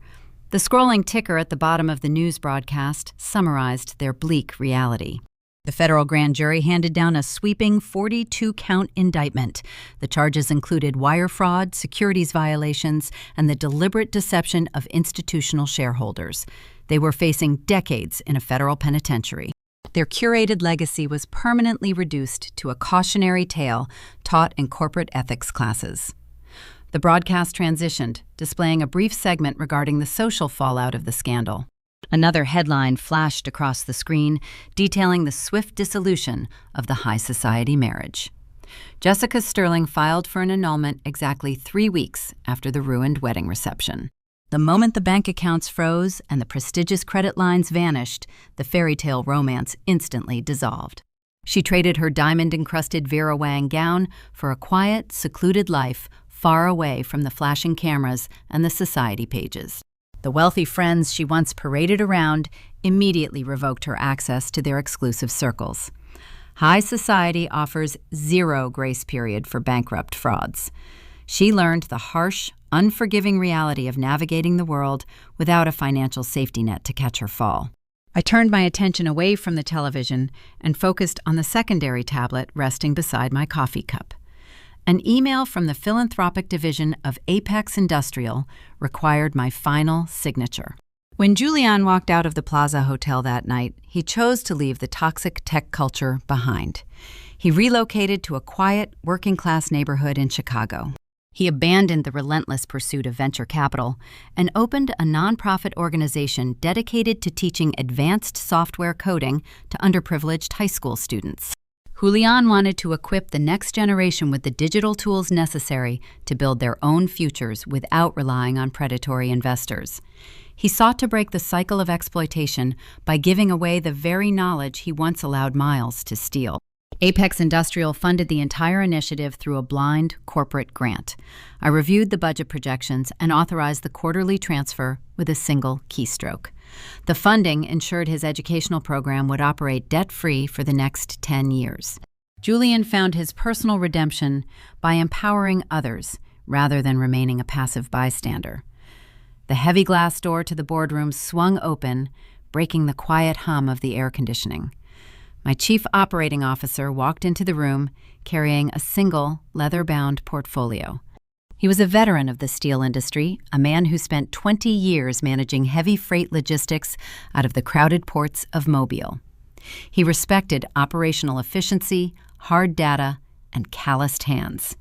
The scrolling ticker at the bottom of the news broadcast summarized their bleak reality. The federal grand jury handed down a sweeping 42-count indictment. The charges included wire fraud, securities violations, and the deliberate deception of institutional shareholders. They were facing decades in a federal penitentiary. Their curated legacy was permanently reduced to a cautionary tale taught in corporate ethics classes. The broadcast transitioned, displaying a brief segment regarding the social fallout of the scandal. Another headline flashed across the screen, detailing the swift dissolution of the high society marriage. Jessica Sterling filed for an annulment exactly 3 weeks after the ruined wedding reception. The moment the bank accounts froze and the prestigious credit lines vanished, the fairy tale romance instantly dissolved. She traded her diamond-encrusted Vera Wang gown for a quiet, secluded life far away from the flashing cameras and the society pages. The wealthy friends she once paraded around immediately revoked her access to their exclusive circles. High society offers 0 grace period for bankrupt frauds. She learned the harsh, unforgiving reality of navigating the world without a financial safety net to catch her fall. I turned my attention away from the television and focused on the secondary tablet resting beside my coffee cup. An email from the philanthropic division of Apex Industrial required my final signature. When Julian walked out of the Plaza Hotel that night, he chose to leave the toxic tech culture behind. He relocated to a quiet, working-class neighborhood in Chicago. He abandoned the relentless pursuit of venture capital and opened a nonprofit organization dedicated to teaching advanced software coding to underprivileged high school students. Julian wanted to equip the next generation with the digital tools necessary to build their own futures without relying on predatory investors. He sought to break the cycle of exploitation by giving away the very knowledge he once allowed Miles to steal. Apex Industrial funded the entire initiative through a blind corporate grant. I reviewed the budget projections and authorized the quarterly transfer with a single keystroke. The funding ensured his educational program would operate debt-free for the next 10 years. Julian found his personal redemption by empowering others rather than remaining a passive bystander. The heavy glass door to the boardroom swung open, breaking the quiet hum of the air conditioning. My chief operating officer walked into the room carrying a single leather-bound portfolio. He was a veteran of the steel industry, a man who spent 20 years managing heavy freight logistics out of the crowded ports of Mobile. He respected operational efficiency, hard data, and calloused hands.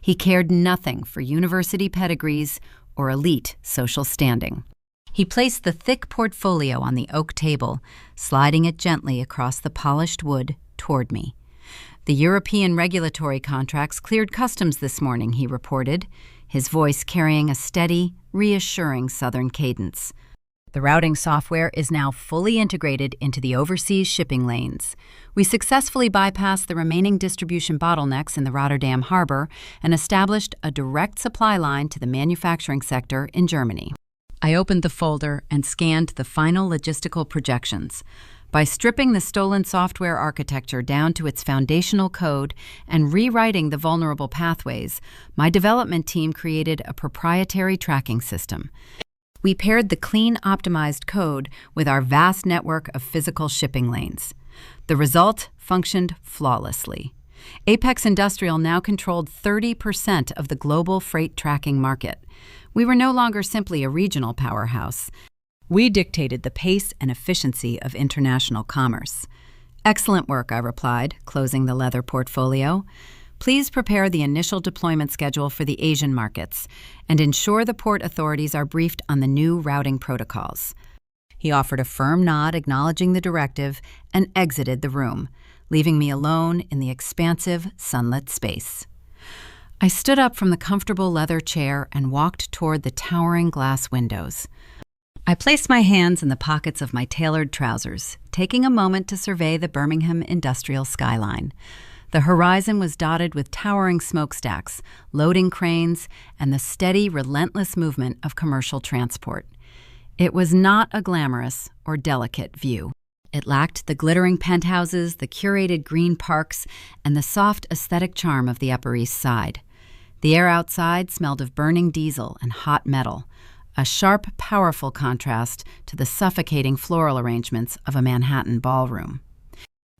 He cared nothing for university pedigrees or elite social standing. He placed the thick portfolio on the oak table, sliding it gently across the polished wood toward me. The European regulatory contracts cleared customs this morning, he reported, his voice carrying a steady, reassuring Southern cadence. The routing software is now fully integrated into the overseas shipping lanes. We successfully bypassed the remaining distribution bottlenecks in the Rotterdam harbor and established a direct supply line to the manufacturing sector in Germany. I opened the folder and scanned the final logistical projections. By stripping the stolen software architecture down to its foundational code and rewriting the vulnerable pathways, my development team created a proprietary tracking system. We paired the clean, optimized code with our vast network of physical shipping lanes. The result functioned flawlessly. Apex Industrial now controlled 30% of the global freight tracking market. We were no longer simply a regional powerhouse. We dictated the pace and efficiency of international commerce. Excellent work, I replied, closing the leather portfolio. Please prepare the initial deployment schedule for the Asian markets and ensure the port authorities are briefed on the new routing protocols. He offered a firm nod acknowledging the directive and exited the room, leaving me alone in the expansive, sunlit space. I stood up from the comfortable leather chair and walked toward the towering glass windows. I placed my hands in the pockets of my tailored trousers, taking a moment to survey the Birmingham industrial skyline. The horizon was dotted with towering smokestacks, loading cranes, and the steady, relentless movement of commercial transport. It was not a glamorous or delicate view. It lacked the glittering penthouses, the curated green parks, and the soft aesthetic charm of the Upper East Side. The air outside smelled of burning diesel and hot metal, a sharp, powerful contrast to the suffocating floral arrangements of a Manhattan ballroom.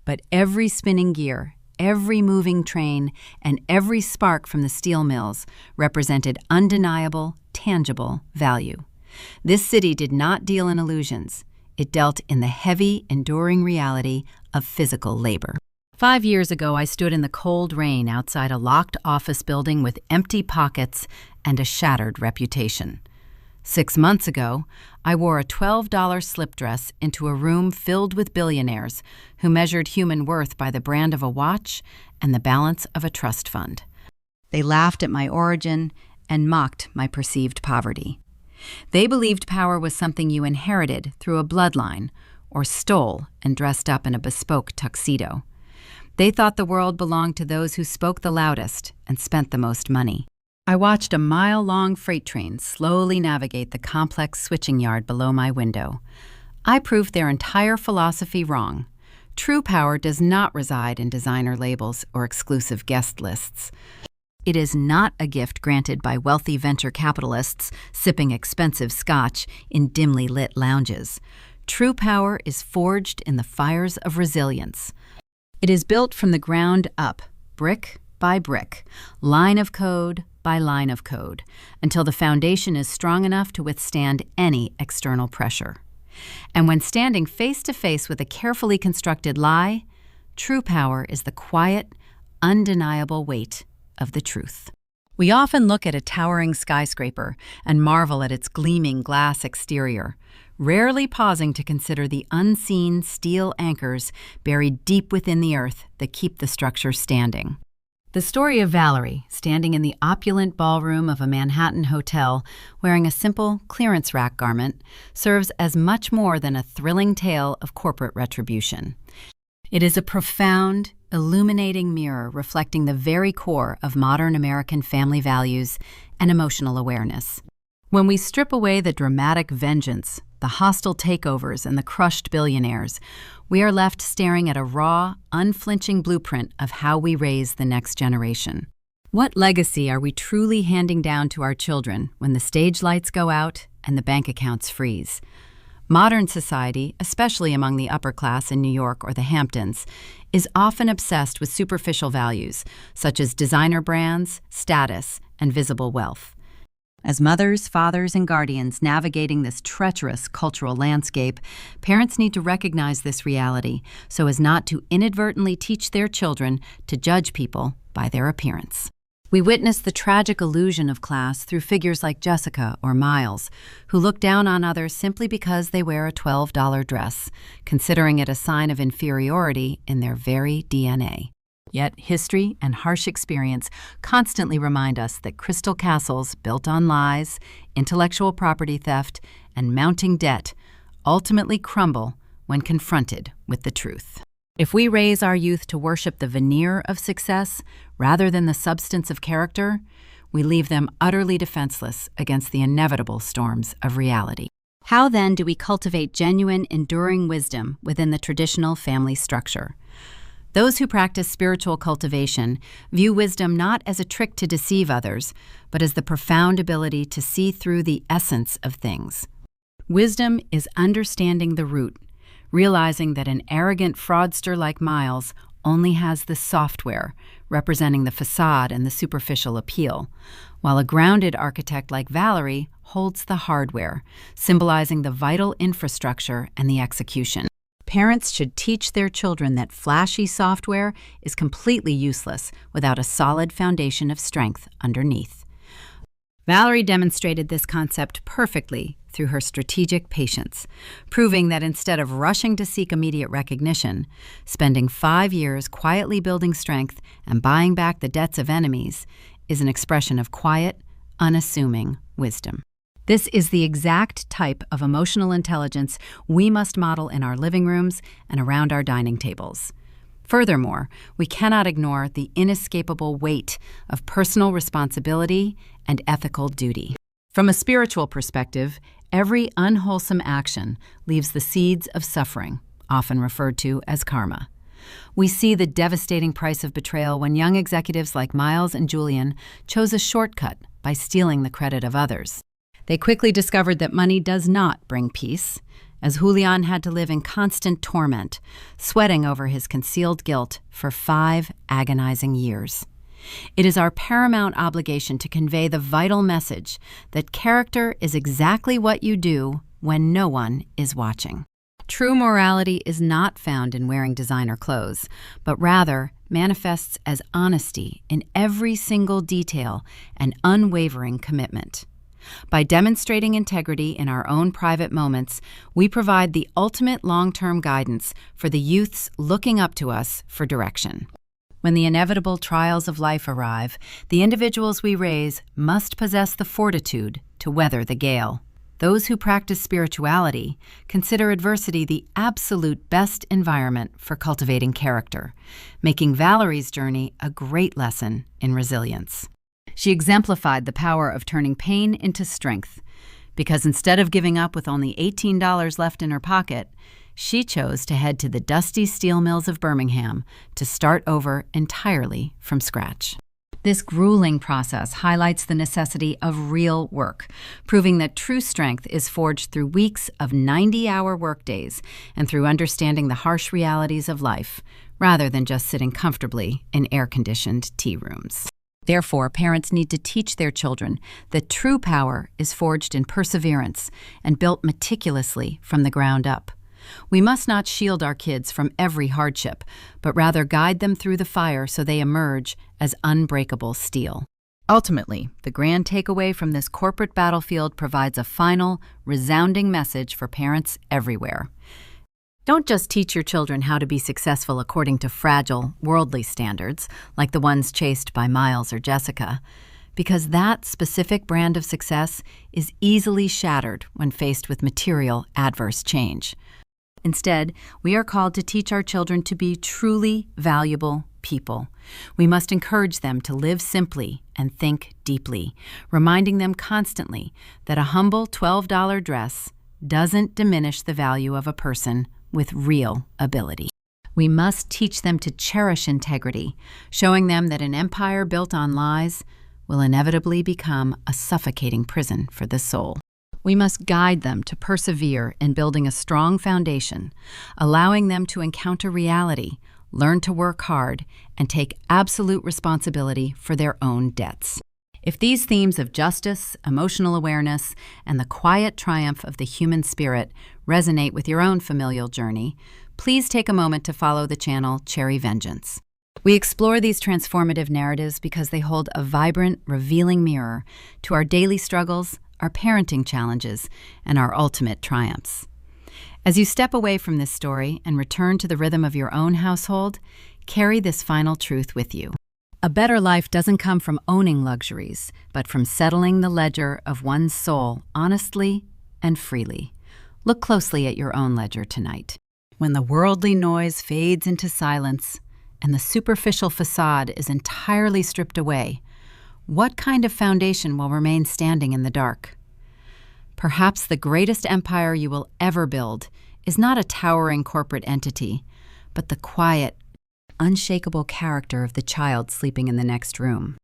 But every spinning gear, every moving train, and every spark from the steel mills represented undeniable, tangible value. This city did not deal in illusions. It dealt in the heavy, enduring reality of physical labor. 5 years ago, I stood in the cold rain outside a locked office building with empty pockets and a shattered reputation. 6 months ago, I wore a $12 slip dress into a room filled with billionaires who measured human worth by the brand of a watch and the balance of a trust fund. They laughed at my origin and mocked my perceived poverty. They believed power was something you inherited through a bloodline or stole and dressed up in a bespoke tuxedo. They thought the world belonged to those who spoke the loudest and spent the most money. I watched a mile-long freight train slowly navigate the complex switching yard below my window. I proved their entire philosophy wrong. True power does not reside in designer labels or exclusive guest lists. It is not a gift granted by wealthy venture capitalists sipping expensive scotch in dimly lit lounges. True power is forged in the fires of resilience. It is built from the ground up, brick by brick, line of code by line of code, until the foundation is strong enough to withstand any external pressure. And when standing face to face with a carefully constructed lie, true power is the quiet, undeniable weight of the truth. We often look at a towering skyscraper and marvel at its gleaming glass exterior, rarely pausing to consider the unseen steel anchors buried deep within the earth that keep the structure standing. The story of Valerie, standing in the opulent ballroom of a Manhattan hotel wearing a simple clearance rack garment, serves as much more than a thrilling tale of corporate retribution. It is a profound, illuminating mirror reflecting the very core of modern American family values and emotional awareness. When we strip away the dramatic vengeance, the hostile takeovers, and the crushed billionaires, we are left staring at a raw, unflinching blueprint of how we raise the next generation. What legacy are we truly handing down to our children when the stage lights go out and the bank accounts freeze? Modern society, especially among the upper class in New York or the Hamptons, is often obsessed with superficial values, such as designer brands, status, and visible wealth. As mothers, fathers, and guardians navigating this treacherous cultural landscape, parents need to recognize this reality so as not to inadvertently teach their children to judge people by their appearance. We witness the tragic illusion of class through figures like Jessica or Miles, who look down on others simply because they wear a $12 dress, considering it a sign of inferiority in their very DNA. Yet history and harsh experience constantly remind us that crystal castles built on lies, intellectual property theft, and mounting debt ultimately crumble when confronted with the truth. If we raise our youth to worship the veneer of success rather than the substance of character, we leave them utterly defenseless against the inevitable storms of reality. How then do we cultivate genuine, enduring wisdom within the traditional family structure? Those who practice spiritual cultivation view wisdom not as a trick to deceive others, but as the profound ability to see through the essence of things. Wisdom is understanding the root, realizing that an arrogant fraudster like Miles only has the software, representing the facade and the superficial appeal, while a grounded architect like Valerie holds the hardware, symbolizing the vital infrastructure and the execution. Parents should teach their children that flashy software is completely useless without a solid foundation of strength underneath. Valerie demonstrated this concept perfectly through her strategic patience, proving that instead of rushing to seek immediate recognition, spending 5 years quietly building strength and buying back the debts of enemies is an expression of quiet, unassuming wisdom. This is the exact type of emotional intelligence we must model in our living rooms and around our dining tables. Furthermore, we cannot ignore the inescapable weight of personal responsibility and ethical duty. From a spiritual perspective, every unwholesome action leaves the seeds of suffering, often referred to as karma. We see the devastating price of betrayal when young executives like Miles and Julian chose a shortcut by stealing the credit of others. They quickly discovered that money does not bring peace, as Julian had to live in constant torment, sweating over his concealed guilt for 5 agonizing years. It is our paramount obligation to convey the vital message that character is exactly what you do when no one is watching. True morality is not found in wearing designer clothes, but rather manifests as honesty in every single detail and unwavering commitment. By demonstrating integrity in our own private moments, we provide the ultimate long-term guidance for the youths looking up to us for direction. When the inevitable trials of life arrive, the individuals we raise must possess the fortitude to weather the gale. Those who practice spirituality consider adversity the absolute best environment for cultivating character, making Valerie's journey a great lesson in resilience. She exemplified the power of turning pain into strength, because instead of giving up with only $18 left in her pocket, she chose to head to the dusty steel mills of Birmingham to start over entirely from scratch. This grueling process highlights the necessity of real work, proving that true strength is forged through weeks of 90-hour workdays and through understanding the harsh realities of life, rather than just sitting comfortably in air-conditioned tea rooms. Therefore, parents need to teach their children that true power is forged in perseverance and built meticulously from the ground up. We must not shield our kids from every hardship, but rather guide them through the fire so they emerge as unbreakable steel. Ultimately, the grand takeaway from this corporate battlefield provides a final, resounding message for parents everywhere. Don't just teach your children how to be successful according to fragile, worldly standards, like the ones chased by Miles or Jessica, because that specific brand of success is easily shattered when faced with material, adverse change. Instead, we are called to teach our children to be truly valuable people. We must encourage them to live simply and think deeply, reminding them constantly that a humble $12 dress doesn't diminish the value of a person with real ability. We must teach them to cherish integrity, showing them that an empire built on lies will inevitably become a suffocating prison for the soul. We must guide them to persevere in building a strong foundation, allowing them to encounter reality, learn to work hard, and take absolute responsibility for their own debts. If these themes of justice, emotional awareness, and the quiet triumph of the human spirit resonate with your own familial journey, please take a moment to follow the channel Cherry Vengeance. We explore these transformative narratives because they hold a vibrant, revealing mirror to our daily struggles, our parenting challenges, and our ultimate triumphs. As you step away from this story and return to the rhythm of your own household, carry this final truth with you. A better life doesn't come from owning luxuries, but from settling the ledger of one's soul honestly and freely. Look closely at your own ledger tonight. When the worldly noise fades into silence and the superficial facade is entirely stripped away, what kind of foundation will remain standing in the dark? Perhaps the greatest empire you will ever build is not a towering corporate entity, but the quiet, unshakable character of the child sleeping in the next room.